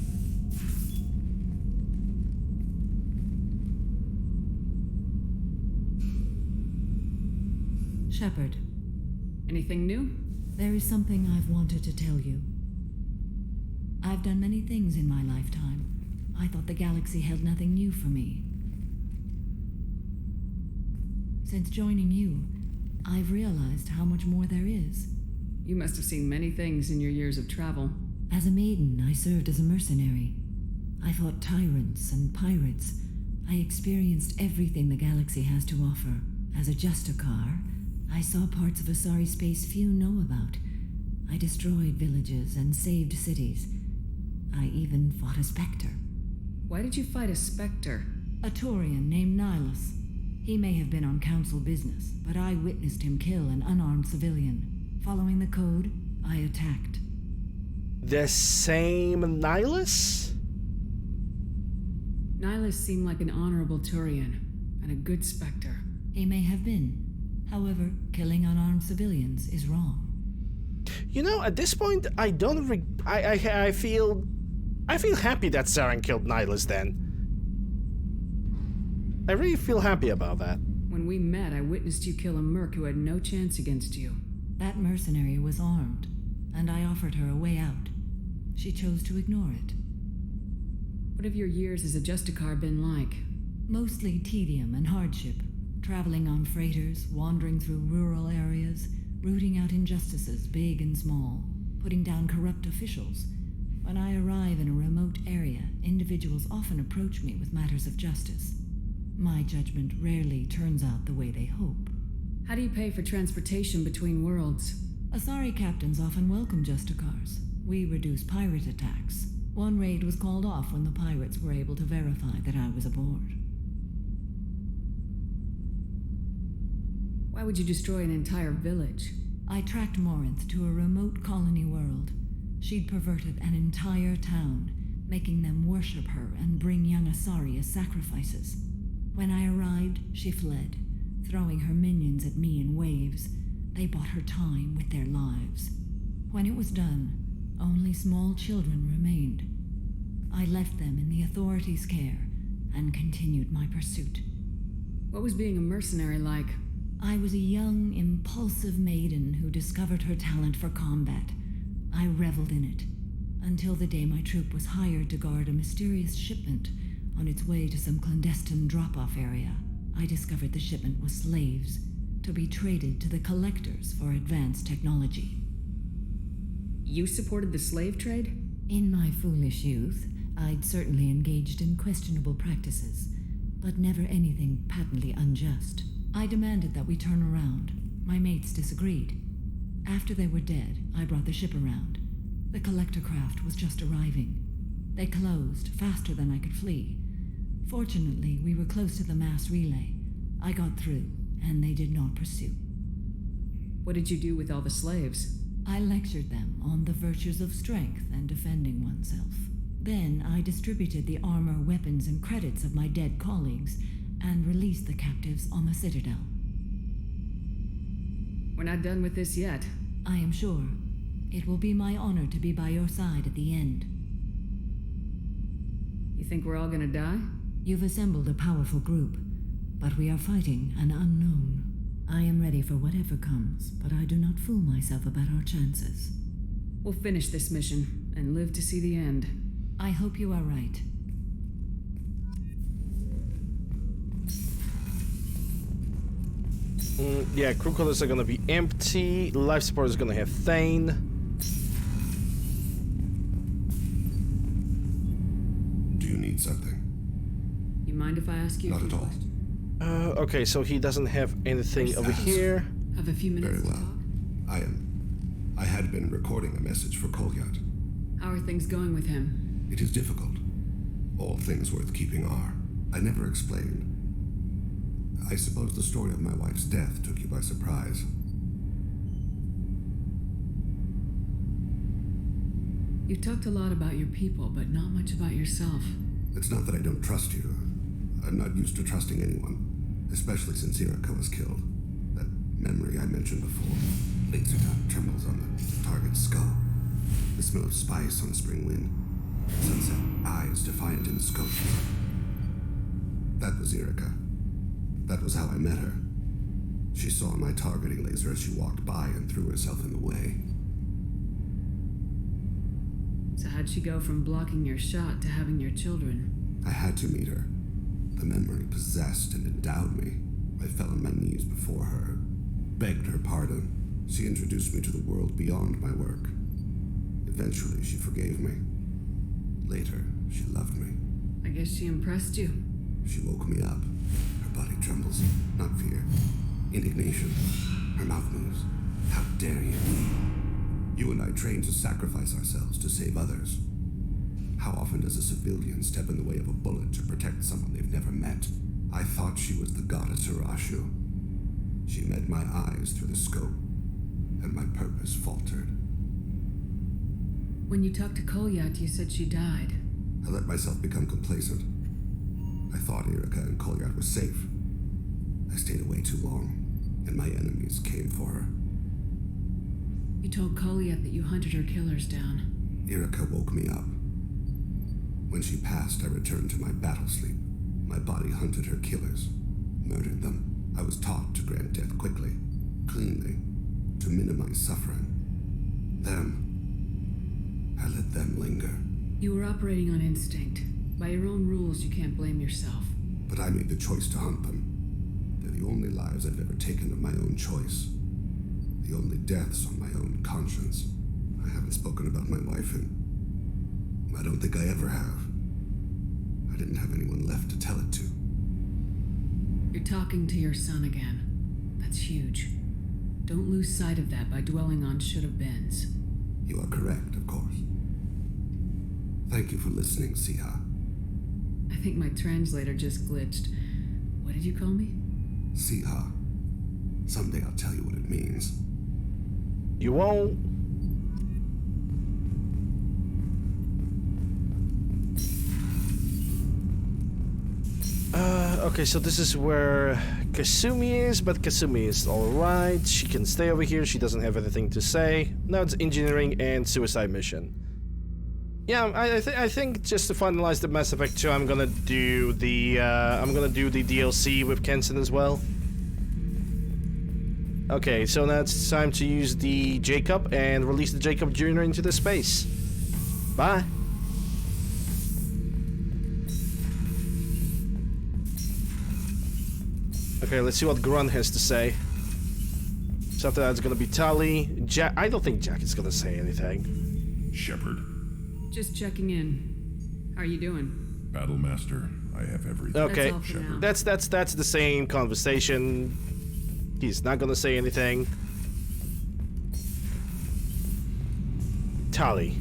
Shepard. Anything new? There is something I've wanted to tell you. I've done many things in my lifetime. I thought the galaxy held nothing new for me. Since joining you, I've realized how much more there is. You must have seen many things in your years of travel. As a maiden, I served as a mercenary. I fought tyrants and pirates. I experienced everything the galaxy has to offer. As a Justicar, I saw parts of Asari space few know about. I destroyed villages and saved cities. I even fought a Spectre. Why did you fight a Spectre? A Taurian named Nihilus. He may have been on council business, but I witnessed him kill an unarmed civilian. Following the code, I attacked. The same Nihilus? Nihilus seemed like an honorable Turian, and a good Spectre. He may have been. However, killing unarmed civilians is wrong. You know, at this point, I don't. I feel happy that Saren killed Nihilus. Then I really feel happy about that. When we met, I witnessed you kill a merc who had no chance against you. That mercenary was armed, and I offered her a way out. She chose to ignore it. What have your years as a Justicar been like? Mostly tedium and hardship. Traveling on freighters, wandering through rural areas, rooting out injustices big and small, putting down corrupt officials. When I arrive in a remote area, individuals often approach me with matters of justice. My judgment rarely turns out the way they hope. How do you pay for transportation between worlds? Asari captains often welcome Justicars. We reduce pirate attacks. One raid was called off when the pirates were able to verify that I was aboard. Why would you destroy an entire village? I tracked Morinth to a remote colony world. She'd perverted an entire town, making them worship her and bring young Asari as sacrifices. When I arrived, she fled, throwing her minions at me in waves. They bought her time with their lives. When it was done, Only small children remained. I left them in the authorities' care and continued my pursuit. What was being a mercenary like? I was a young, impulsive maiden who discovered her talent for combat. I reveled in it, until the day my troop was hired to guard a mysterious shipment on its way to some clandestine drop-off area. I discovered the shipment was slaves, to be traded to the collectors for advanced technology. You supported the slave trade? In my foolish youth, I'd certainly engaged in questionable practices, but never anything patently unjust. I demanded that we turn around. My mates disagreed. After they were dead, I brought the ship around. The collector craft was just arriving. They closed faster than I could flee. Fortunately, we were close to the mass relay. I got through, and they did not pursue. What did you do with all the slaves? I lectured them on the virtues of strength and defending oneself. Then I distributed the armor, weapons, and credits of my dead colleagues and released the captives on the Citadel. We're not done with this yet. I am sure. It will be my honor to be by your side at the end. You think we're all gonna die? You've assembled a powerful group, but we are fighting an unknown. I am ready for whatever comes, but I do not fool myself about our chances. We'll finish this mission and live to see the end. I hope you are right. Yeah, crew quarters are gonna be empty. Life support is gonna have Thane. Do you need something? You mind if I ask you? Not at all. Okay, so he doesn't have anything over here. Have a few minutes. Very well. I had been recording a message for Kolyat. How are things going with him? It is difficult. All things worth keeping are. I never explained. I suppose the story of my wife's death took you by surprise. You talked a lot about your people, but not much about yourself. It's not that I don't trust you. I'm not used to trusting anyone, especially since Irika was killed. That memory I mentioned before. Laser dot trembles on the target's skull. The smell of spice on a spring wind. Sunset eyes defiant in the scope. That was Irika. That was how I met her. She saw my targeting laser as she walked by and threw herself in the way. So how'd she go from blocking your shot to having your children? I had to meet her. The memory possessed and endowed me. I fell on my knees before her, begged her pardon. She introduced me to the world beyond my work. Eventually, she forgave me. Later, she loved me. I guess she impressed you. She woke me up. Her body trembles, not fear. Indignation. Her mouth moves. How dare you? You and I trained to sacrifice ourselves to save others. How often does a civilian step in the way of a bullet to protect someone they've never met? I thought she was the goddess Urashu. She met my eyes through the scope, and my purpose faltered. When you talked to Kolyat, you said she died. I let myself become complacent. I thought Irika and Kolyat were safe. I stayed away too long, and my enemies came for her. You told Kolyat that you hunted her killers down. Irika woke me up. When she passed, I returned to my battle sleep. My body hunted her killers, murdered them. I was taught to grant death quickly, cleanly, to minimize suffering. I let them linger. You were operating on instinct. By your own rules, you can't blame yourself. But I made the choice to hunt them. They're the only lives I've ever taken of my own choice. The only deaths on my own conscience. I haven't spoken about my wife, and I don't think I ever have. I didn't have anyone left to tell it to. You're talking to your son again. That's huge. Don't lose sight of that by dwelling on should-have-beens. You are correct, of course. Thank you for listening, Siha. I think my translator just glitched. What did you call me? Siha. Someday I'll tell you what it means. You won't. Okay, so this is where Kasumi is, but Kasumi is alright. She can stay over here. She doesn't have anything to say. Now it's engineering and suicide mission. Yeah, I think just to finalize the Mass Effect 2, I'm gonna do the DLC with Kenson as well. Okay, so now it's time to use the Jacob and release the Jacob Jr. into the space. Bye. Okay, let's see what Grunt has to say. So after that, it's gonna be Tali. Jack. I don't think Jack is gonna say anything. Shepard. Just checking in. How are you doing? Battlemaster, I have everything. Okay, That's all for now. that's the same conversation. He's not gonna say anything. Tali.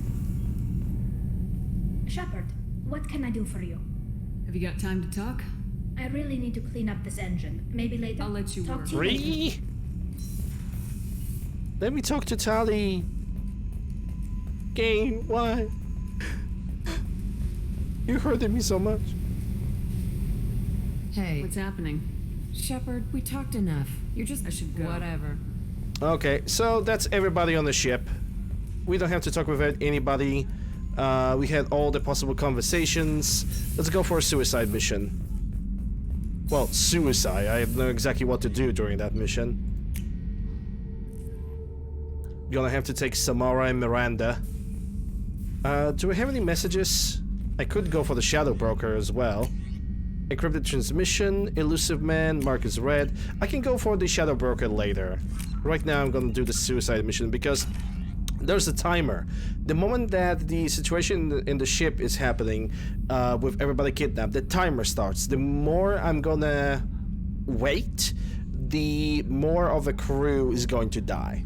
Shepard, what can I do for you? Have you got time to talk? I really need to clean up this engine. Maybe later? I'll let you Talk work. to you later. Let me talk to Tali. Game, why? You hurted me so much. Hey. What's happening? Shepard, we talked enough. You're just... I should go. Whatever. Okay, so that's everybody on the ship. We don't have to talk with anybody. We had all the possible conversations. Let's go for a suicide mission. Well, suicide. I don't know exactly what to do during that mission. Gonna have to take Samara and Miranda. Do we have any messages? I could go for the Shadow Broker as well. Encrypted transmission, Elusive Man, Marcus Red. I can go for the Shadow Broker later. Right now I'm gonna do the suicide mission because there's a timer. The moment that the situation in the ship is happening with everybody kidnapped, the timer starts. The more I'm gonna wait, the more of the crew is going to die.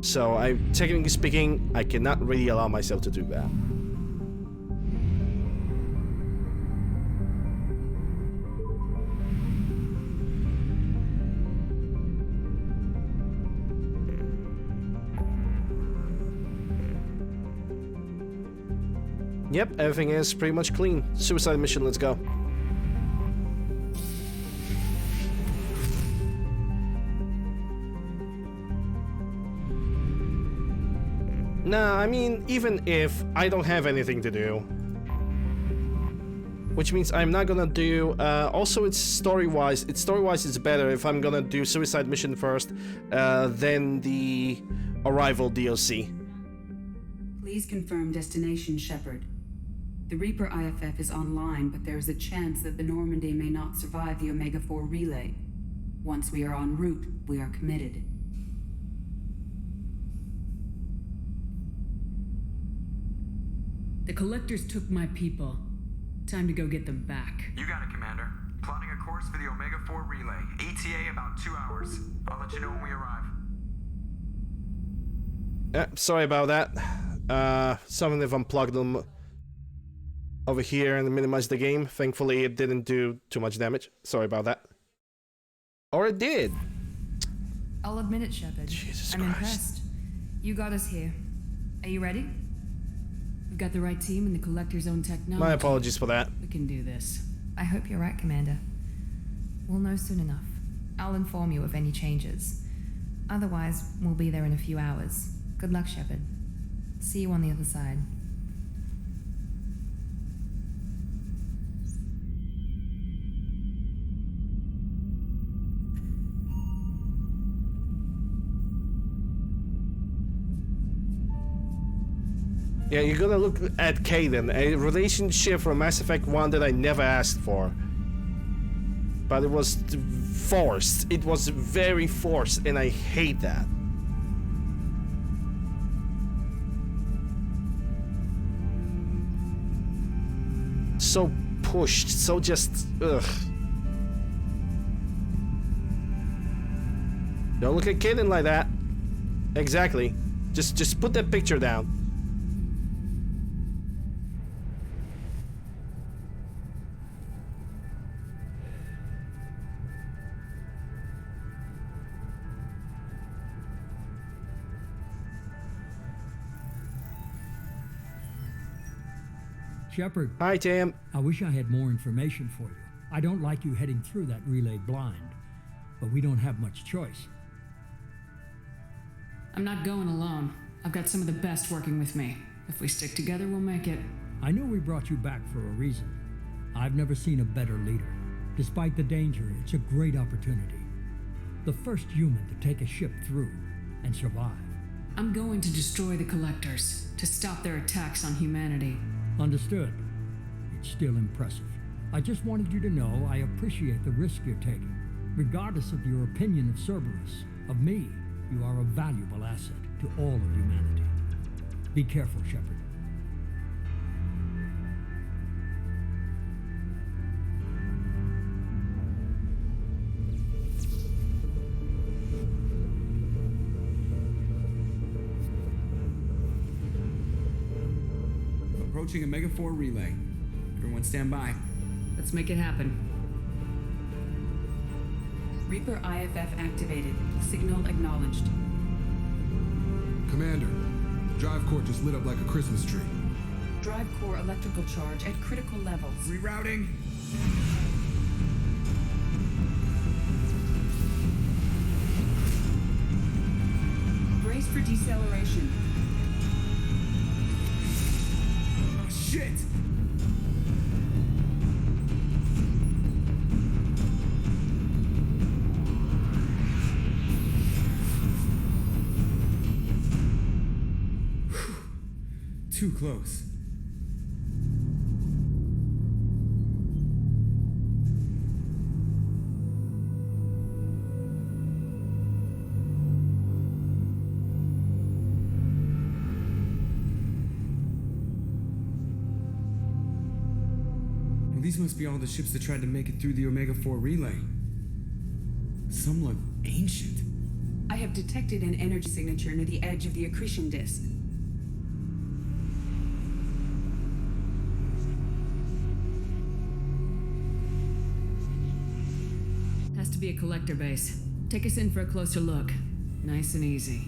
So technically speaking, I cannot really allow myself to do that. Yep, everything is pretty much clean. Suicide mission, let's go. Nah, I mean, even if I don't have anything to do, which means I'm not gonna do, also it's story-wise it's better if I'm gonna do suicide mission first, than the Arrival DLC. Please confirm destination, Shepard. The Reaper IFF is online, but there is a chance that the Normandy may not survive the Omega-4 relay. Once we are en route, we are committed. The Collectors took my people. Time to go get them back. You got it, Commander. Plotting a course for the Omega-4 relay. ETA about 2 hours. I'll let you know when we arrive. Sorry about that. Something if unplugged them over here and minimize the game. Thankfully, it didn't do too much damage. Sorry about that. Or it did. I'll admit it, Shepard. Jesus I'm Christ. impressed. You got us here. Are you ready? We've got the right team and the Collector's own technology. My apologies for that. We can do this. I hope you're right, Commander. We'll know soon enough. I'll inform you of any changes. Otherwise, we'll be there in a few hours. Good luck, Shepard. See you on the other side. Yeah, you're gonna look at Kaidan, a relationship from Mass Effect 1 that I never asked for. But it was forced. It was very forced, and I hate that. So pushed, so just, ugh. Don't look at Kaidan like that. Exactly. Just put that picture down. Shepard. Hi, Tim. I wish I had more information for you. I don't like you heading through that relay blind, but we don't have much choice. I'm not going alone. I've got some of the best working with me. If we stick together, we'll make it. I know we brought you back for a reason. I've never seen a better leader. Despite the danger, it's a great opportunity. The first human to take a ship through and survive. I'm going to destroy the Collectors, to stop their attacks on humanity. Understood. It's still impressive. I just wanted you to know I appreciate the risk you're taking. Regardless of your opinion of Cerberus, of me, you are a valuable asset to all of humanity. Be careful, Shepard. Approaching Omega-4 relay. Everyone stand by. Let's make it happen. Reaper IFF activated. Signal acknowledged. Commander, drive core just lit up like a Christmas tree. Drive core electrical charge at critical levels. Rerouting. Brace for deceleration. Oh, shit! Too close. Well, these must be all the ships that tried to make it through the Omega-4 relay. Some look ancient. I have detected an energy signature near the edge of the accretion disk. Has to be a Collector base. Take us in for a closer look. Nice and easy.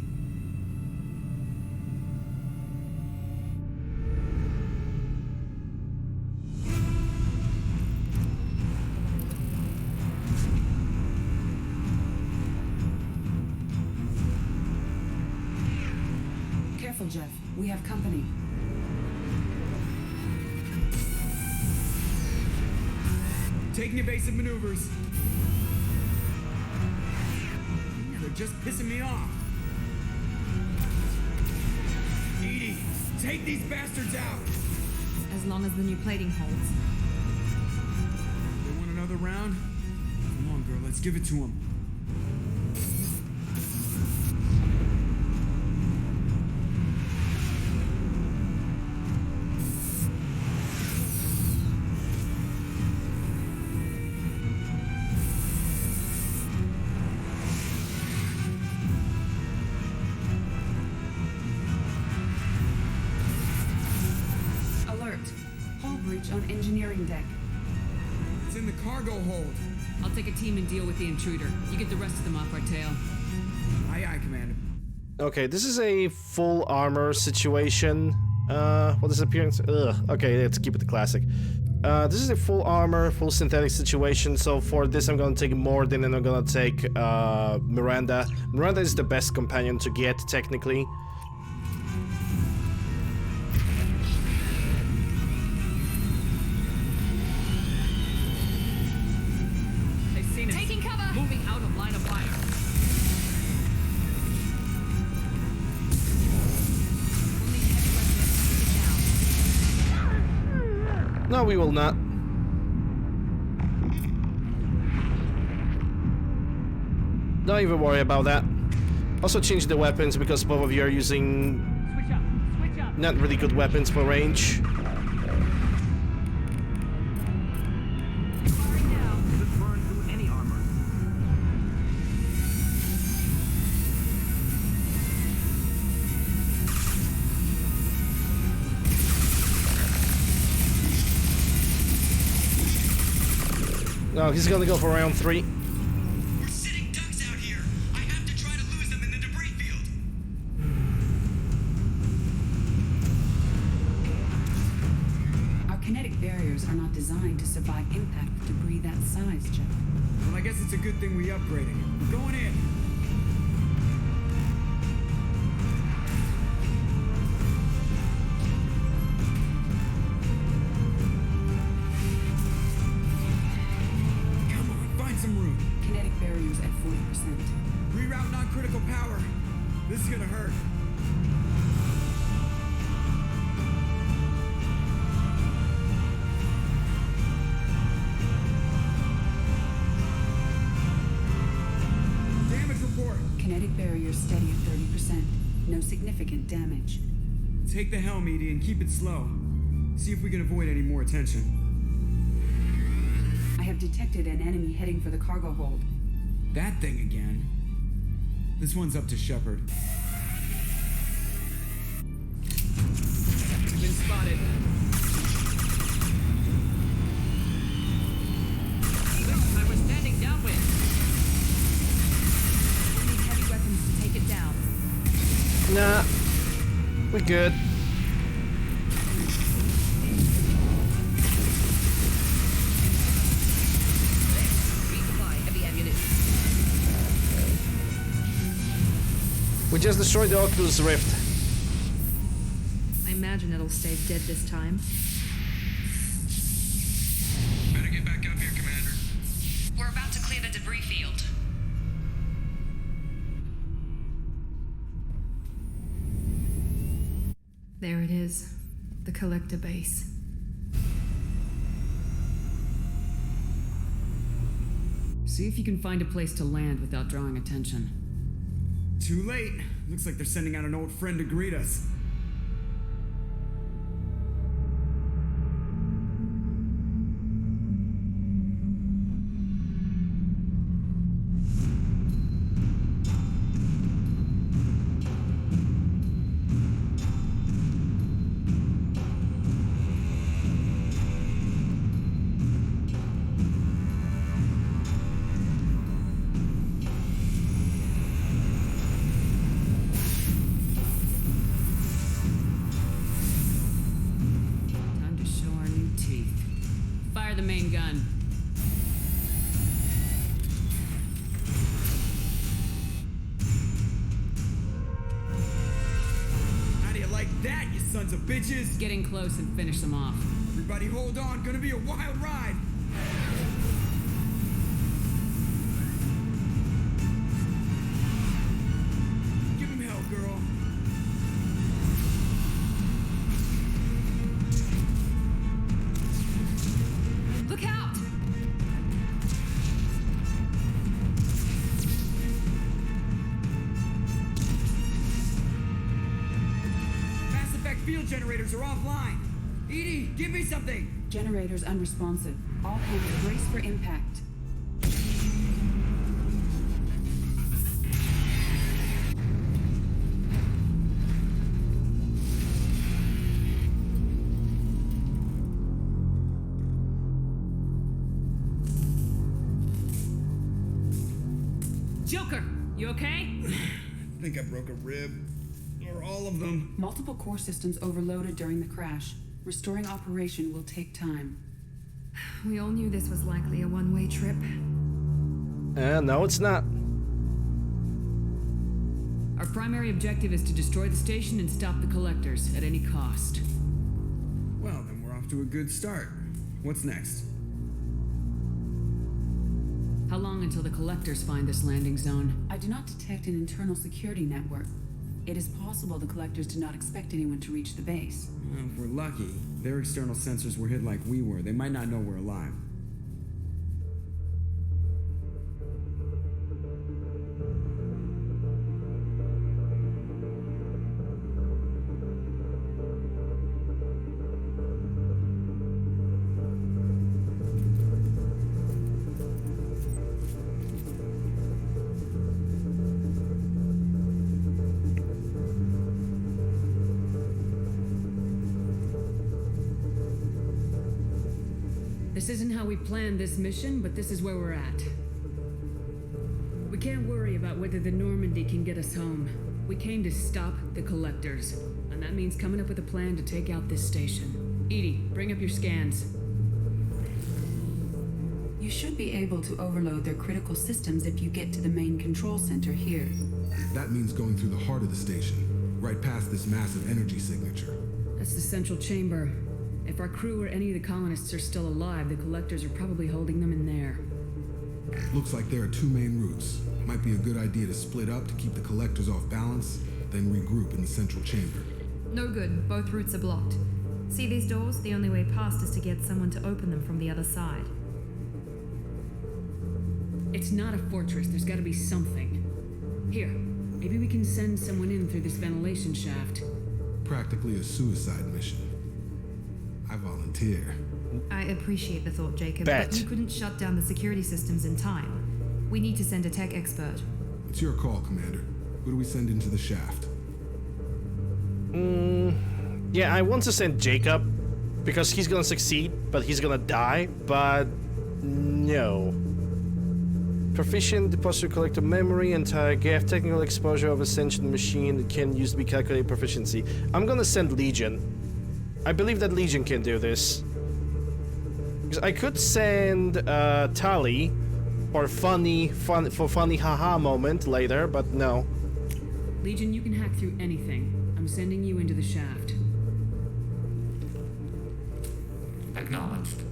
Careful, Jeff. We have company. Taking evasive maneuvers. They're just pissing me off. Edie, take these bastards out. As long as the new plating holds. They want another round? Come on, girl, let's give it to them. On engineering deck. It's in the cargo hold. I'll take a team and deal with the intruder. You get the rest of them off our tail. Aye, aye, Commander. Okay, this is a full armor situation. What is appearance? Ugh. Okay, let's keep it the classic. This is a full armor, full synthetic situation. So for this, I'm gonna take Morden and I'm gonna take Miranda. Miranda is the best companion to get technically. Taking cover! Moving out of line of fire. No, we will not. Don't even worry about that. Also change the weapons because both of you are using not really good weapons for range. No, he's gonna go for round 3. We're sitting ducks out here. I have to try to lose them in the debris field. Our designed to survive impact with debris that size, Jeff. Well, I guess it's a good thing we upgraded it. We're going in. Come on, find some room. Kinetic barriers at 40%. Reroute non-critical power. This is gonna hurt. Damage report. Kinetic barriers steady at 30%. No significant damage. Take the helm, Edie, and keep it slow. See if we can avoid any more attention. I have detected an enemy heading for the cargo hold. That thing again. This one's up to Shepard. Been spotted. I was standing downwind. We need heavy weapons to take it down. Nah, we're good. Resupply heavy ammunition. We just destroyed the Oculus Rift. I imagine it'll stay dead this time. Better get back up here, Commander. We're about to clear the debris field. There it is. The collector base. See if you can find a place to land without drawing attention. Too late. Looks like they're sending out an old friend to greet us. Time to show our new teeth. Fire the main gun. How do you like that, you sons of bitches? Get in close and finish them off. Everybody hold on, gonna be a wild ride. Give him hell, girl. Look out! Mass effect field generators are offline. Edie, give me something. Generators unresponsive. All hands brace for impact. Joker, you okay? I think I broke a rib. Or all of them. Multiple core systems overloaded during the crash. Restoring operation will take time. We all knew this was likely a one-way trip. No, it's not. Our primary objective is to destroy the station and stop the collectors at any cost. Well, then we're off to a good start. What's next? How long until the collectors find this landing zone? I do not detect an internal security network. It is possible the collectors did not expect anyone to reach the base. Well, if we're lucky, their external sensors were hit like we were. They might not know we're alive. This isn't how we planned this mission, but this is where we're at. We can't worry about whether the Normandy can get us home. We came to stop the collectors, and that means coming up with a plan to take out this station. Edie, bring up your scans. should be able to overload their critical systems if you get to the main control center here. That means going through the heart of the station, right past this massive energy signature. That's the central chamber. If our crew or any of the colonists are still alive, the collectors are probably holding them in there. Looks like there are two main routes. Might be a good idea to split up to keep the collectors off balance, then regroup in the central chamber. No good. Both routes are blocked. See these doors? The only way past is to get someone to open them from the other side. It's not a fortress. There's gotta be something. Here, maybe we can send someone in through this ventilation shaft. Practically a suicide mission. I volunteer. I appreciate the thought, Jacob, Bet. but you couldn't shut down the security systems in time. We need to send a tech expert. It's your call, Commander. Who do we send into the shaft? Yeah, I want to send Jacob because he's gonna succeed, but he's gonna die. But no. Proficient deposit collector memory, entire gap, technical exposure of ascension machine that can use to be calculated proficiency. I'm gonna send Legion. I believe that Legion can do this. Because I could send Tali or funny haha moment later, but no. Legion, you can hack through anything. I'm sending you into the shaft. Acknowledged.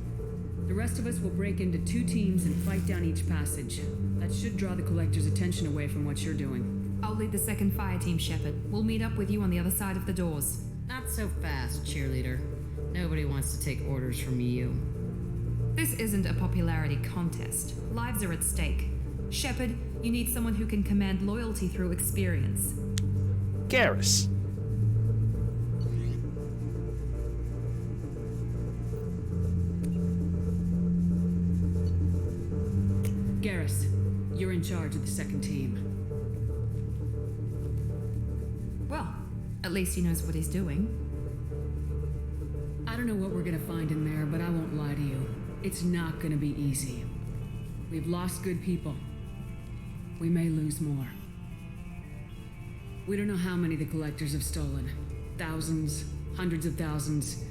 The rest of us will break into 2 teams and fight down each passage. That should draw the collector's attention away from what you're doing. I'll lead the second fire team, Shepard. We'll meet up with you on the other side of the doors. Not so fast, cheerleader. Nobody wants to take orders from you. This isn't a popularity contest. Lives are at stake. Shepard, you need someone who can command loyalty through experience. Garrus. Garrus, you're in charge of the second team. Well, at least he knows what he's doing. I don't know what we're gonna find in there, but I won't lie to you. It's not gonna be easy. We've lost good people. We may lose more. We don't know how many the collectors have stolen. Thousands, hundreds of thousands.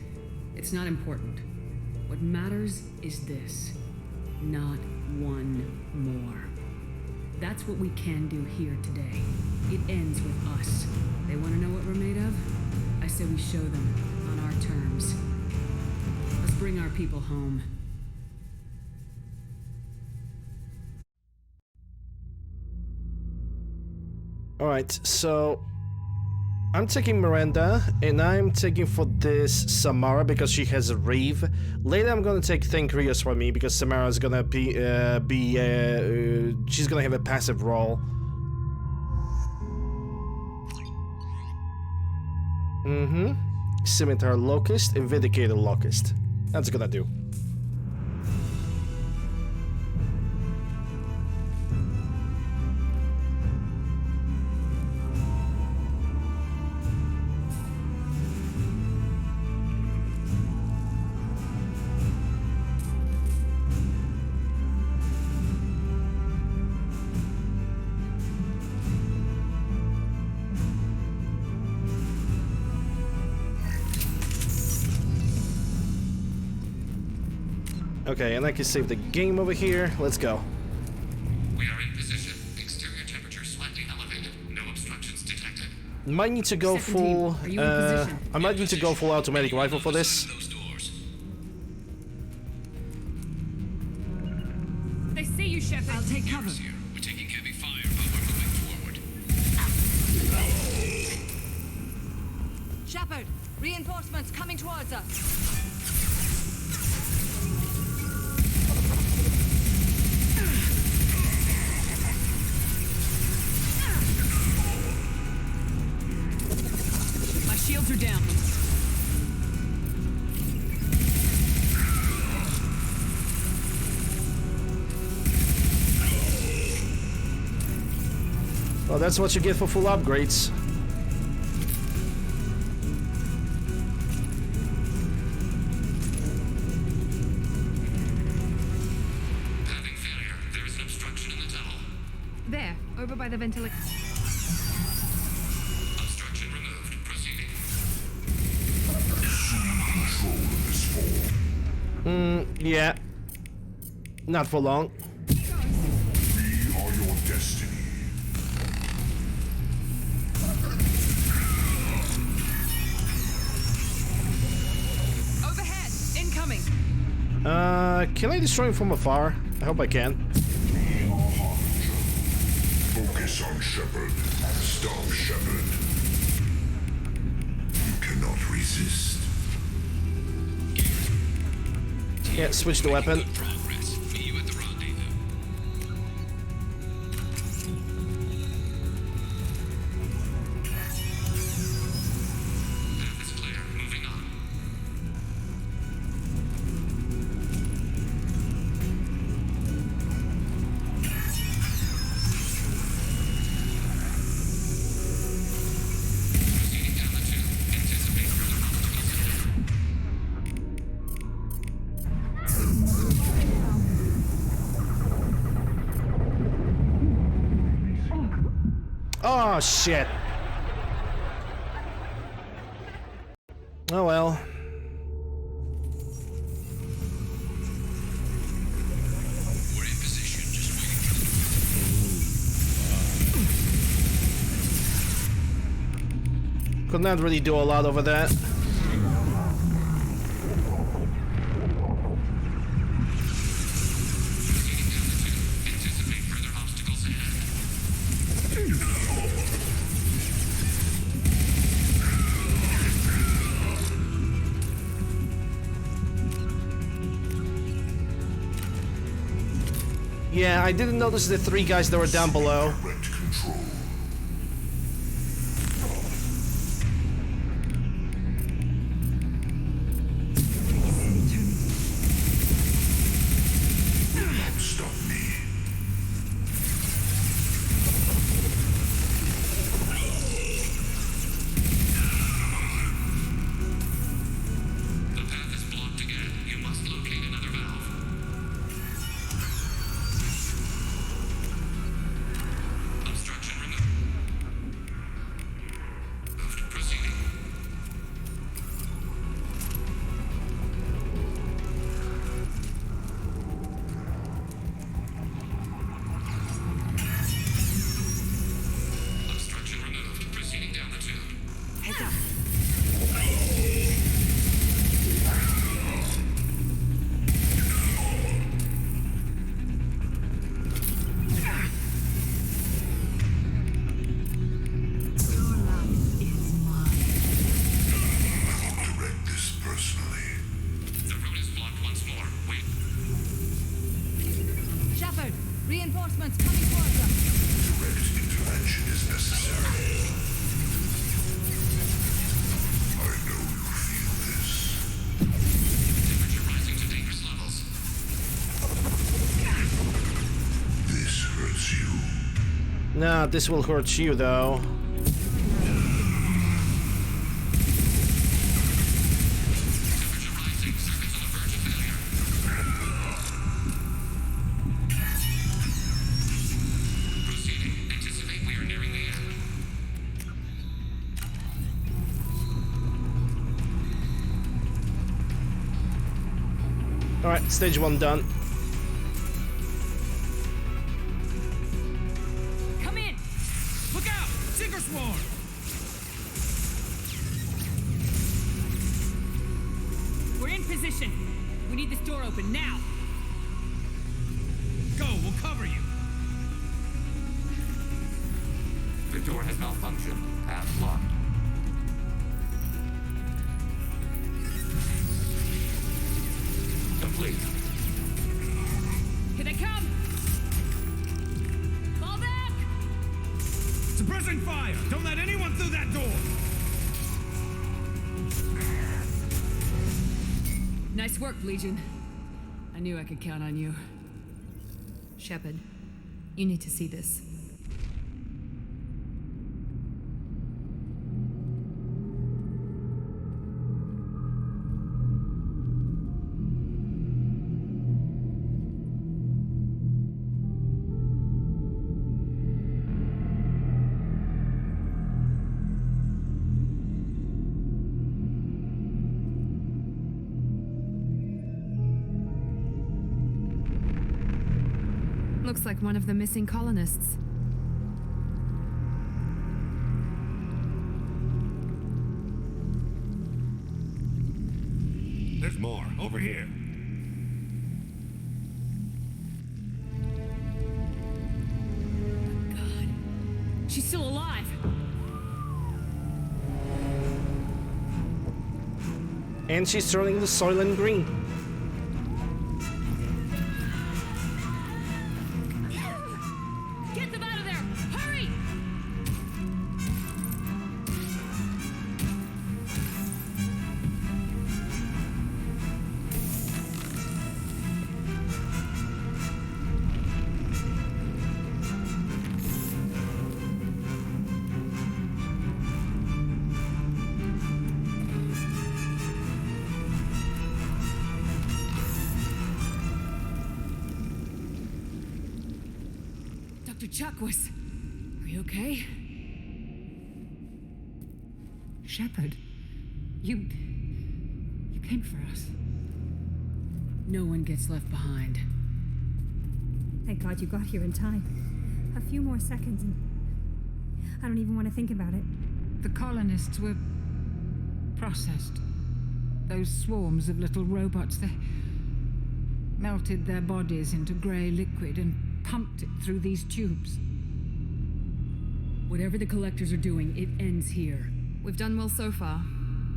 It's not important. What matters is this. Not one more. That's what we can do here today. It ends with us. They want to know what we're made of? I say we show them on our terms. Let's bring our people home. Alright, so I'm taking Miranda, and I'm taking for this Samara because she has a rave. Later I'm gonna take Thankrios for me because Samara's gonna she's gonna have a passive role. Scimitar Locust and Vindicator Locust. That's gonna do. Okay, and I can save the game over here. Let's go. We are in position. Exterior temperature slightly elevated. No obstructions detected. Might need to go full. I might need to go full automatic rifle for this. They see you, Shepard. I'll take cover. We're taking heavy fire, but we're moving forward. Shepard, reinforcements coming towards us. My shields are down. Well, that's what you get for full upgrades. Having failure. There is an obstruction in the tunnel. There, over by the ventilator. Obstruction removed. Proceeding. Yeah. Not for long. We are your destiny. Overhead! Incoming! Can I destroy him from afar? I hope I can. Focus on Shepard. Stop Shepard. You cannot resist. Yeah, switch the weapon. Meet you at the rendezvous. Path is clear. Moving on. Proceeding down the tube. Anticipate further obstacles. Oh, shit. Oh, well. We're in position, just waiting for Could not really do a lot over that. Anticipate further obstacles ahead. Yeah, I didn't notice the 3 guys that were down below. Direct control. Will not stop me. The path is blocked again. You must locate another valve. Obstruction removed. Proceeding. Obstruction removed. Proceeding down the tube. Heads up! Direct this personally. The route is blocked once more. Wait. Shepard! Reinforcements coming towards us! Direct intervention is necessary. I know you feel this. Temperature rising to dangerous levels. This hurts you. Nah, this will hurt you, though. Temperature rising. Circuits on the verge of failure. Proceeding. Anticipate we are nearing the end. Alright, stage 1 done. Come in! Look out! Sinker swarm! We're in position. We need this door open now. Go, we'll cover you. The door has malfunctioned. Path locked. Complete. Here they come! Fall back! Suppressing fire! Don't let anyone through that door! Nice work, Legion. I knew I could count on you. Shepard, you need to see this. Looks like one of the missing colonists. There's more. Over here. She's still alive. And she's turning the soil green. Get them out of there! Hurry! Dr. Chuckwis, are you okay? Shepard, you came for us. No one gets left behind. Thank God you got here in time. A few more seconds and I don't even want to think about it. The colonists were processed. Those swarms of little robots, they melted their bodies into grey liquid and pumped it through these tubes. Whatever the collectors are doing, it ends here. We've done well so far.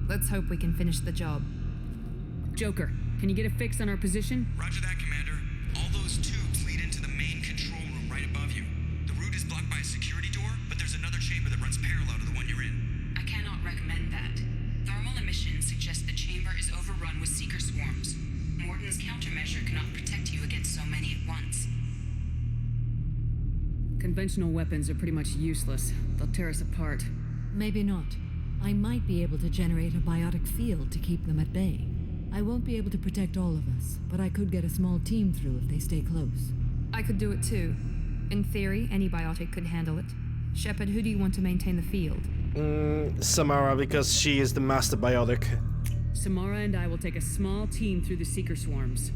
Let's hope we can finish the job. Joker, can you get a fix on our position? Roger that, Commander. All those tubes lead into the main control room right above you. The route is blocked by a security door, but there's another chamber that runs parallel to the one you're in. I cannot recommend that. Thermal emissions suggest the chamber is overrun with seeker swarms. Morden's countermeasure cannot protect you against so many at once. Conventional weapons are pretty much useless. They'll tear us apart. Maybe not. I might be able to generate a biotic field to keep them at bay. I won't be able to protect all of us, but I could get a small team through if they stay close. I could do it too. In theory, any biotic could handle it. Shepard, who do you want to maintain the field? Samara, because she is the master biotic. Samara and I will take a small team through the seeker swarms.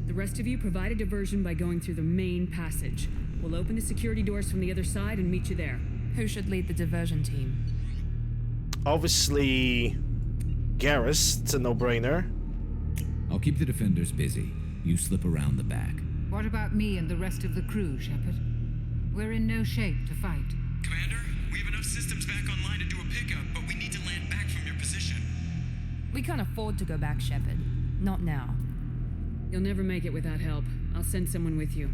The rest of you provide a diversion by going through the main passage. We'll open the security doors from the other side and meet you there. Who should lead the diversion team? Obviously, Garrus. It's a no-brainer. I'll keep the defenders busy. You slip around the back. What about me and the rest of the crew, Shepard? We're in no shape to fight. Commander, we have enough systems back online to do a pickup, but we need to land back from your position. We can't afford to go back, Shepard. Not now. You'll never make it without help. I'll send someone with you.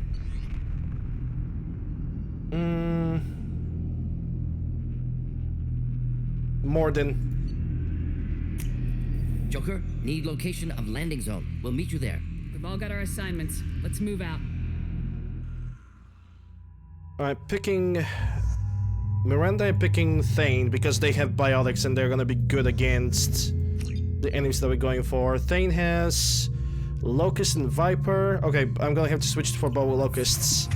Morden. Joker, need location of landing zone. We'll meet you there. We've all got our assignments. Let's move out. Alright, picking Miranda and picking Thane because they have biotics and they're gonna be good against the enemies that we're going for. Thane has Locust and Viper. Okay, I'm gonna have to switch for both Locusts.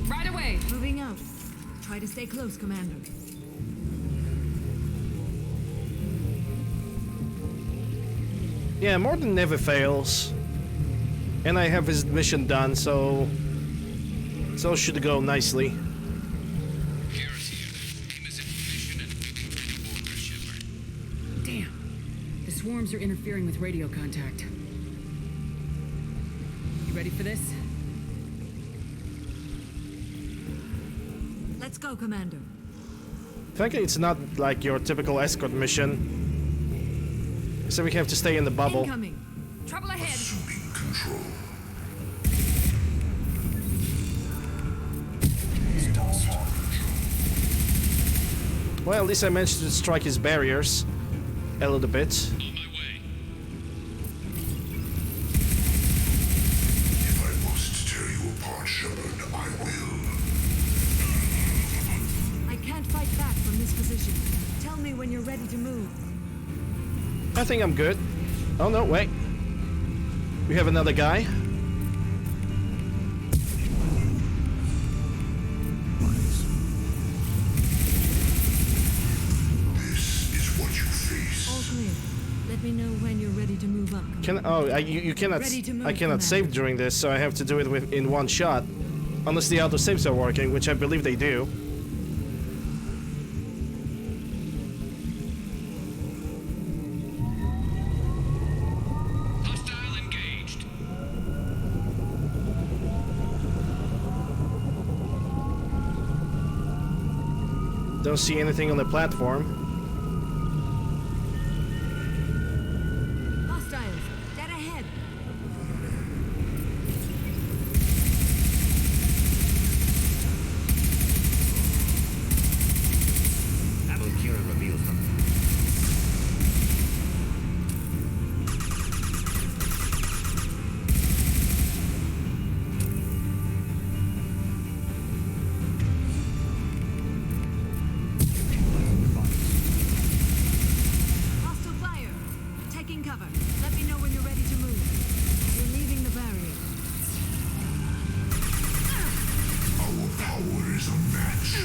Right away! Moving out. Try to stay close, Commander. Yeah, Morden never fails. And I have his mission done, so should go nicely. Damn. The swarms are interfering with radio contact. You ready for this? Let's go, Commander. Thankfully, it's not like your typical escort mission. So we have to stay in the bubble. Incoming. Trouble ahead. Assuming control. Well, at least I managed to strike his barriers a little bit. If I must tear you apart, Shepard, I will. I can't fight back from this position. Tell me when you're ready to move. I think I'm good. Oh no, wait. We have another guy. This is what you face. All clear. Let me know when you're ready to move. move up. You cannot. Ready to move, I cannot Commander. save during this, so I have to do it in one shot, unless the auto saves are working, which I believe they do. Hostile engaged. Don't see anything on the platform. Hostiles, dead ahead. Abukira reveals them. Hostile fire. Taking cover. Let me know when you're ready to move. You're leaving the barrier. Our power is unmatched.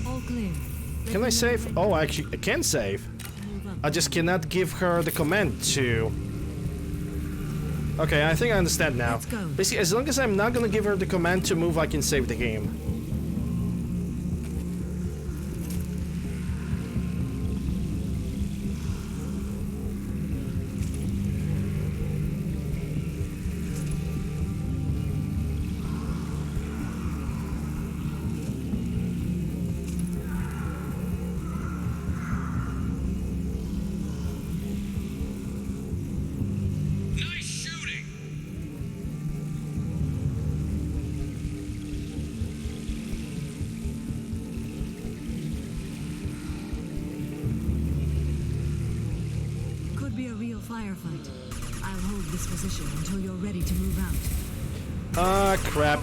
All clear. Can I save? Oh, actually, I can save. I just cannot give her the command to. Okay, I think I understand now. Let's go. Basically, as long as I'm not gonna give her the command to move, I can save the game. Nice shooting. Could be a real firefight. I'll hold this position until you're ready to move out. Ah, crap.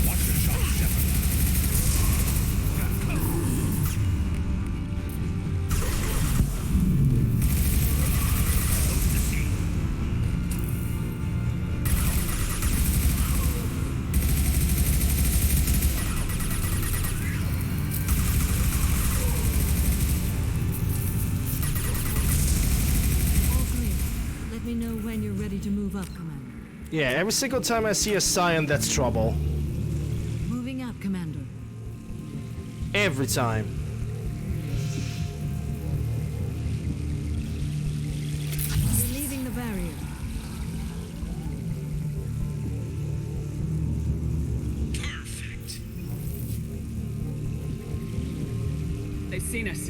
Watch your shot, Shepard. All clear. Let me know when you're ready to move up, Commander. Yeah, every single time I see a Scion, that's trouble. Moving up, Commander. Every time. You're leaving the barrier. Perfect. They've seen us.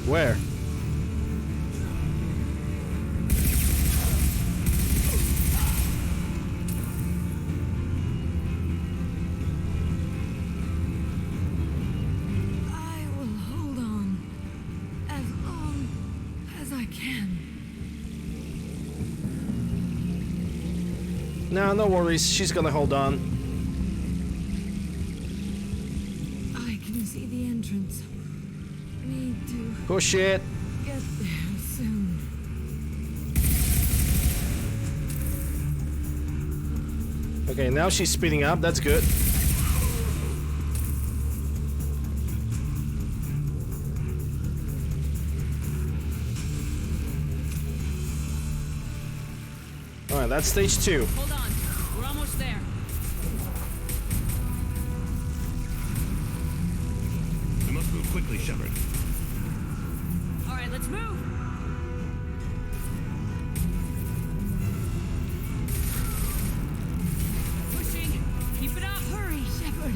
Where? I will hold on as long as I can. No, no worries. She's gonna hold on. I can see the entrance. Need to Push it. get there soon. Okay, now she's speeding up. That's good. Alright, that's stage 2. Hold on. We're almost there. We must move quickly, Shepard. All right, let's move. Pushing. Keep it up. Hurry, Shepard.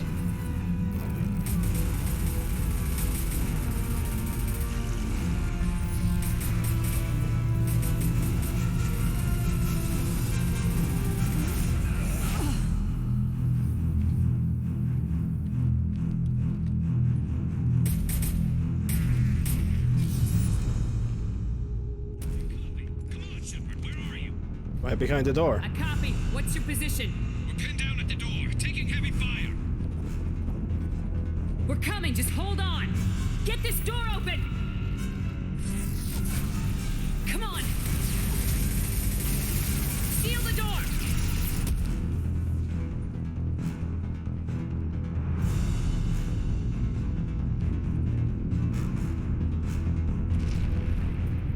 Right behind the door. I copy. What's your position? We're pinned down at the door, taking heavy fire. We're coming. Just hold on. Get this door open. Come on. Seal the door.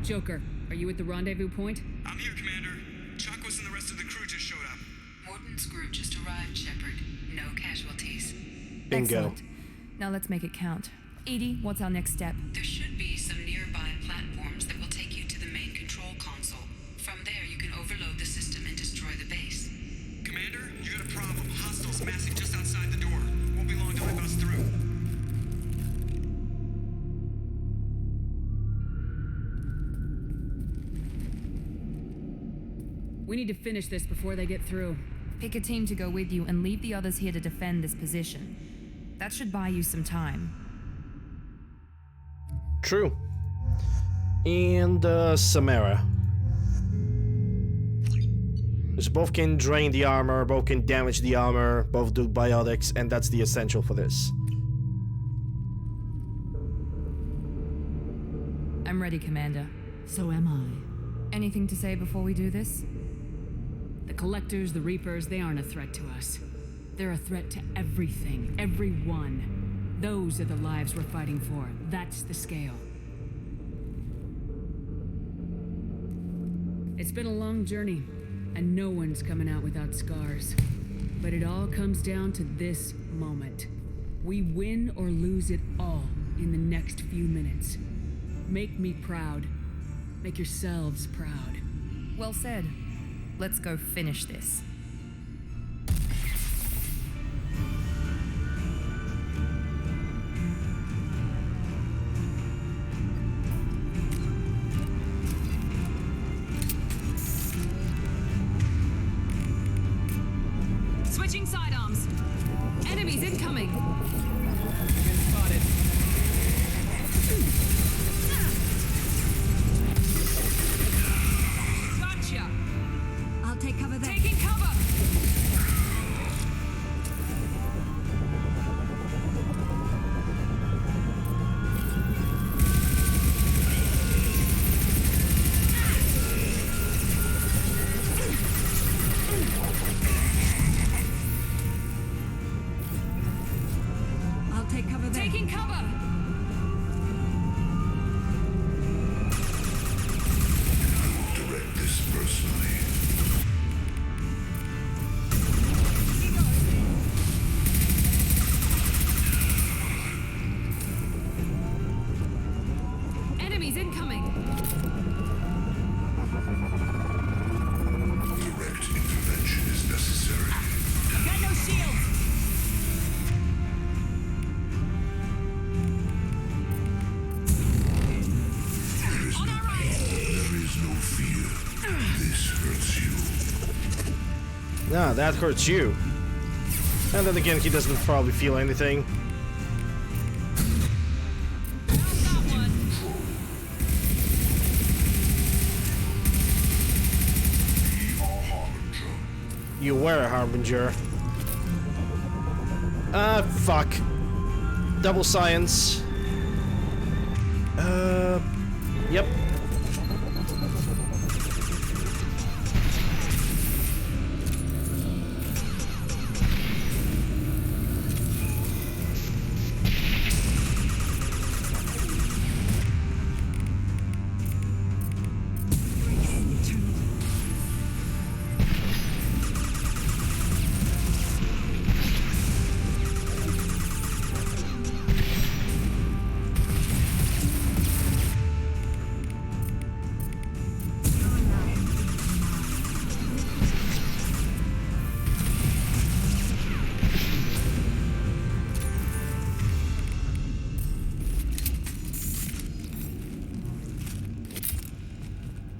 Joker, are you at the rendezvous point? I'm here, Commander. Chakwas and the rest of the crew just showed up. Morton's group just arrived, Shepard. No casualties. Bingo. Excellent. Now let's make it count. Edie, what's our next step? There should be some nearby platforms that will take you to the main control console. From there, you can overload the system and destroy the base. Commander, you got a problem. Hostiles massing just outside the door. Won't be long till they bust through. We need to finish this before they get through. Pick a team to go with you and leave the others here to defend this position. That should buy you some time. True. And Samara. So both can drain the armor, both can damage the armor, both do biotics, and that's the essential for this. I'm ready, Commander. So am I. Anything to say before we do this? The Collectors, the Reapers, they aren't a threat to us. They're a threat to everything, everyone. Those are the lives we're fighting for. That's the scale. It's been a long journey, and no one's coming out without scars. But it all comes down to this moment. We win or lose it all in the next few minutes. Make me proud. Make yourselves proud. Well said. Let's go finish this. Switching sidearms. Enemies incoming. Been spotted. Gotcha. I'll take cover there. Taking cover. I'll take cover there. Taking cover. Direct this personally. Enemies incoming. Direct intervention is necessary. I've got no shield. On our right. There is no fear. This hurts you. Nah, that hurts you. And then again, he doesn't probably feel anything. You were a harbinger. Fuck. Double science. Yep.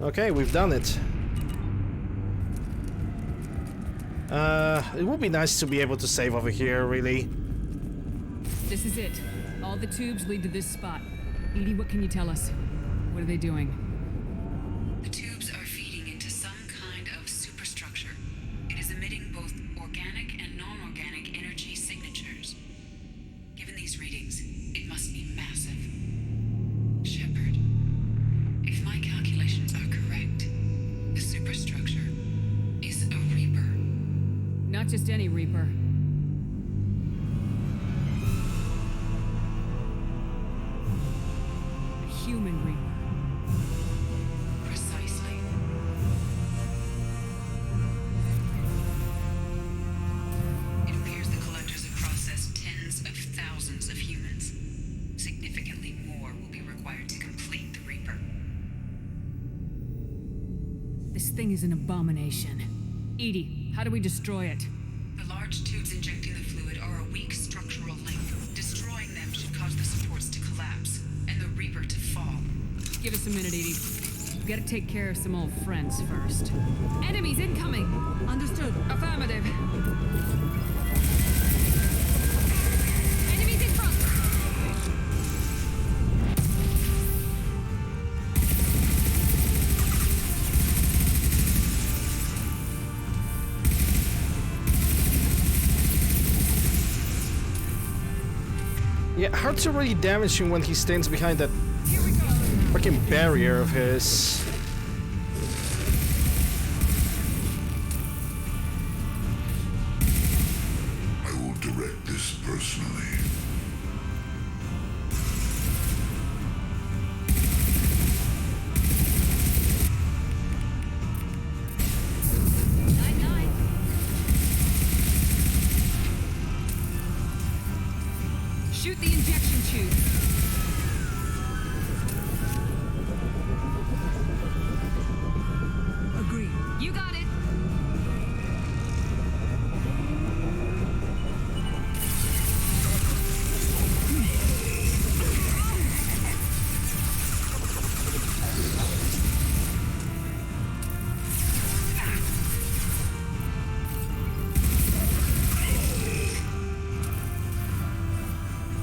Okay, we've done it. It would be nice to be able to save over here, really. This is it. All the tubes lead to this spot. Edie, what can you tell us? What are they doing? The tubes are feeding into some kind of Not just any Reaper. A human Reaper. Precisely. It appears the collectors have processed tens of thousands of humans. Significantly more will be required to complete the Reaper. This thing is an abomination. Edie, how do we destroy it? The large tubes injecting the fluid are a weak structural link. Destroying them should cause the supports to collapse, and the Reaper to fall. Give us a minute, Edie. We gotta take care of some old friends first. Enemies incoming! Understood. Affirmative. Enemies in front! Yeah, hard to really damage him when he stands behind that fucking barrier of his. I will direct this personally. Shoot the injection tube. Agreed. You got it.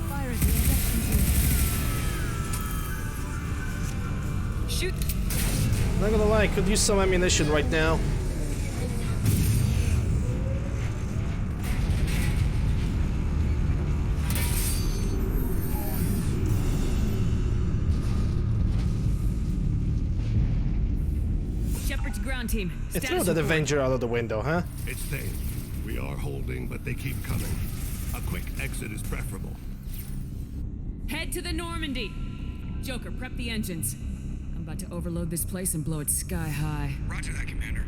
Fire at the injection tube. Shoot. Not gonna lie, could use some ammunition right now. Shepard's ground team. Throw Status that report. Avenger out of the window, huh? It's safe. We are holding, but they keep coming. A quick exit is preferable. Head to the Normandy. Joker, prep the engines. I'm about to overload this place and blow it sky high. Roger that, Commander.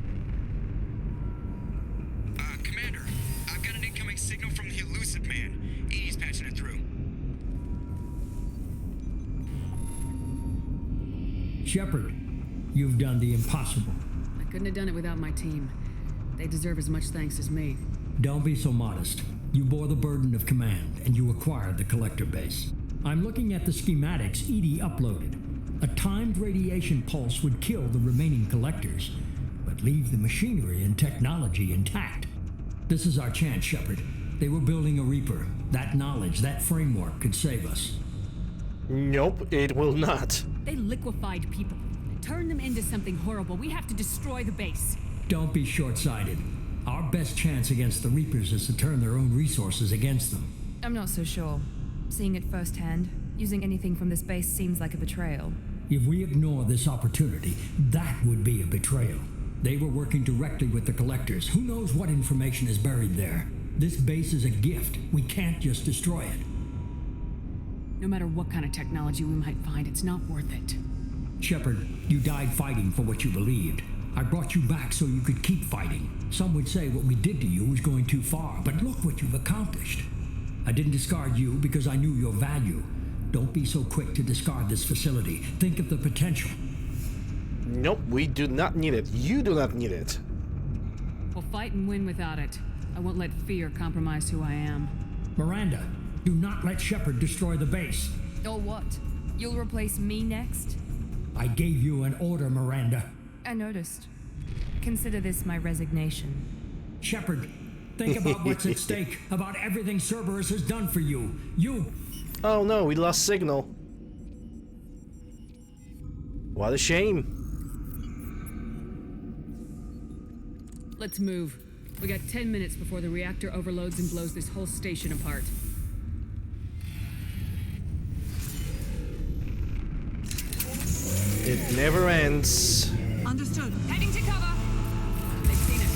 Commander, I've got an incoming signal from the elusive man. Edie's patching it through. Shepard, you've done the impossible. I couldn't have done it without my team. They deserve as much thanks as me. Don't be so modest. You bore the burden of command, and you acquired the collector base. I'm looking at the schematics Edie uploaded. A timed radiation pulse would kill the remaining collectors, but leave the machinery and technology intact. This is our chance, Shepard. They were building a Reaper. That knowledge, that framework could save us. Nope, it will not. They liquefied people. Turned them into something horrible. We have to destroy the base. Don't be short-sighted. Our best chance against the Reapers is to turn their own resources against them. I'm not so sure. Seeing it firsthand, using anything from this base seems like a betrayal. If we ignore this opportunity, that would be a betrayal. They were working directly with the collectors. Who knows what information is buried there? This base is a gift. We can't just destroy it. No matter what kind of technology we might find, it's not worth it. Shepard, you died fighting for what you believed. I brought you back so you could keep fighting. Some would say what we did to you was going too far, but look what you've accomplished. I didn't discard you because I knew your value. Don't be so quick to discard this facility. Think of the potential. Nope, we do not need it. You do not need it. We'll fight and win without it. I won't let fear compromise who I am. Miranda, do not let Shepard destroy the base. Or what? You'll replace me next? I gave you an order, Miranda. I noticed. Consider this my resignation. Shepard, think about what's at stake, about everything Cerberus has done for you. You... Oh no, we lost signal. What a shame. Let's move. We got 10 minutes before the reactor overloads and blows this whole station apart. It never ends. Understood. Heading to cover. They've seen us.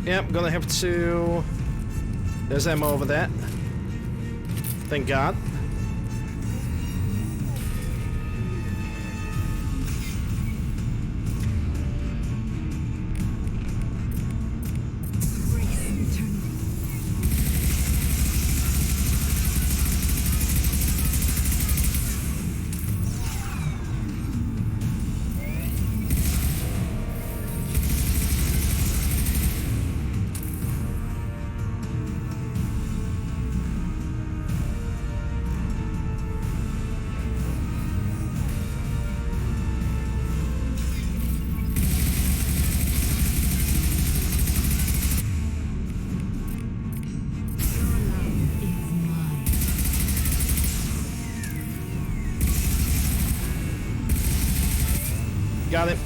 Yep, gonna have to... There's ammo over there. Thank God. Got it.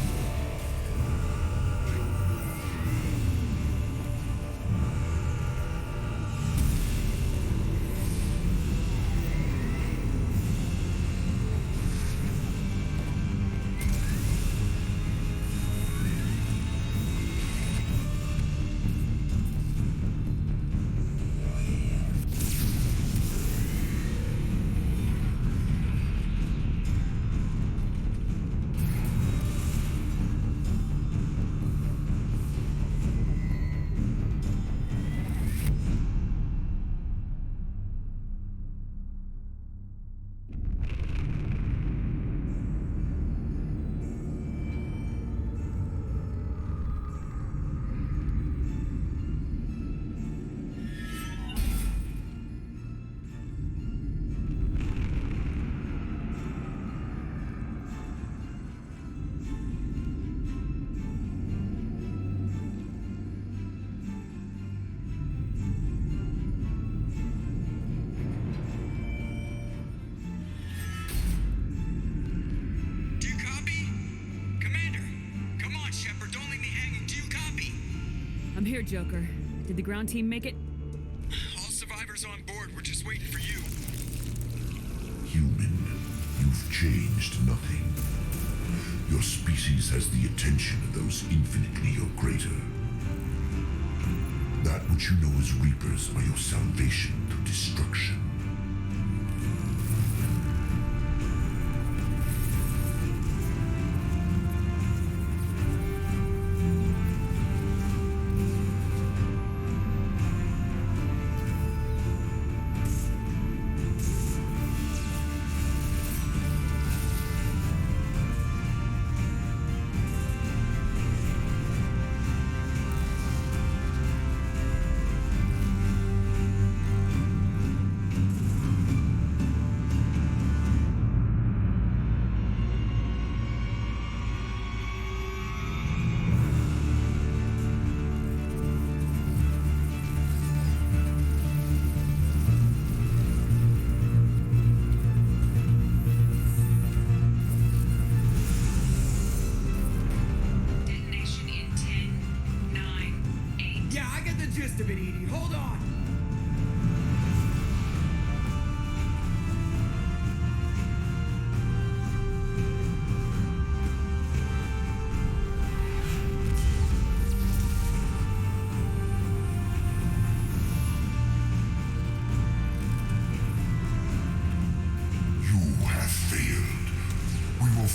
I'm here, Joker. Did the ground team make it? All survivors on board. We're just waiting for you. Human, you've changed nothing. Your species has the attention of those infinitely or greater. That which you know as Reapers are your salvation through destruction.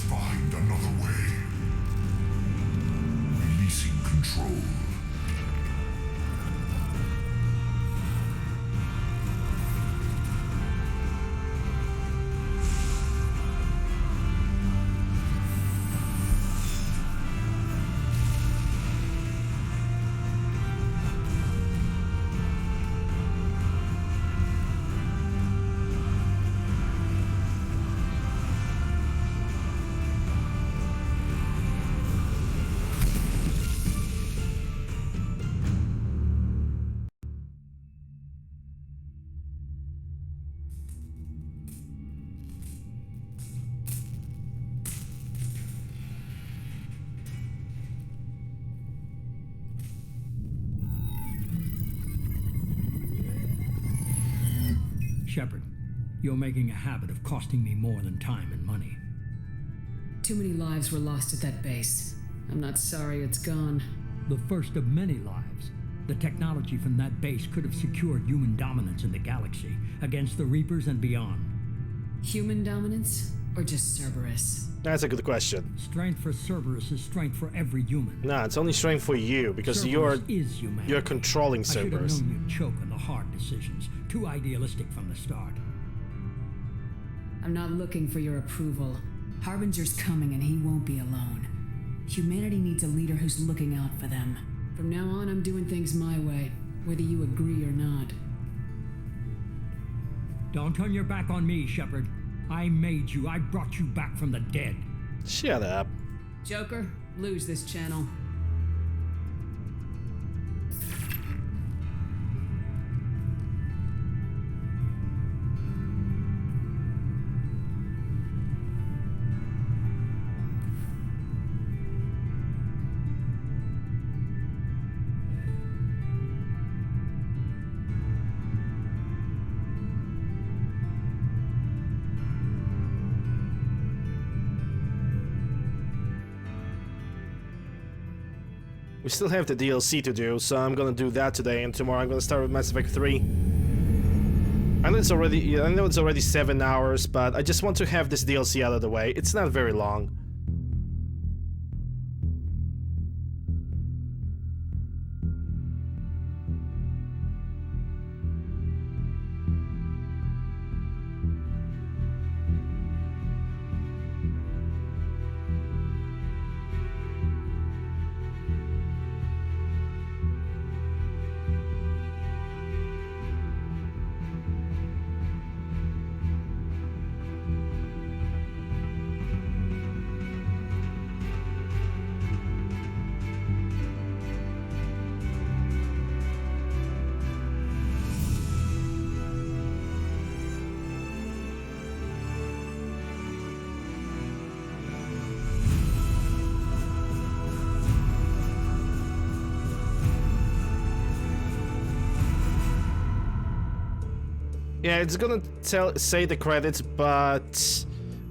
Find another way. Releasing control. Shepard, you're making a habit of costing me more than time and money. Too many lives were lost at that base. I'm not sorry it's gone. The first of many lives. The technology from that base could have secured human dominance in the galaxy against the Reapers and beyond. Human dominance or just Cerberus? That's a good question. Strength for Cerberus is strength for every human. Nah, it's only strength for you because Cerberus is humanity. you're controlling I should have Cerberus. known you'd choke on the hard decisions. Too idealistic from the start. I'm not looking for your approval. Harbinger's coming and he won't be alone. Humanity needs a leader who's looking out for them. From now on, I'm doing things my way, whether you agree or not. Don't turn your back on me, Shepard. I made you. I brought you back from the dead. Shut up. Joker, lose this channel. We still have the DLC to do, so I'm gonna do that today, and tomorrow I'm gonna start with Mass Effect 3. I know it's already 7 hours, but I just want to have this DLC out of the way. It's not very long. Yeah, it's gonna say the credits, but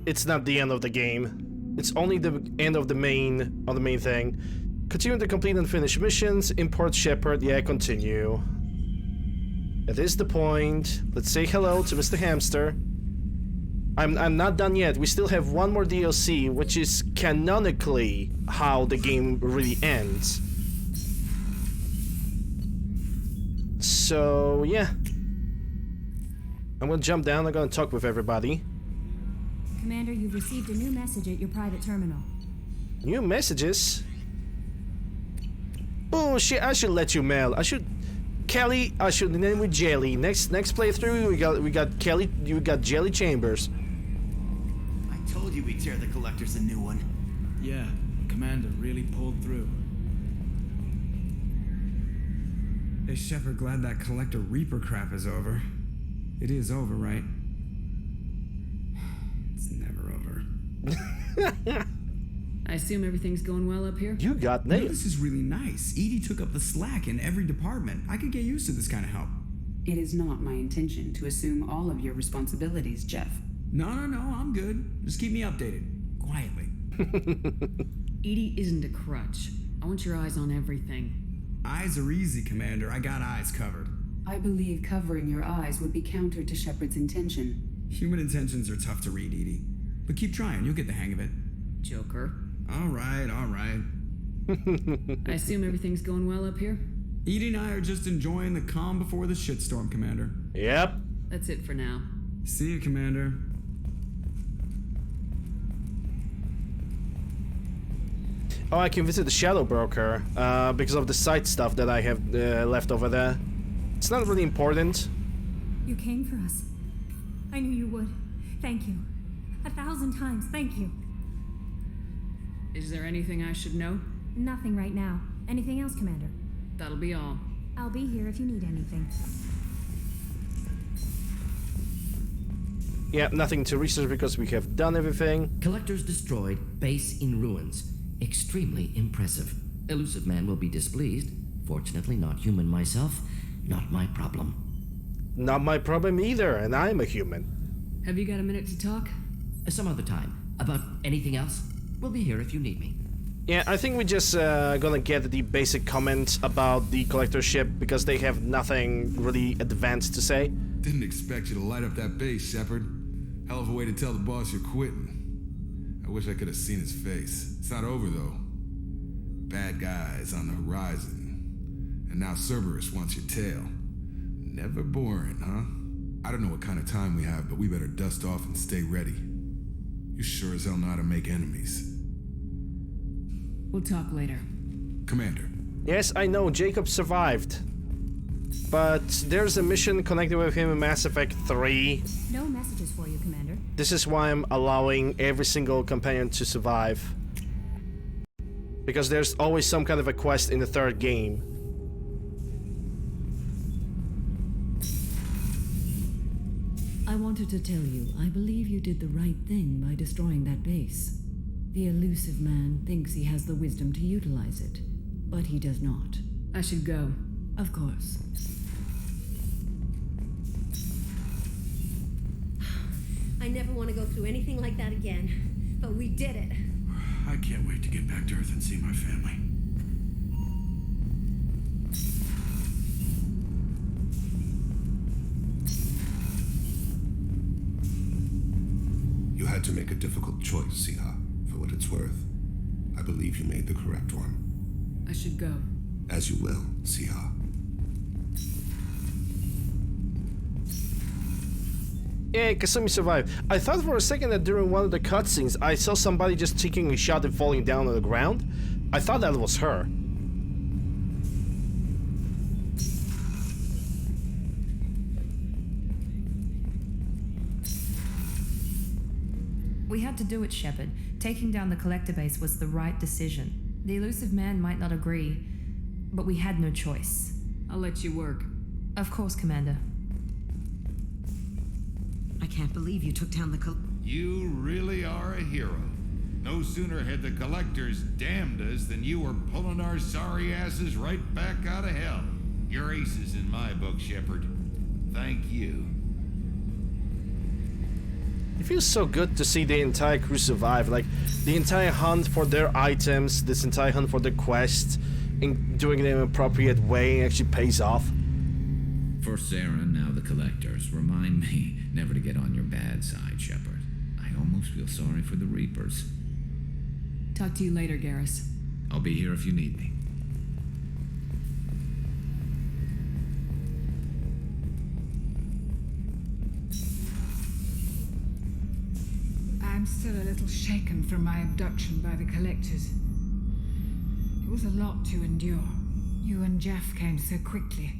it's not the end of the game. It's only the end of the main thing. Continue to complete and finish missions. Import Shepard. Yeah, continue. That is the point. Let's say hello to Mr. Hamster. I'm not done yet. We still have one more DLC, which is canonically how the game really ends. So yeah. I'm gonna jump down, I'm gonna talk with everybody. Commander, you've received a new message at your private terminal. New messages? Oh shit, I should let you mail. Kelly, I should name with Jelly. Next playthrough we got Kelly, you got Jelly Chambers. I told you we'd tear the Collectors a new one. Yeah, Commander really pulled through. Is Shepard glad that Collector Reaper crap is over? It is over, right? It's never over. I assume everything's going well up here? You got nailed. This is really nice. Edie took up the slack in every department. I could get used to this kind of help. It is not my intention to assume all of your responsibilities, Jeff. No, I'm good. Just keep me updated. Quietly. Edie isn't a crutch. I want your eyes on everything. Eyes are easy, Commander. I got eyes covered. I believe covering your eyes would be counter to Shepard's intention. Human intentions are tough to read, Edie. But keep trying, you'll get the hang of it. Joker. All right. I assume everything's going well up here? Edie and I are just enjoying the calm before the shitstorm, Commander. Yep. That's it for now. See you, Commander. Oh, I can visit the Shadow Broker because of the side stuff that I have left over there. It's not really important. You came for us. I knew you would. Thank you. 1,000 times, thank you. Is there anything I should know? Nothing right now. Anything else, Commander? That'll be all. I'll be here if you need anything. Yeah, nothing to research because we have done everything. Collectors destroyed, base in ruins. Extremely impressive. Elusive man will be displeased. Fortunately, not human myself. Not my problem. Not my problem either, and I'm a human. Have you got a minute to talk? Some other time. About anything else? We'll be here if you need me. Yeah, I think we just gonna get the basic comments about the collector ship because they have nothing really advanced to say. Didn't expect you to light up that base, Shepard. Hell of a way to tell the boss you're quitting. I wish I could have seen his face. It's not over, though. Bad guys on the horizon. And now Cerberus wants your tail. Never boring, huh? I don't know what kind of time we have, but we better dust off and stay ready. You sure as hell know how to make enemies. We'll talk later. Commander. Yes, I know, Jacob survived. But there's a mission connected with him in Mass Effect 3. No messages for you, Commander. This is why I'm allowing every single companion to survive. Because there's always some kind of a quest in the third game. I wanted to tell you, I believe you did the right thing by destroying that base. The elusive man thinks he has the wisdom to utilize it, but he does not. I should go. Of course. I never want to go through anything like that again, but we did it. I can't wait to get back to Earth and see my family. You had to make a difficult choice, Siha. For what it's worth, I believe you made the correct one. I should go. As you will, Siha. Yeah, Kasumi survived. I thought for a second that during one of the cutscenes I saw somebody just taking a shot and falling down on the ground. I thought that was her. We had to do it, Shepard. Taking down the collector base was the right decision. The elusive man might not agree, but we had no choice. I'll let you work. Of course, Commander. I can't believe you took down the You really are a hero. No sooner had the collectors damned us than you were pulling our sorry asses right back out of hell. You're aces in my book, Shepard. Thank you. It feels so good to see the entire crew survive, like the entire hunt for their items, this entire hunt for their quests, and doing it in an appropriate way actually pays off. For Sarah, now the collectors, remind me never to get on your bad side, Shepard. I almost feel sorry for the Reapers. Talk to you later, Garrus. I'll be here if you need me. I'm still a little shaken from my abduction by the collectors. It was a lot to endure. You and Jeff came so quickly.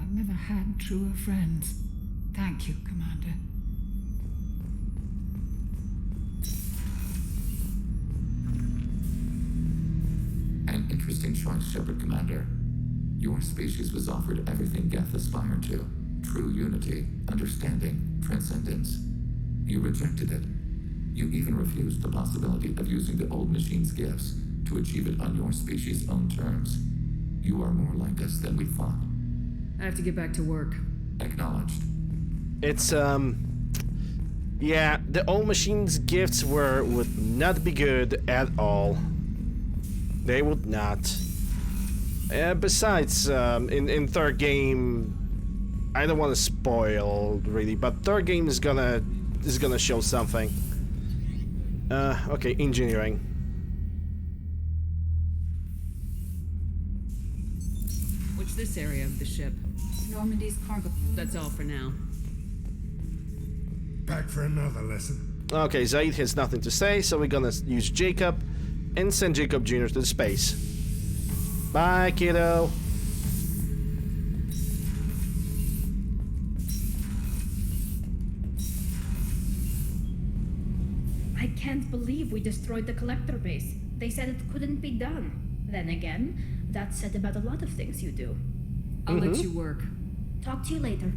I've never had truer friends. Thank you, Commander. An interesting choice, Shepard Commander. Your species was offered everything Geth aspired to. True unity, understanding, transcendence. You rejected it. You even refused the possibility of using the old machine's gifts to achieve it on your species' own terms. You are more like us than we thought. I have to get back to work. Acknowledged. It's, yeah, the old machine's gifts would not be good at all. They would not. Besides, in third game, I don't want to spoil really, but third game is gonna show something. Okay, engineering. What's this area of the ship? Normandy's cargo. That's all for now. Back for another lesson. Okay, Zaid has nothing to say, so we're gonna use Jacob and send Jacob Jr. to the space. Bye, kiddo. I can't believe we destroyed the collector base. They said it couldn't be done. Then again, that's said about a lot of things you do. I'll let you work. Talk to you later.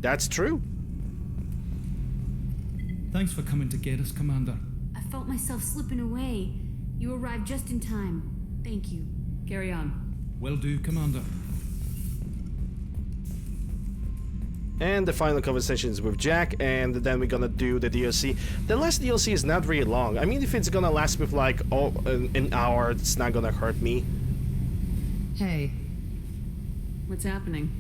That's true. Thanks for coming to get us, Commander. I felt myself slipping away. You arrived just in time. Thank you. Carry on. Will do, Commander. And the final conversation is with Jack, and then we're gonna do the DLC. The last DLC is not really long. I mean, if it's gonna last with like an hour, it's not gonna hurt me. Hey. What's happening?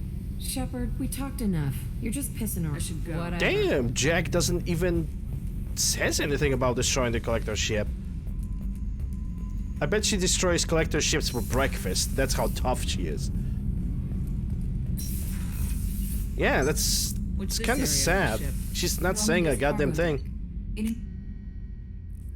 Shepard, we talked enough. You're just pissing off. I should go. Whatever. Damn, Jack doesn't even says anything about destroying the collector ship. I bet she destroys collector ships for breakfast. That's how tough she is. Yeah, it's kind of sad. She's not saying a goddamn thing.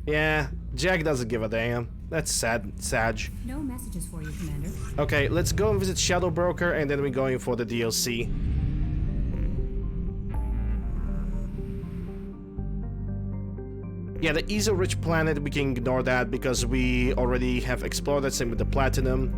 Yeah, Jack doesn't give a damn. That's sad, Sag. No messages for you, Commander. Okay, let's go and visit Shadow Broker, and then we're going for the DLC. Yeah, the Ezo Rich Planet, we can ignore that because we already have explored that, same with the Platinum.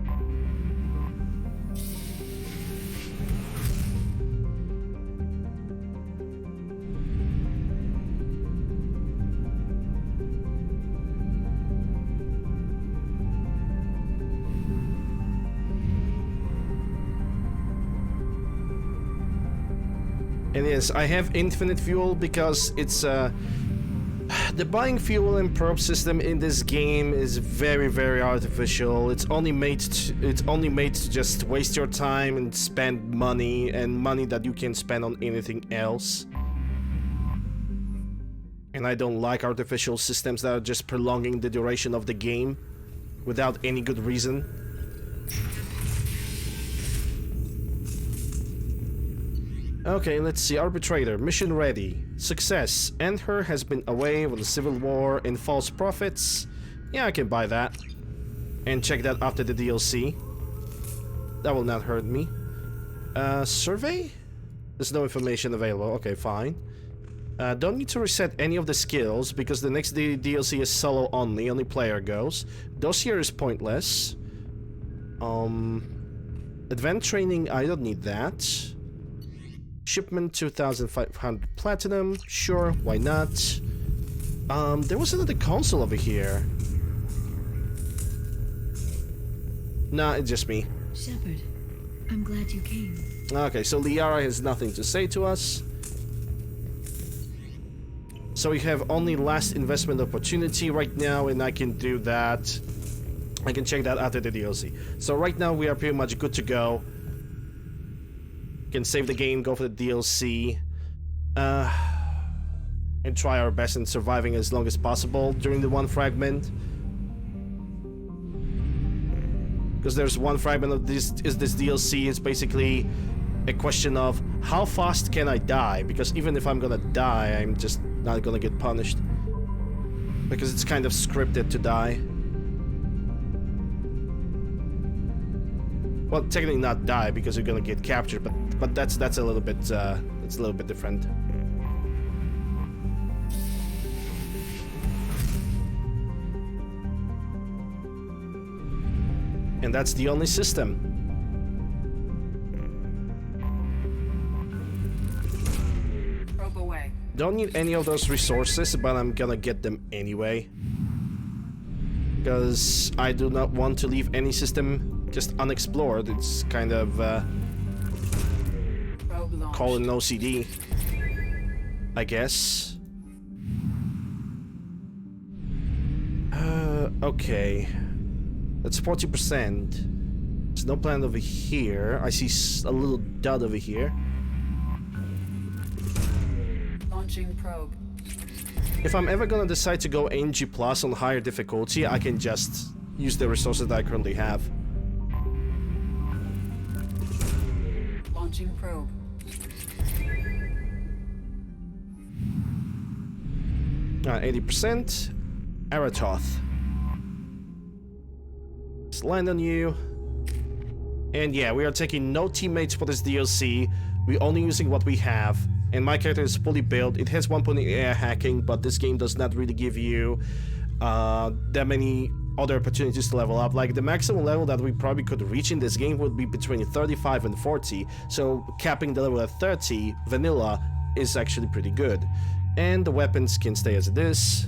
And yes, I have infinite fuel because it's the buying fuel and probe system in this game is very, very artificial. It's only made to just waste your time and spend money, and money that you can spend on anything else. And I don't like artificial systems that are just prolonging the duration of the game without any good reason. Okay, let's see. Arbitrator, mission ready. Success. Enter has been away with the civil war and false prophets. Yeah, I can buy that. And check that after the DLC. That will not hurt me. Survey? There's no information available. Okay, fine. Don't need to reset any of the skills because the next DLC is solo only player goes. Dossier is pointless. Advanced training, I don't need that. Shipment 2,500 platinum. Sure, why not? There was another console over here. Nah, it's just me. Shepard, I'm glad you came. Okay, so Liara has nothing to say to us. So we have only last investment opportunity right now, and I can do that. I can check that after the DLC. So right now we are pretty much good to go. Can save the game, go for the DLC, and try our best in surviving as long as possible during the one fragment. Because there's one fragment of this DLC. It's basically a question of how fast can I die? Because even if I'm gonna die, I'm just not gonna get punished. Because it's kind of scripted to die. Well, technically not die because you're gonna get captured, but that's a little bit it's a little bit different. And that's the only system. Probe away. Don't need any of those resources, but I'm gonna get them anyway. Because I do not want to leave any system just unexplored. It's kind of call it an OCD, I guess. Okay. That's 40%. There's no planet over here. I see a little dot over here. Launching probe. If I'm ever gonna decide to go NG Plus on higher difficulty, I can just use the resources that I currently have. Launching probe. Alright, 80%. Aratoth. Let's land on you. And yeah, we are taking no teammates for this DLC. We're only using what we have. And my character is fully built. It has 1.8 AI hacking, but this game does not really give you that many other opportunities to level up. Like the maximum level that we probably could reach in this game would be between 35 and 40. So capping the level at 30, vanilla, is actually pretty good. And the weapons can stay as it is.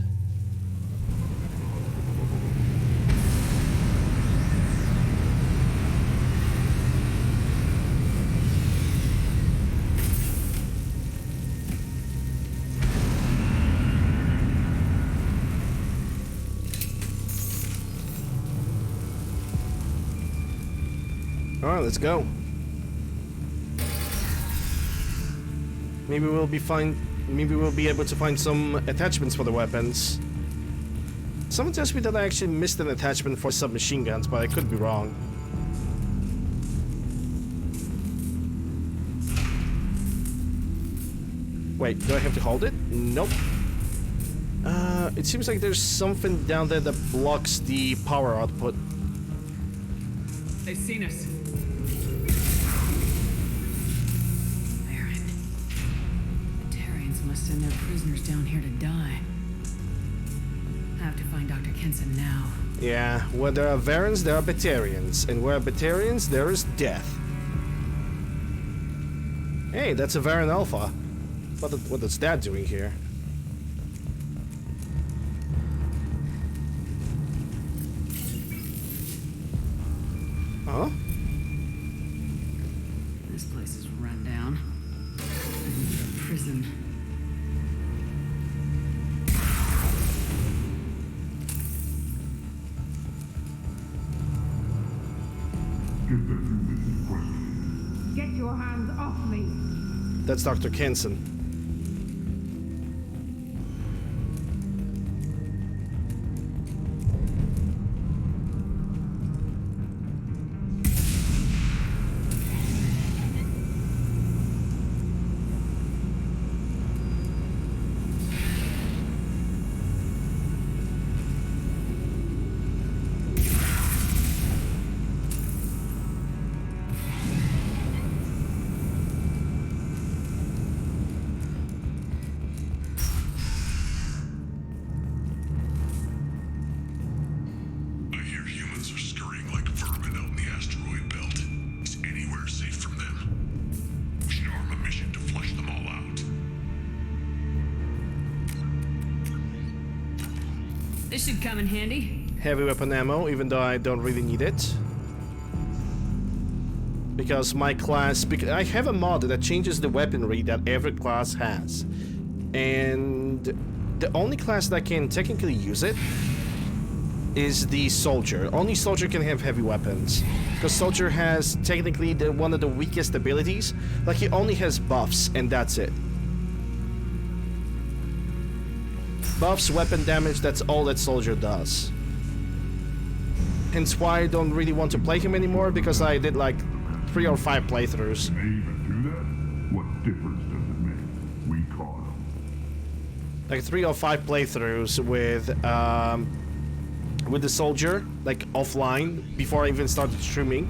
Alright, let's go. Maybe we'll be able to find some attachments for the weapons. Someone tells me that I actually missed an attachment for submachine guns, but I could be wrong. Wait, do I have to hold it? Nope. It seems like there's something down there that blocks the power output. They've seen us. Baron. The Terrians must send their prisoners down here to die. I have to find Dr. Kenson now. Yeah, where there are Varens, there are Batarians. And where are Batarians, there is death. Hey, that's a Varen Alpha. What is that doing here? Huh? This place is run down. A prison. Get your hands off me! That's Dr. Kenson. This should come in handy. Heavy weapon ammo, even though I don't really need it. Because my class... I have a mod that changes the weaponry that every class has. And the only class that can technically use it is the soldier. Only soldier can have heavy weapons. Because soldier has technically one of the weakest abilities. Like, he only has buffs, and that's it. Buffs, weapon damage, that's all that soldier does. Hence why I don't really want to play him anymore, because I did like 3 or 5 playthroughs. Can they even do that? What difference does it make? We caught them. Like 3 or 5 playthroughs with the soldier, like offline, before I even started streaming.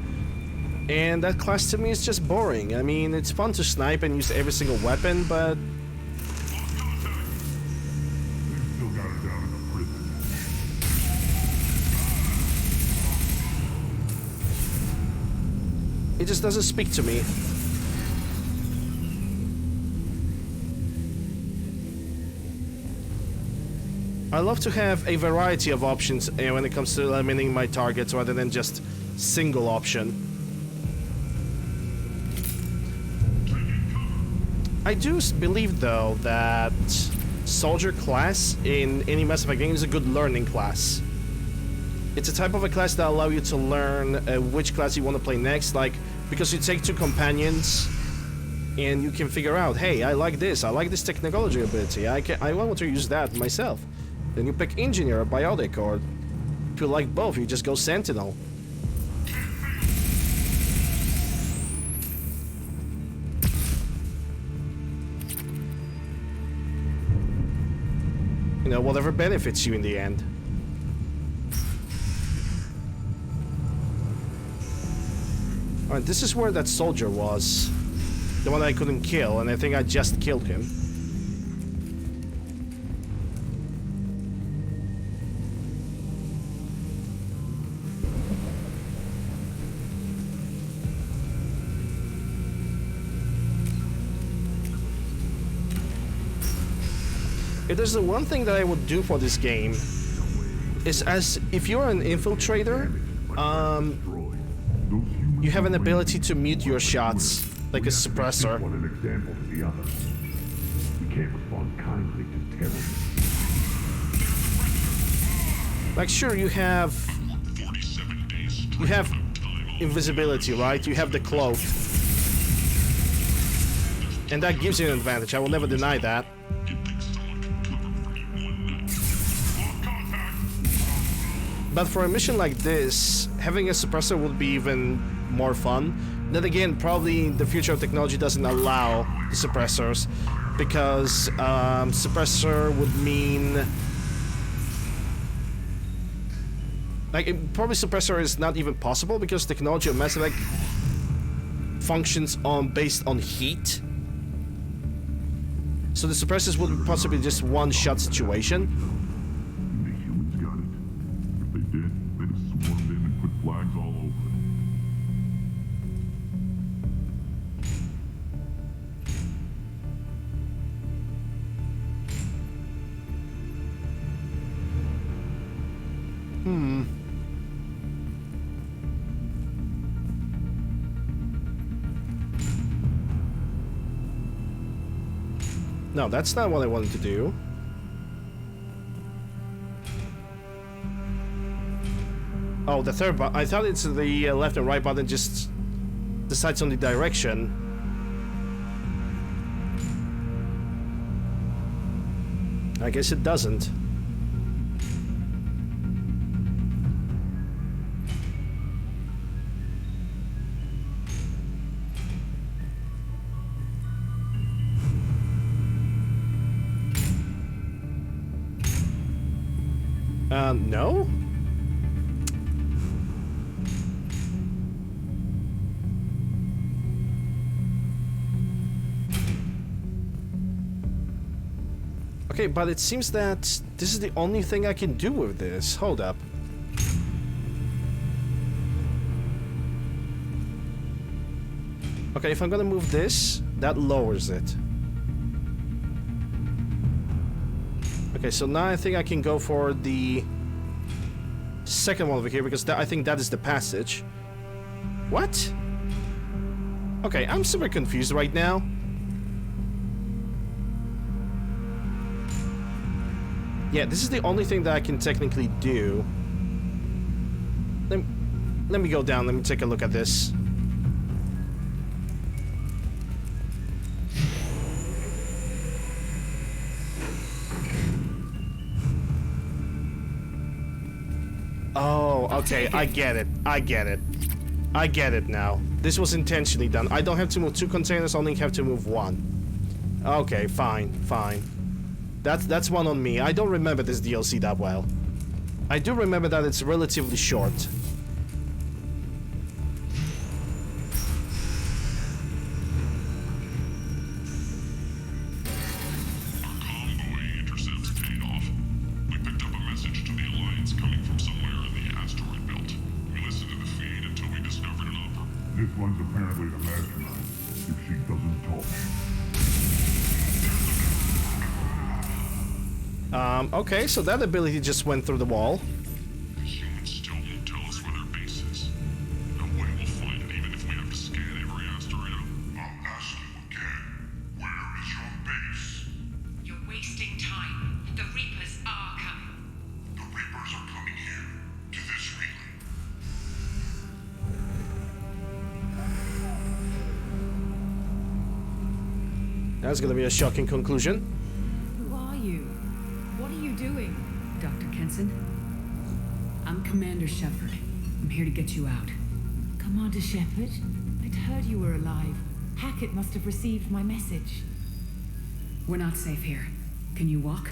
And that class to me is just boring. I mean, it's fun to snipe and use every single weapon, but... it just doesn't speak to me. I love to have a variety of options when it comes to eliminating my targets rather than just single option. I do believe though that soldier class in any Mass Effect game is a good learning class. It's a type of a class that allows you to learn which class you want to play next, like, because you take 2 companions and you can figure out, hey, I like this technology ability, I want to use that myself. Then you pick engineer or biotic, or if you like both, you just go sentinel. You know, whatever benefits you in the end. Alright, this is where that soldier was. The one I couldn't kill, and I think I just killed him. If there's the one thing that I would do for this game, is if you're an infiltrator, you have an ability to mute your shots, like a suppressor. One an example to the others. We can't respond kindly to terror. Like, sure, you have invisibility, right? You have the cloak. And that gives you an advantage, I will never deny that. But for a mission like this, having a suppressor would be even more fun. Then again, probably the future of technology doesn't allow the suppressors, because suppressor would mean... Like, probably suppressor is not even possible because technology of Mass Effect functions based on heat. So the suppressors would possibly just one-shot situation. The humans got it. If they did, they'd have swarmed in and put flags all over it. No, that's not what I wanted to do. Oh, the third button. I thought it's the left and right button just decides on the direction. I guess it doesn't. No? Okay, but it seems that this is the only thing I can do with this. Hold up. Okay, if I'm gonna move this, that lowers it. Okay, so now I think I can go for the second one over here, because I think that is the passage. What? Okay, I'm super confused right now. Yeah, this is the only thing that I can technically do. Let me go down, let me take a look at this. Oh, okay, I get it. I get it. I get it now. This was intentionally done. I don't have to move 2 containers, I only have to move 1. Okay, fine, fine. That's one on me. I don't remember this DLC that well. I do remember that it's relatively short. This one's apparently the mastermind, if she doesn't talk. Okay, so that ability just went through the wall. The humans still won't tell us where their base is. No way we'll find it, even if we have to scan every asteroid out. I'll ask you again, where is your base? You're wasting time. The Reapers are coming. The Reapers are coming here, to this relay. That's gonna be a shocking conclusion. Who are you? What are you doing? Dr. Kenson? I'm Commander Shepard. I'm here to get you out. Commander Shepard, I'd heard you were alive. Hackett must have received my message. We're not safe here. Can you walk?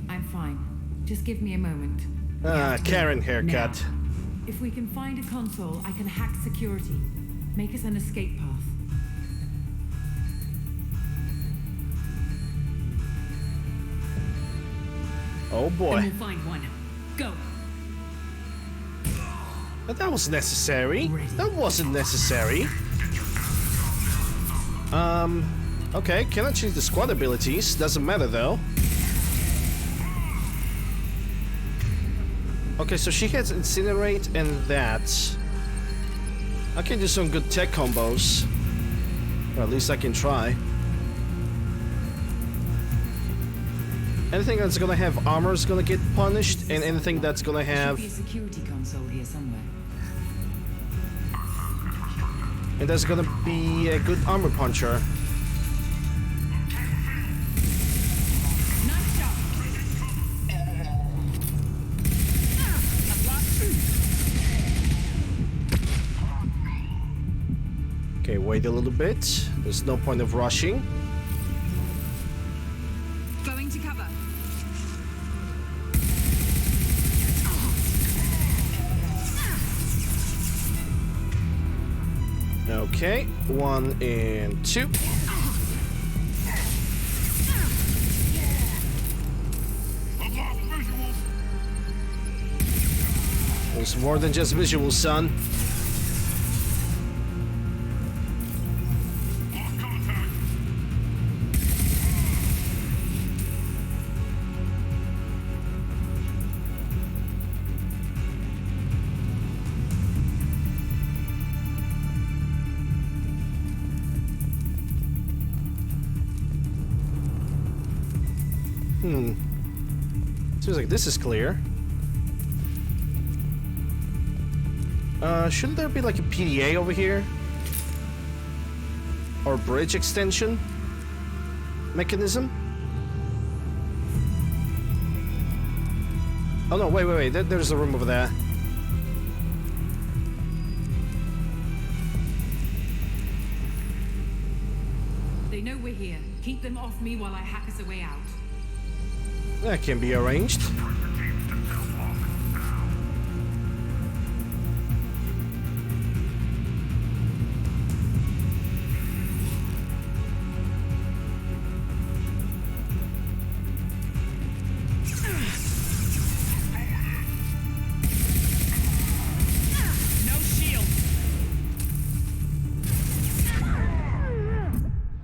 I'm fine. Just give me a moment. Karen haircut. Now. If we can find a console, I can hack security. Make us an escape path. Oh boy. Then we'll find one. Go. But that was necessary. That wasn't necessary. Okay, cannot change the squad abilities. Doesn't matter though. Okay, so she has Incinerate and that. I can do some good tech combos. Or at least I can try. Anything that's gonna have armor is gonna get punished, and anything that's gonna have... Should be a security console here somewhere. And there's gonna be a good armor puncher. Nice shot. Okay, wait a little bit. There's no point of rushing. Going to cover. Okay, 1 and 2. There's more than just visuals, son. Seems like this is clear. Shouldn't there be like a PDA over here? Or bridge extension mechanism? Oh no, wait. There's a room over there. They know we're here. Keep them off me while I hack us a way out. That can be arranged. No shield.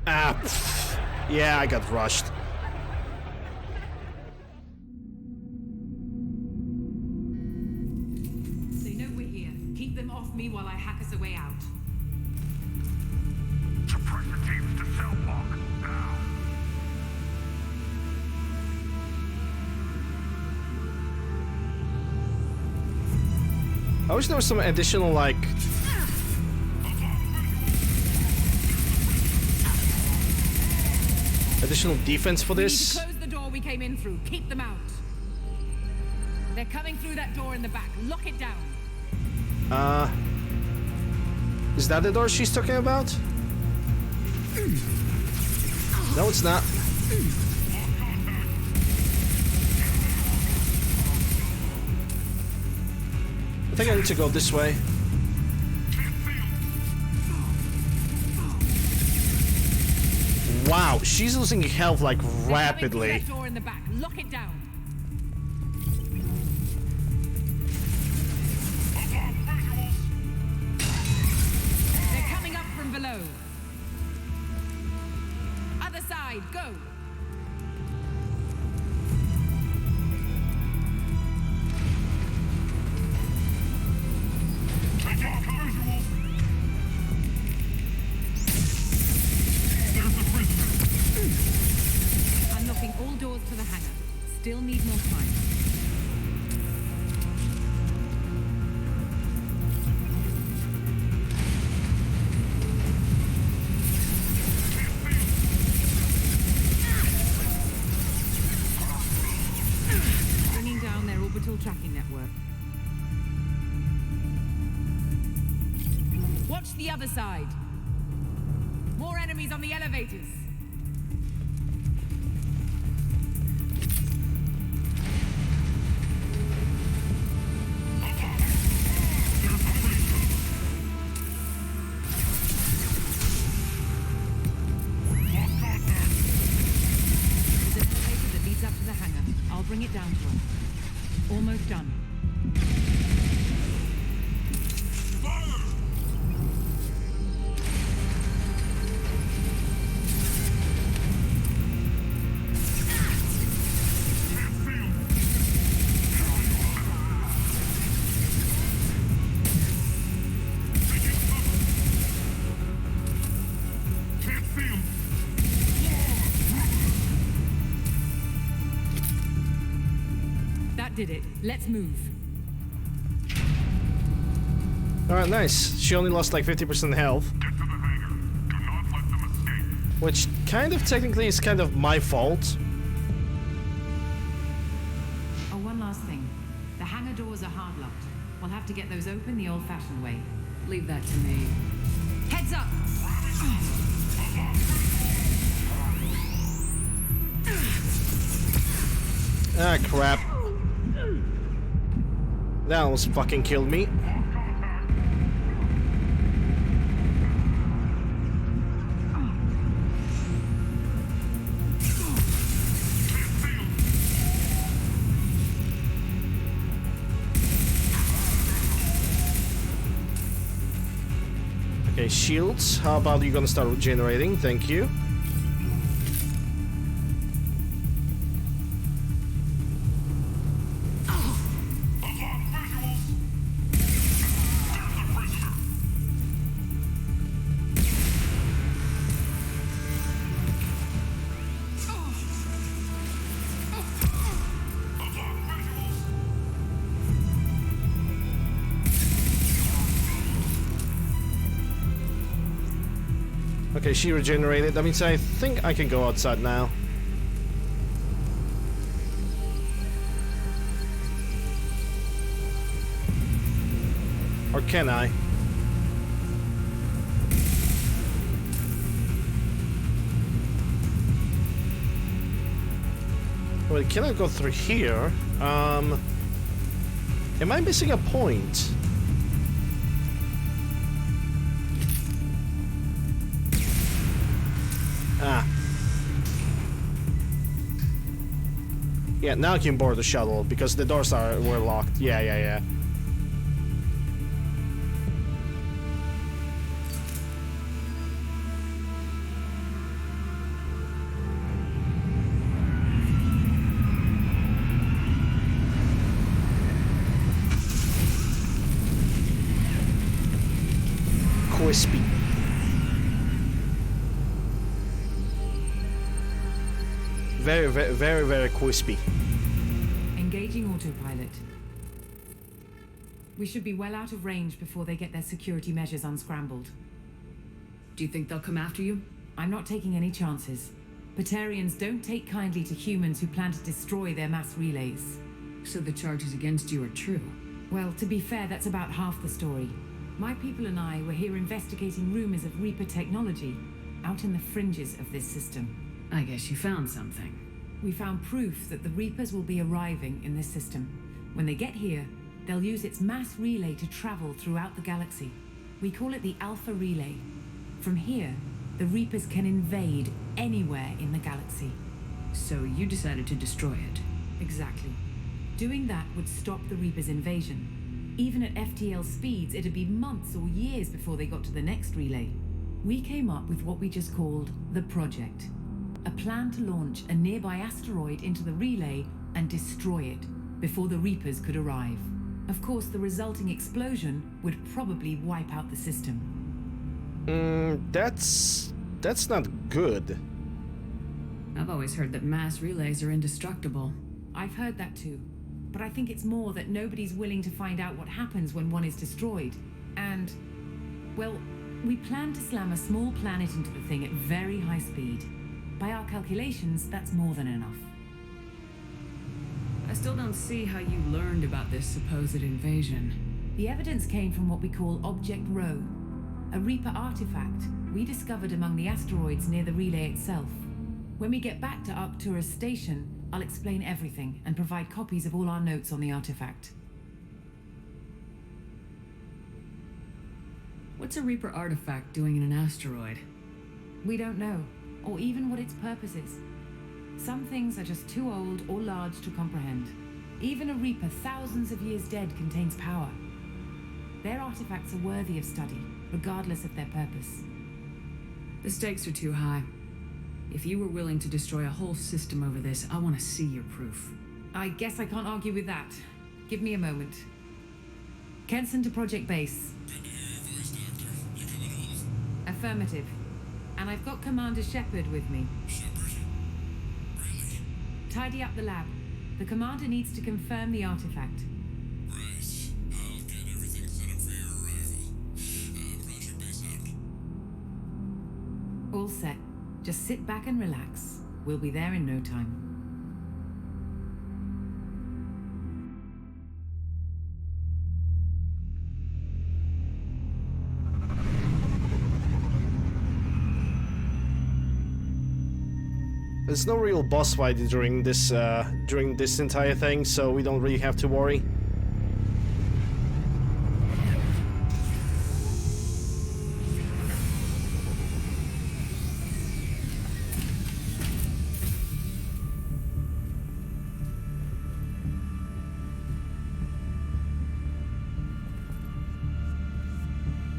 Ah, pfft. Yeah, I got rushed. They know we're here. Keep them off me while I hack us a way out. Suppress the teams to cell block now. I wish there was some additional, like... additional defense for We need this. to close the door we came in through. Keep them out. They're coming through that door in the back. Lock it down. Is that the door she's talking about? No, it's not. I think I need to go this way. Wow, she's losing health like rapidly. They're coming through that door in the back. Lock it down. They're coming up from below. Other side, go. Unlocking all doors to the hangar. Still need more time. Bringing down their orbital tracking network. Watch the other side. More enemies on the elevators. There's an elevator that leads up to the hangar. I'll bring it down to them. Almost done. did it. Let's move. Alright, nice. She only lost like 50% health. Get to the hangar. Do not let them escape. Which kind of technically is kind of my fault. Oh, one last thing. The hangar doors are hard locked. We'll have to get those open the old-fashioned way. Leave that to me. Heads up! Ah, crap. That almost fucking killed me. Okay, shields. How about you gonna start regenerating? Thank you. Okay, she regenerated. That means I think I can go outside now. Or can I? Wait, can I go through here? Am I missing a point? Ah. Yeah, now I can board the shuttle because the doors were locked. Yeah. Crispy. Very crispy. Engaging autopilot. We should be well out of range before they get their security measures unscrambled. Do you think they'll come after you? I'm not taking any chances. Batarians don't take kindly to humans who plan to destroy their mass relays. So the charges against you are true? Well, to be fair, that's about half the story. My people and I were here investigating rumors of Reaper technology out in the fringes of this system. I guess you found something. We found proof that the Reapers will be arriving in this system. When they get here, they'll use its mass relay to travel throughout the galaxy. We call it the Alpha Relay. From here, the Reapers can invade anywhere in the galaxy. So you decided to destroy it? Exactly. Doing that would stop the Reapers' invasion. Even at FTL speeds, it'd be months or years before they got to the next relay. We came up with what we just called the Project. A plan to launch a nearby asteroid into the relay and destroy it before the Reapers could arrive. Of course, the resulting explosion would probably wipe out the system. That's not good. I've always heard that mass relays are indestructible. I've heard that too. But I think it's more that nobody's willing to find out what happens when one is destroyed. And, well, we plan to slam a small planet into the thing at very high speed. By our calculations, that's more than enough. I still don't see how you learned about this supposed invasion. The evidence came from what we call Object Rho, a Reaper artifact we discovered among the asteroids near the relay itself. When we get back to Arcturus Station, I'll explain everything and provide copies of all our notes on the artifact. What's a Reaper artifact doing in an asteroid? We don't know, or even what its purpose is. Some things are just too old or large to comprehend. Even a Reaper thousands of years dead contains power. Their artifacts are worthy of study, regardless of their purpose. The stakes are too high. If you were willing to destroy a whole system over this, I want to see your proof. I guess I can't argue with that. Give me a moment. Kenson to Project Base. Affirmative. And I've got Commander Shepard with me. Shepard? Really? Tidy up the lab. The commander needs to confirm the artifact. Right. I'll get everything set up for your arrival. Project base out. All set. Just sit back and relax. We'll be there in no time. There's no real boss fight during this entire thing, so we don't really have to worry.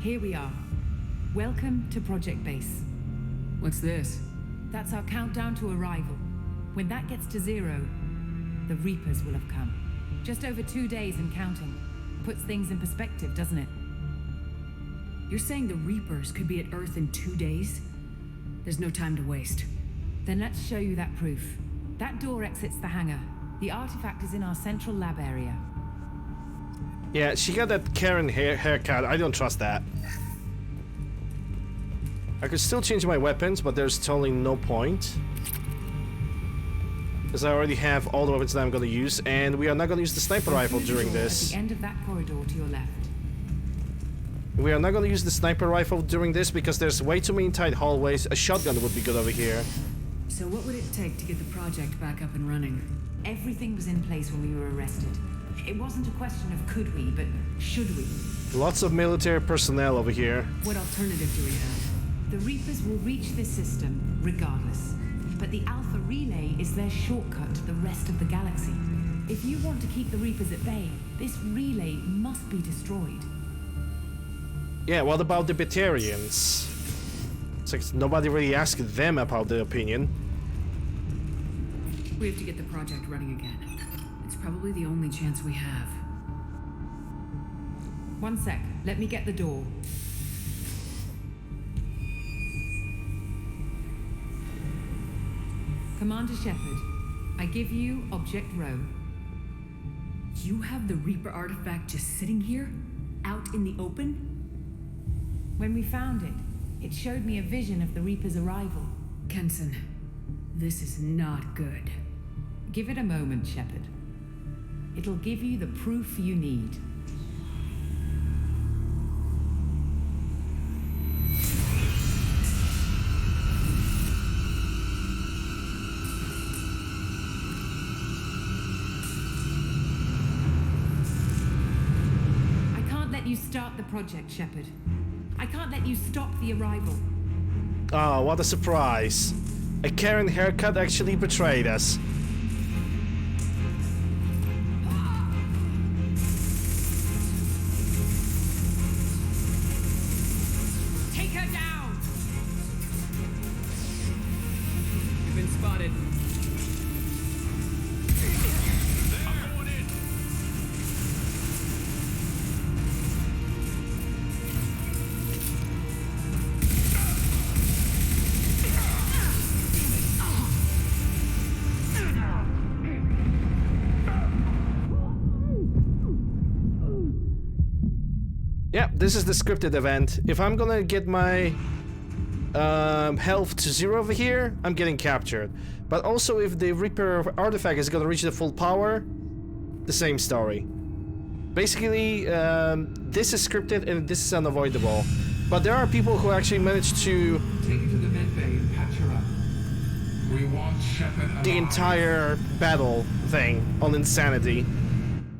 Here we are. Welcome to Project Base. What's this? That's our countdown to arrival. When that gets to 0, the Reapers will have come. Just over 2 days and counting. Puts things in perspective, doesn't it? You're saying the Reapers could be at Earth in 2 days? There's no time to waste. Then let's show you that proof. That door exits the hangar. The artifact is in our central lab area. Yeah, she got that Karen haircut. I don't trust that. I could still change my weapons, but there's totally no point. Because I already have all the weapons that I'm going to use, and we are not going to use the sniper rifle during this. At the end of that corridor to your left. We are not going to use the sniper rifle during this because there's way too many tight hallways. A shotgun would be good over here. So what would it take to get the project back up and running? Everything was in place when we were arrested. It wasn't a question of could we, but should we. Lots of military personnel over here. What alternative do we have? The Reapers will reach this system regardless. But the Alpha Relay is their shortcut to the rest of the galaxy. If you want to keep the Reapers at bay, this relay must be destroyed. Yeah, what about the Batarians? It's like nobody really asked them about their opinion. We have to get the project running again. It's probably the only chance we have. One sec, let me get the door. Commander Shepard, I give you Object Rho. You have the Reaper artifact just sitting here? Out in the open? When we found it, it showed me a vision of the Reaper's arrival. Kenson, this is not good. Give it a moment, Shepard. It'll give you the proof you need. You start the project, Shepard. I can't let you stop the arrival. Oh, what a surprise. A Karen haircut actually betrayed us. Take her down! You've been spotted. Yeah, this is the scripted event. If I'm gonna get my health to 0 over here, I'm getting captured. But also if the Reaper artifact is gonna reach the full power, the same story. Basically, this is scripted and this is unavoidable. But there are people who actually managed to take it to the med bay and patch her up. We want Shepard alive. The entire battle thing on insanity.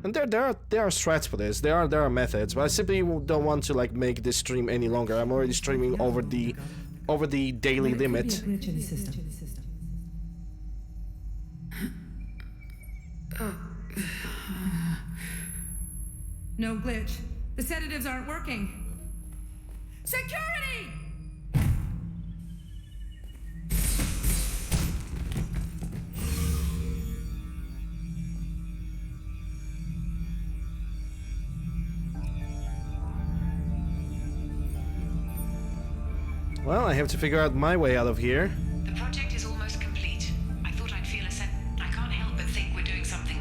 And there are threats for this. There are methods, but I simply don't want to like make this stream any longer. I'm already streaming over the daily limit. No glitch. The sedatives aren't working. Security! Well, I have to figure out my way out of here. The project is almost complete. I thought I'd feel a sense. I can't help but think we're doing something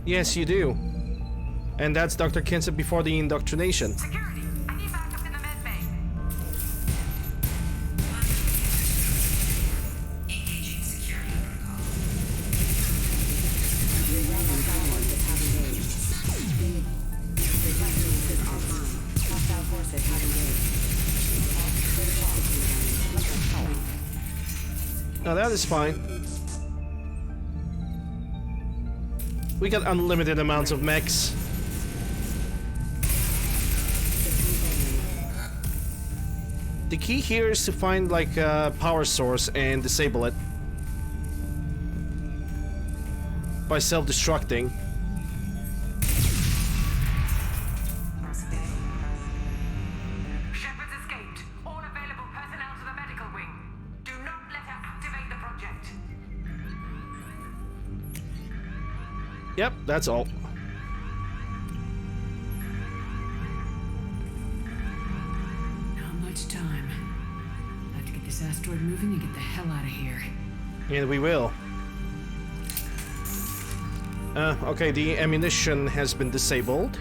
Yes, you do. And that's Dr. Kinsey before the indoctrination. Security, I need backup in the med bay. Engaging security protocol. Now that is fine. We got unlimited amounts of mechs. The key here is to find like a power source and disable it by self-destructing. Shepard's escaped. All available personnel to the medical wing. Do not let her activate the project. Yep, that's all. Not much time. I have to get this asteroid moving and get the hell out of here. And we will. Okay, the ammunition has been disabled.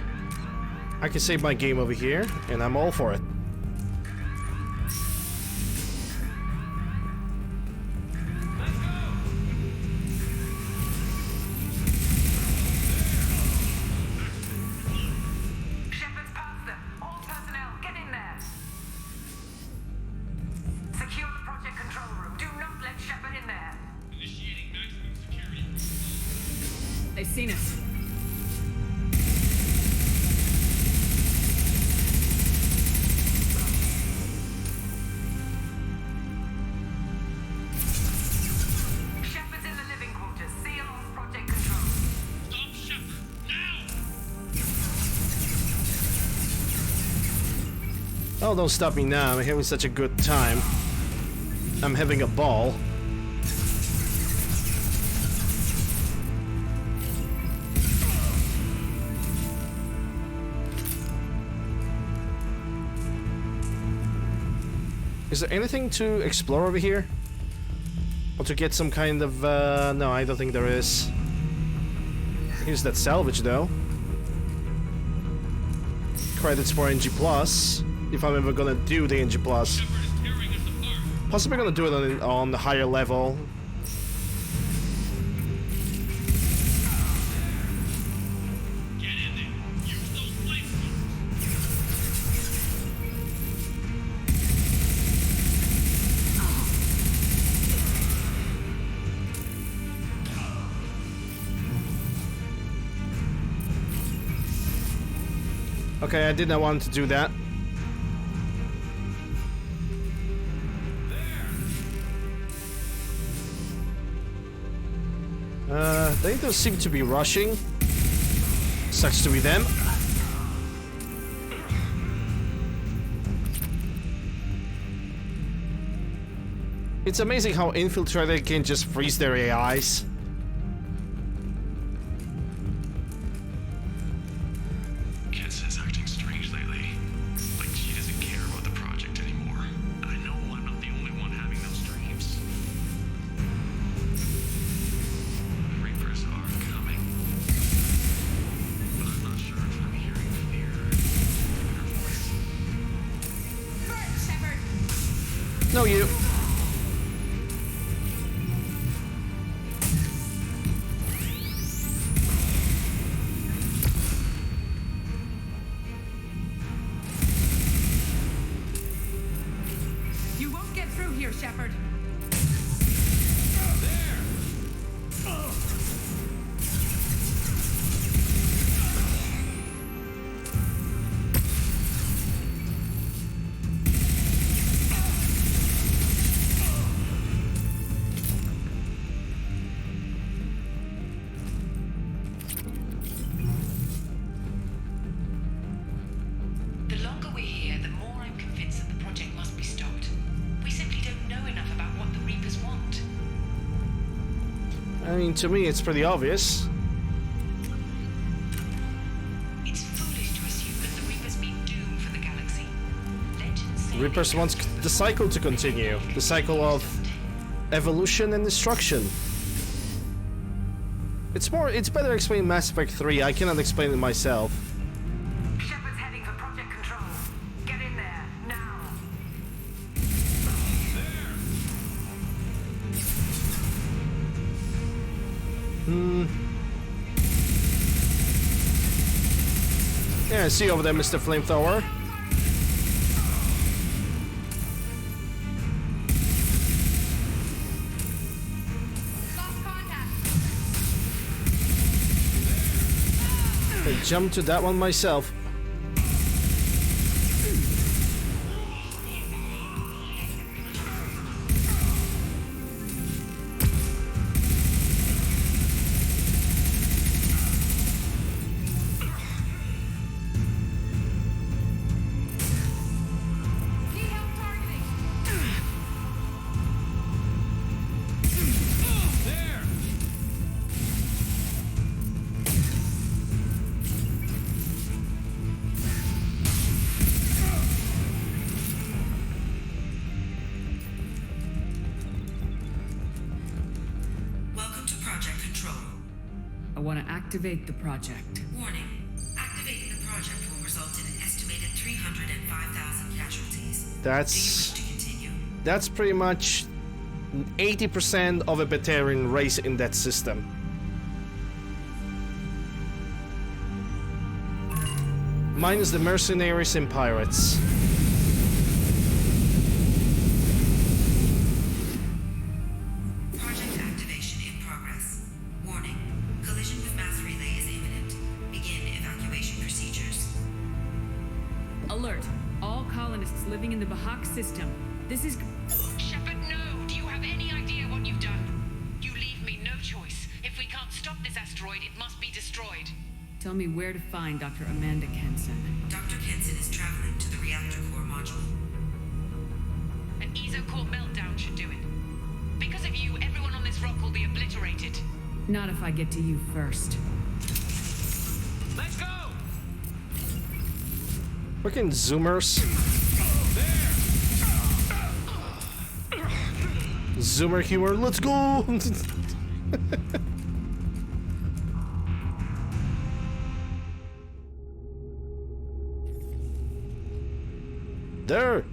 I can save my game over here, and I'm all for it. Shepard's past them. All personnel, get in there. Secure the project control room. Do not let Shepard in there. Initiating maximum security. They've seen us. Shepard's in the living quarters. Seal off project control. Stop Shepard, now! Oh, don't stop me now. I'm having such a good time. I'm having a ball. Is there anything to explore over here? Or to get some kind of, no, I don't think there is. Here's that salvage, though. Credits for NG+, if I'm ever gonna do the NG+. Possibly gonna do it on the higher level. Get in there. Use those flames. Okay, I did not want to do that. They don't seem to be rushing. Sucks to be them. It's amazing how Infiltrator can just freeze their AIs. Kinsey's acting strange lately. Like she doesn't care about the project anymore. I know I'm not the only one having those dreams. The Reapers are coming. But I'm not sure if I'm hearing fear in her voice. Burn, Shepard! No, you. You won't get through here, Shepard. The longer we're here, the more I'm convinced that the project must be stopped. We simply don't know enough about what the Reapers want. I mean, to me, it's pretty obvious. It's foolish to assume that the Reapers mean doom for the galaxy. Legends say Reapers wants the cycle to continue. The cycle of evolution and destruction. It's better explain Mass Effect 3. I cannot explain it myself. Shepard's heading for Project Control. Get in there, now. Yeah, see you over there, Mr. Flamethrower. I jumped to that one myself. I want to activate the project. Warning. Activating the project will result in an estimated 305,000 casualties. That's pretty much 80% of a Batarian race in that system. Minus the mercenaries and pirates. Project activation in progress. Warning. Collision with mass relay is imminent. Begin evacuation procedures. Alert. All colonists living in the Bahak system. This is... Shepard, no! Do you have any idea what you've done? You leave me no choice. If we can't stop this asteroid, it must be destroyed. Tell me where to find Dr. Amanda Kenson. Dr. Kenson is traveling to the reactor core module. An ESO-core meltdown should do it. Because of you, everyone on this rock will be obliterated. Not if I get to you first. Let's go! Freaking zoomers. Zoomer humor, let's go! There!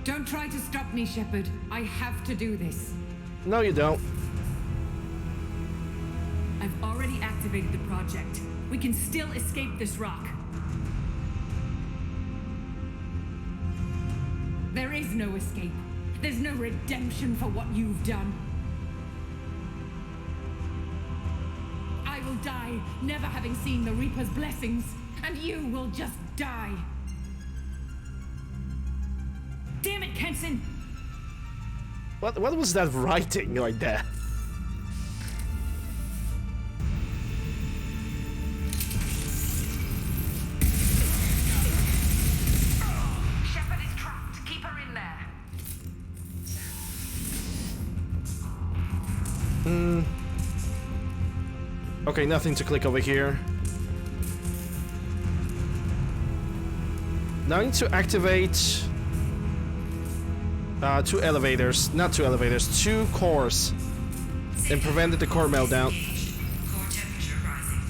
Don't try to stop me, Shepard. I have to do this. No, you don't. I've already activated the project. We can still escape this rock. There is no escape. There's no redemption for what you've done. I will die, never having seen the Reaper's blessings, and you will just die. Damn it, Kenson! What was that writing like that? Shepard is trapped. Keep her in there. Okay, nothing to click over here. Now I need to activate two elevators, not two elevators, two cores, and prevent the core meltdown. Core temperature rising.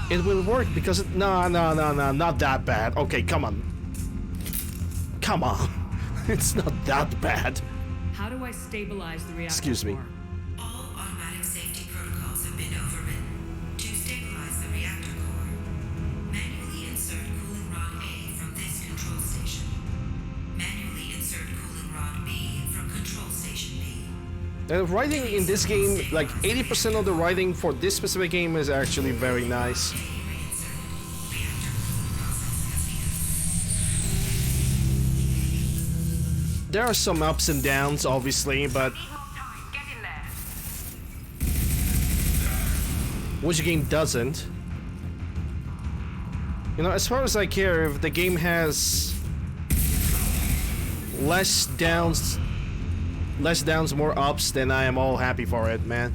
It will work because it, no, not that bad. Okay, come on. Come on. It's not that bad. How do I stabilize the reactor? Excuse me. core? All automatic safety protocols have been overridden. To stabilize the reactor core, manually insert cooling rod A from this control station. Manually insert cooling rod B from control station B. The writing in this game, like 80% of the writing for this specific game is actually very nice. There are some ups and downs, obviously, but which game doesn't? You know, as far as I care, if the game has less downs, less downs, more ups, then I am all happy for it, man.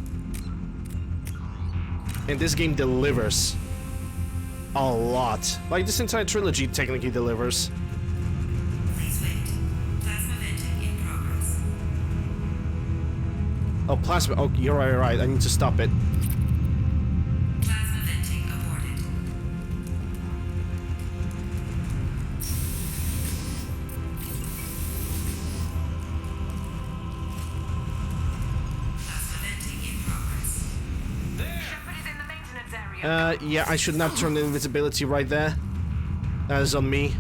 And this game delivers a lot. Like, this entire trilogy technically delivers. Please wait. Plasma venting in progress. Oh, plasma. Oh, you're right, you're right. I need to stop it. Plasma venting aborted. Plasma venting in progress. Shepard is in the maintenance area. Yeah, I should not turn the invisibility right there. That is on me.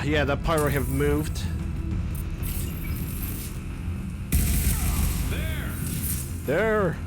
Yeah, that pyro have moved. There.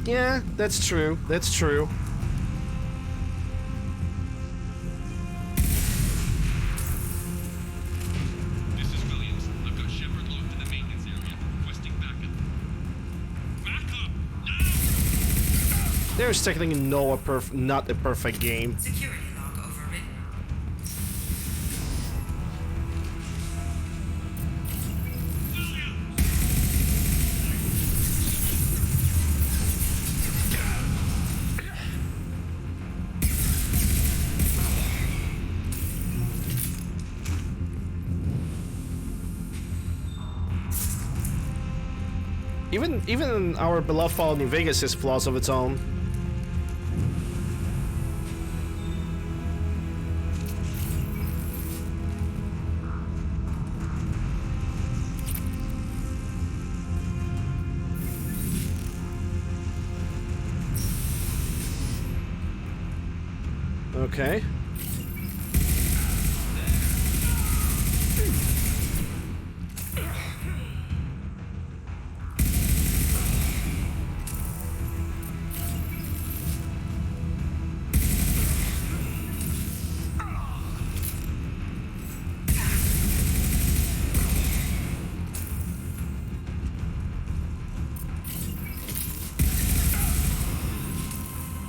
Yeah, that's true. That's true. This is Williams. I've got Shepard locked in the maintenance area, requesting backup. Backup! Now! There's technically not a perfect game. Security log overridden. Even our beloved Fallout New Vegas has flaws of its own. Okay.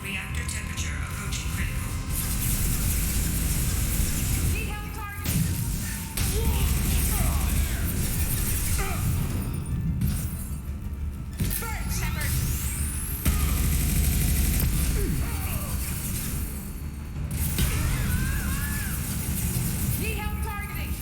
Reactor temperature approaching critical. Need help targeting.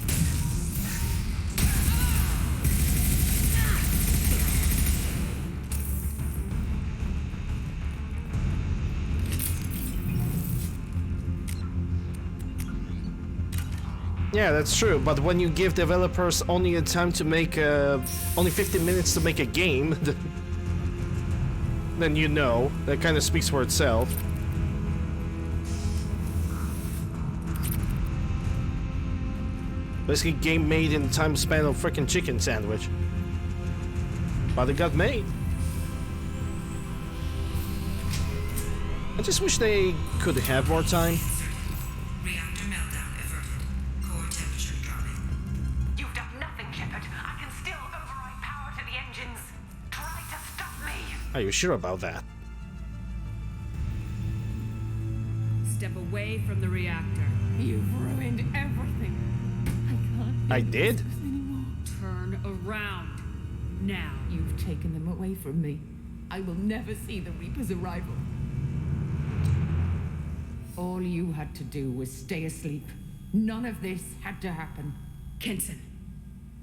Yeah, that's true. But when you give developers only a time to make only 15 minutes to make a game, then you know that kind of speaks for itself. Basically, game made in the time span of freaking chicken sandwich. But it got made. I just wish they could have more time. Reactor meltdown averted. Core temperature dropping. You've done nothing, Shepard. I can still override power to the engines. Try to stop me. Are you sure about that? Step away from the reactor. You've ruined everything. I did? Turn around. Now. You've taken them away from me. I will never see the Reaper's arrival. All you had to do was stay asleep. None of this had to happen. Kenton,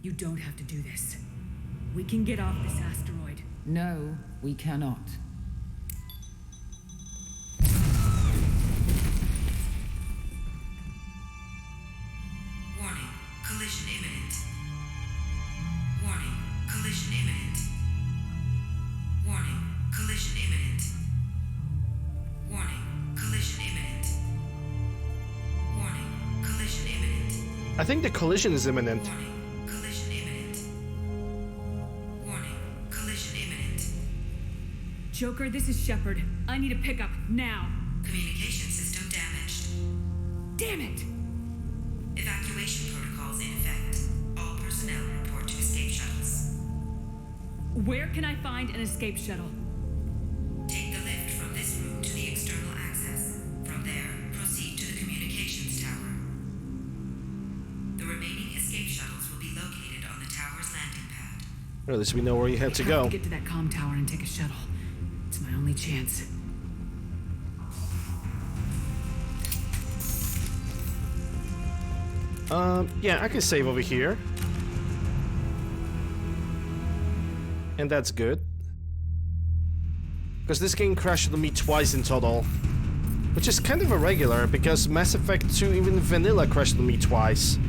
you don't have to do this. We can get off this asteroid. No, we cannot. Warning. Collision imminent. Warning. Collision I think the collision is imminent. Collision imminent. Warning, collision imminent. Joker, this is Shepard. I need a pickup, now. Communication system damaged. Damn it! Evacuation protocols in effect. All personnel report to escape shuttles. Where can I find an escape shuttle? Take the lift from this room to the external access. From there, proceed to the communications tower. The remaining escape shuttles will be located on the tower's landing pad. Or at least we know where you have to I go. have to get to that comm tower and take a shuttle. It's my only chance. Yeah, I can save over here. And that's good. Because this game crashed on me twice in total. Which is kind of irregular, because Mass Effect 2, even vanilla, crashed on me twice.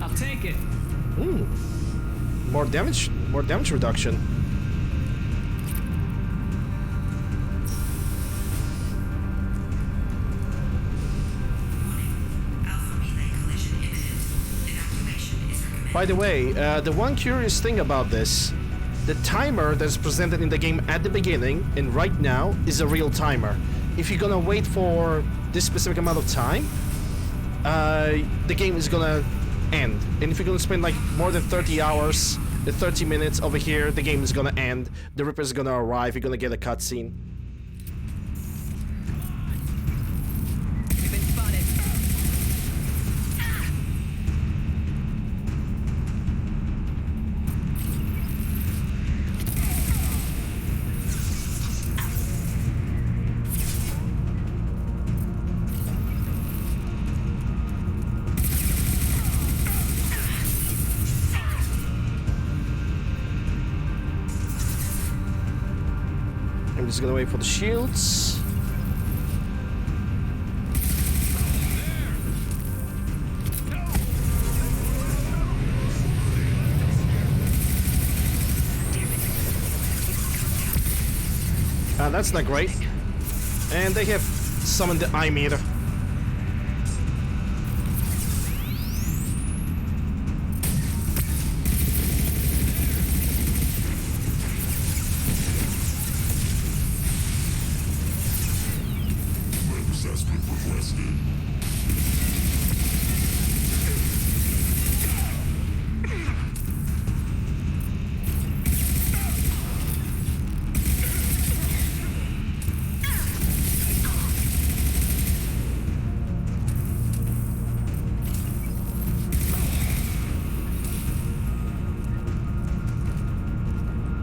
I'll take it. More damage reduction. By the way, the one curious thing about this, the timer that's presented in the game at the beginning and right now is a real timer. If you're gonna wait for this specific amount of time, the game is gonna end. And if you're gonna spend like more than 30 hours, 30 minutes over here, the game is gonna end. The Reaper's gonna arrive, you're gonna get a cutscene. We've been spotted. I'm just gonna wait for the shields. That's not great. And they have summoned the eye meter.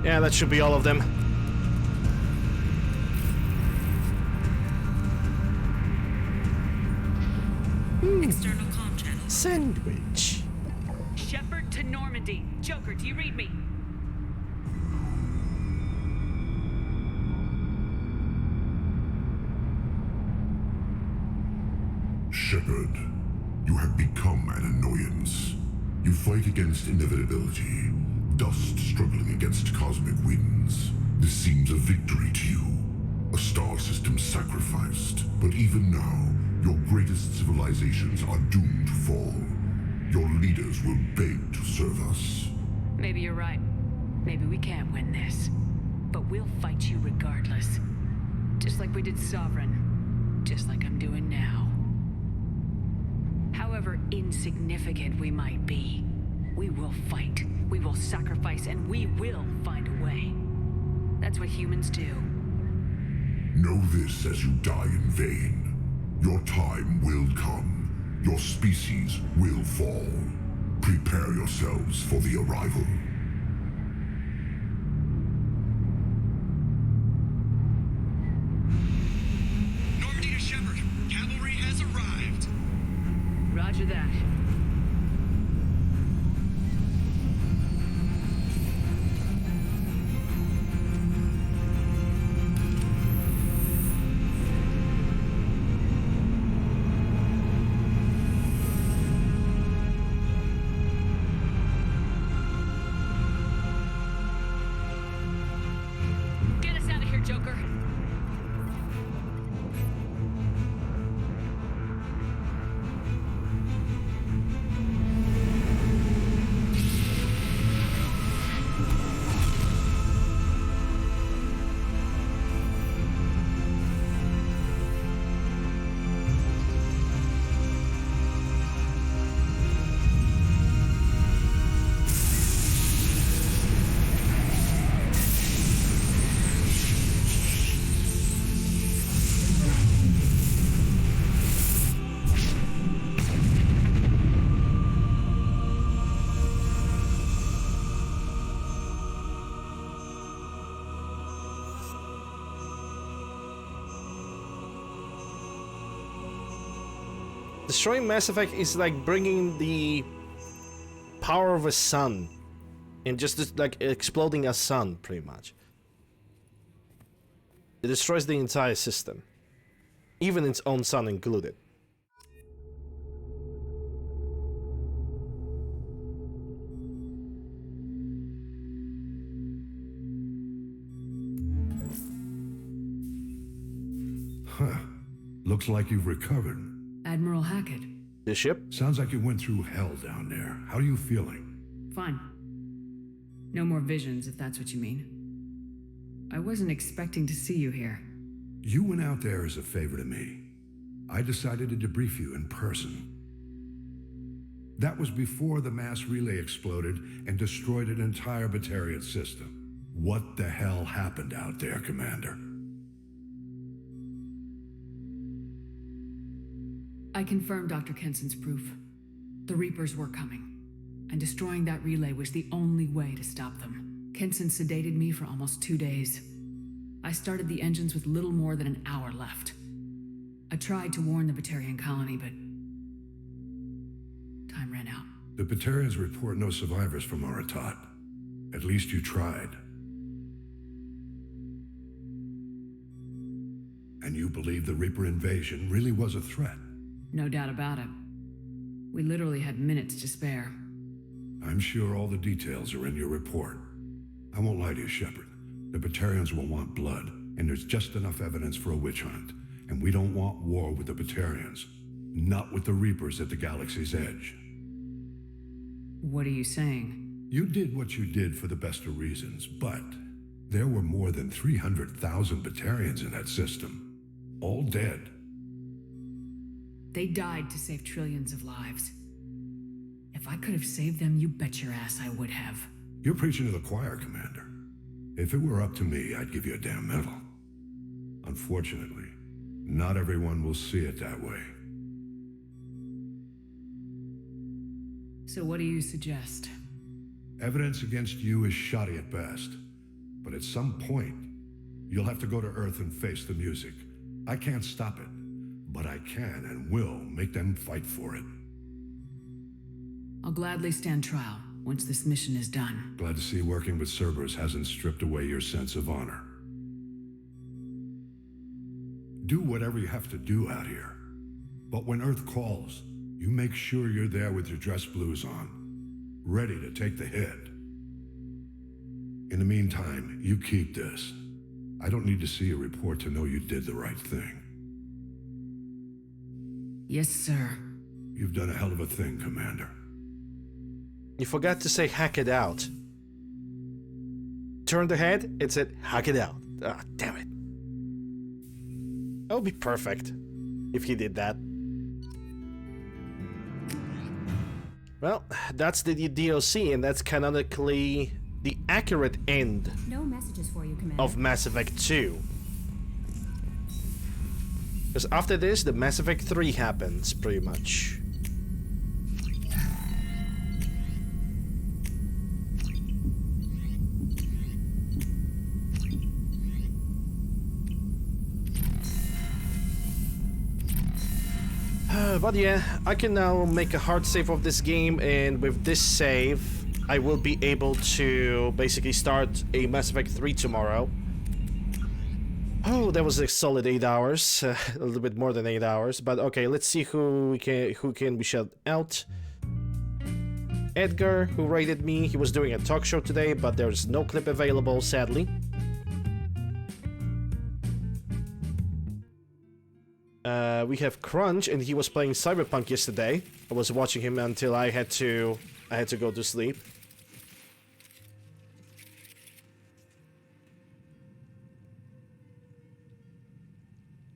Yeah, that should be all of them. External comm channel. Sandwich. Shepard to Normandy. Joker, do you read me? Shepard, you have become an annoyance. You fight against inevitability, dust struggling against cosmic winds. This seems a victory to you, a star system sacrificed. But even now, your greatest civilizations are doomed to fall. Your leaders will beg to serve us. Maybe you're right. Maybe we can't win this. But we'll fight you regardless. Just like we did Sovereign. Just like I'm doing now. However insignificant we might be, we will fight, we will sacrifice, and we will find a way. That's what humans do. Know this as you die in vain. Your time will come. Your species will fall. Prepare yourselves for the arrival. Normandy to Shepard. Cavalry has arrived. Roger that. Destroying Mass Effect is like bringing the power of a sun and just like exploding a sun, pretty much. It destroys the entire system, even its own sun included. Huh. Looks like you've recovered. Admiral Hackett. The ship? Sounds like you went through hell down there. How are you feeling? Fine. No more visions, if that's what you mean. I wasn't expecting to see you here. You went out there as a favor to me. I decided to debrief you in person. That was before the mass relay exploded and destroyed an entire Batarian system. What the hell happened out there, Commander? I confirmed Dr. Kenson's proof. The Reapers were coming, and destroying that relay was the only way to stop them. Kenson sedated me for almost 2 days. I started the engines with little more than an hour left. I tried to warn the Batarian colony, but time ran out. The Batarians report no survivors from Aratat. At least you tried. And you believe the Reaper invasion really was a threat? No doubt about it. We literally had minutes to spare. I'm sure all the details are in your report. I won't lie to you, Shepard. The Batarians will want blood, and there's just enough evidence for a witch hunt. And we don't want war with the Batarians. Not with the Reapers at the galaxy's edge. What are you saying? You did what you did for the best of reasons, but there were more than 300,000 Batarians in that system. All dead. They died to save trillions of lives. If I could have saved them, you bet your ass I would have. You're preaching to the choir, Commander. If it were up to me, I'd give you a damn medal. Unfortunately, not everyone will see it that way. So what do you suggest? Evidence against you is shoddy at best. But at some point, you'll have to go to Earth and face the music. I can't stop it, but I can and will make them fight for it. I'll gladly stand trial once this mission is done. Glad to see working with Cerberus hasn't stripped away your sense of honor. Do whatever you have to do out here. But when Earth calls, you make sure you're there with your dress blues on, ready to take the hit. In the meantime, you keep this. I don't need to see a report to know you did the right thing. Yes, sir. You've done a hell of a thing, Commander. You forgot to say hack it out. Turned the head, it said hack it out. Ah, damn it. That would be perfect if he did that. Well, that's the DLC, and that's canonically the accurate end No messages for you, Commander. of Mass Effect 2. Because after this, the Mass Effect 3 happens, pretty much. But yeah, I can now make a hard save of this game, and with this save, I will be able to basically start a Mass Effect 3 tomorrow. Oh, that was a solid 8 hours, a little bit more than 8 hours. But okay, let's see who can be shut out. Edgar, who rated me, he was doing a talk show today, but there's no clip available, sadly. We have Crunch, and he was playing Cyberpunk yesterday. I was watching him until I had to go to sleep.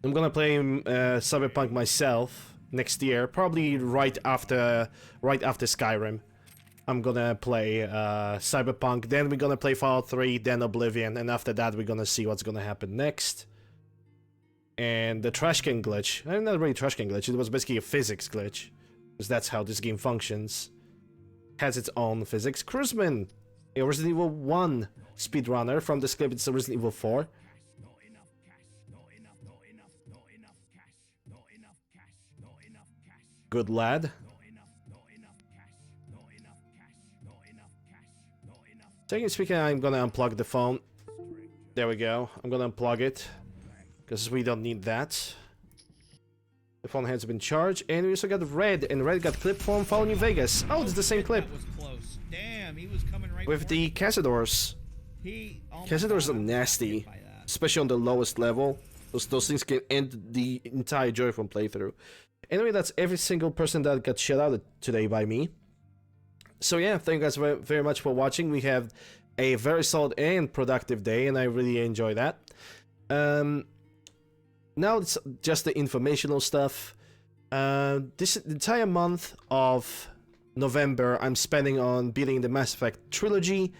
I'm gonna play Cyberpunk myself next year, probably right after Skyrim. I'm gonna play Cyberpunk, then we're gonna play Fallout 3, then Oblivion, and after that we're gonna see what's gonna happen next. And the trash can glitch. Not really trash can glitch, it was basically a physics glitch. Because that's how this game functions. Has its own physics. Cruzman, a Resident Evil 1 speedrunner. From this clip, it's a Resident Evil 4. Good lad. Technically speaking, I'm gonna unplug the phone. There we go. I'm gonna unplug it because we don't need that. The phone has been charged, and we also got Red, and Red got clip from Fallout New Vegas. Oh, it's the same clip. That was close. Damn, he was coming right With the Cazadors. Cazadors are nasty, especially on the lowest level. Those things can end the entire joy from playthrough. Anyway, that's every single person that got shut out today by me. So yeah, thank you guys very, very much for watching. We have a very solid and productive day, and I really enjoy that. Now it's just the informational stuff. This entire month of November, I'm spending on beating the Mass Effect trilogy,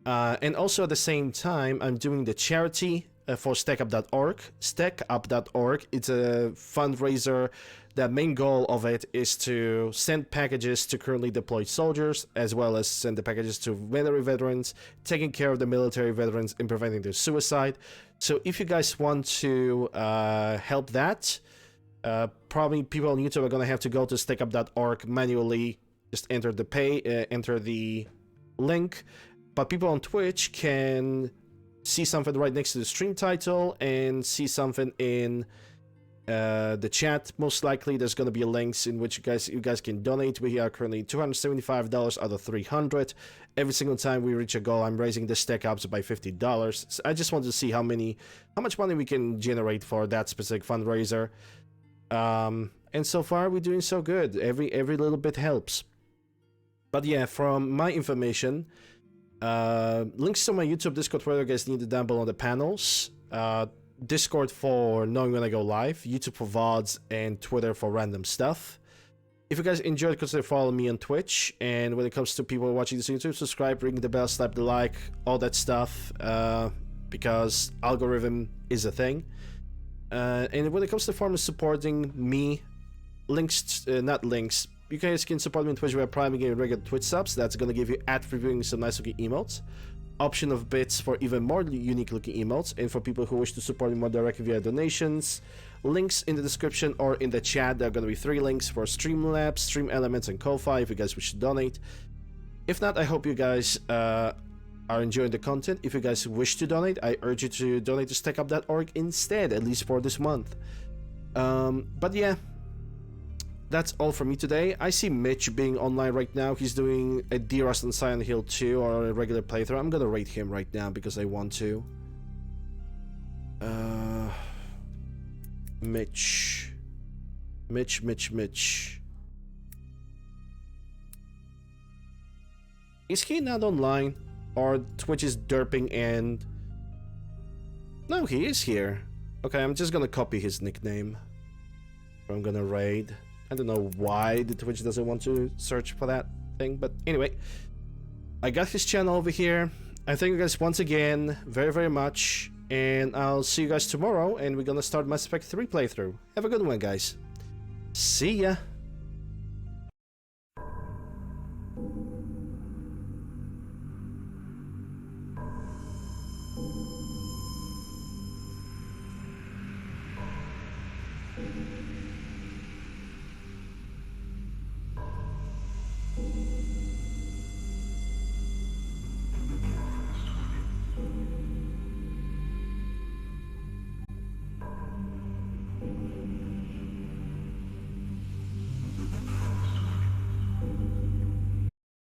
and also at the same time, I'm doing the charity for StackUp.org. StackUp.org, it's a fundraiser. The main goal of it is to send packages to currently deployed soldiers, as well as send the packages to military veterans, taking care of the military veterans and preventing their suicide. So if you guys want to help that, probably people on YouTube are going to have to go to StackUp.org manually, just enter the link. But people on Twitch can see something right next to the stream title and see something in the chat. Most likely there's going to be links in which you guys can donate. We are currently $275 out of 300. Every single time we reach a goal, I'm raising the stack ups by $50. So I just wanted to see how much money we can generate for that specific fundraiser. And so far we're doing so good. Every little bit helps. But yeah, from my information, links to my YouTube, Discord, Twitter, you guys need to down below the panels. Discord for knowing when I go live, YouTube for VODs, and Twitter for random stuff. If you guys enjoyed, consider following me on Twitch. And when it comes to people watching this on YouTube, subscribe, ring the bell, slap the like, all that stuff, because algorithm is a thing. And when it comes to forms supporting me, not links, you guys can support me on Twitch by priming and regular Twitch subs. That's going to give you ad-free viewing, some nice looking emotes. Option of bits for even more unique looking emotes, and for people who wish to support me more directly via donations, links in the description or in the chat. There are going to be 3 links for Streamlabs, Stream Elements, and Ko-Fi if you guys wish to donate. If not, I hope you guys are enjoying the content. If you guys wish to donate, I urge you to donate to StackUp.org instead, at least for this month. But yeah, that's all for me today. I see Mitch being online right now. He's doing a D-Rust on Silent Hill 2 or a regular playthrough. I'm gonna rate him right now because I want to. Mitch. Is he not online? Or Twitch is derping and... No, he is here. Okay, I'm just gonna copy his nickname. I'm gonna raid. I don't know why the Twitch doesn't want to search for that thing, but anyway, I got his channel over here. I thank you guys once again very, very much, and I'll see you guys tomorrow, and we're gonna start Mass Effect 3 playthrough. Have a good one, guys. See ya!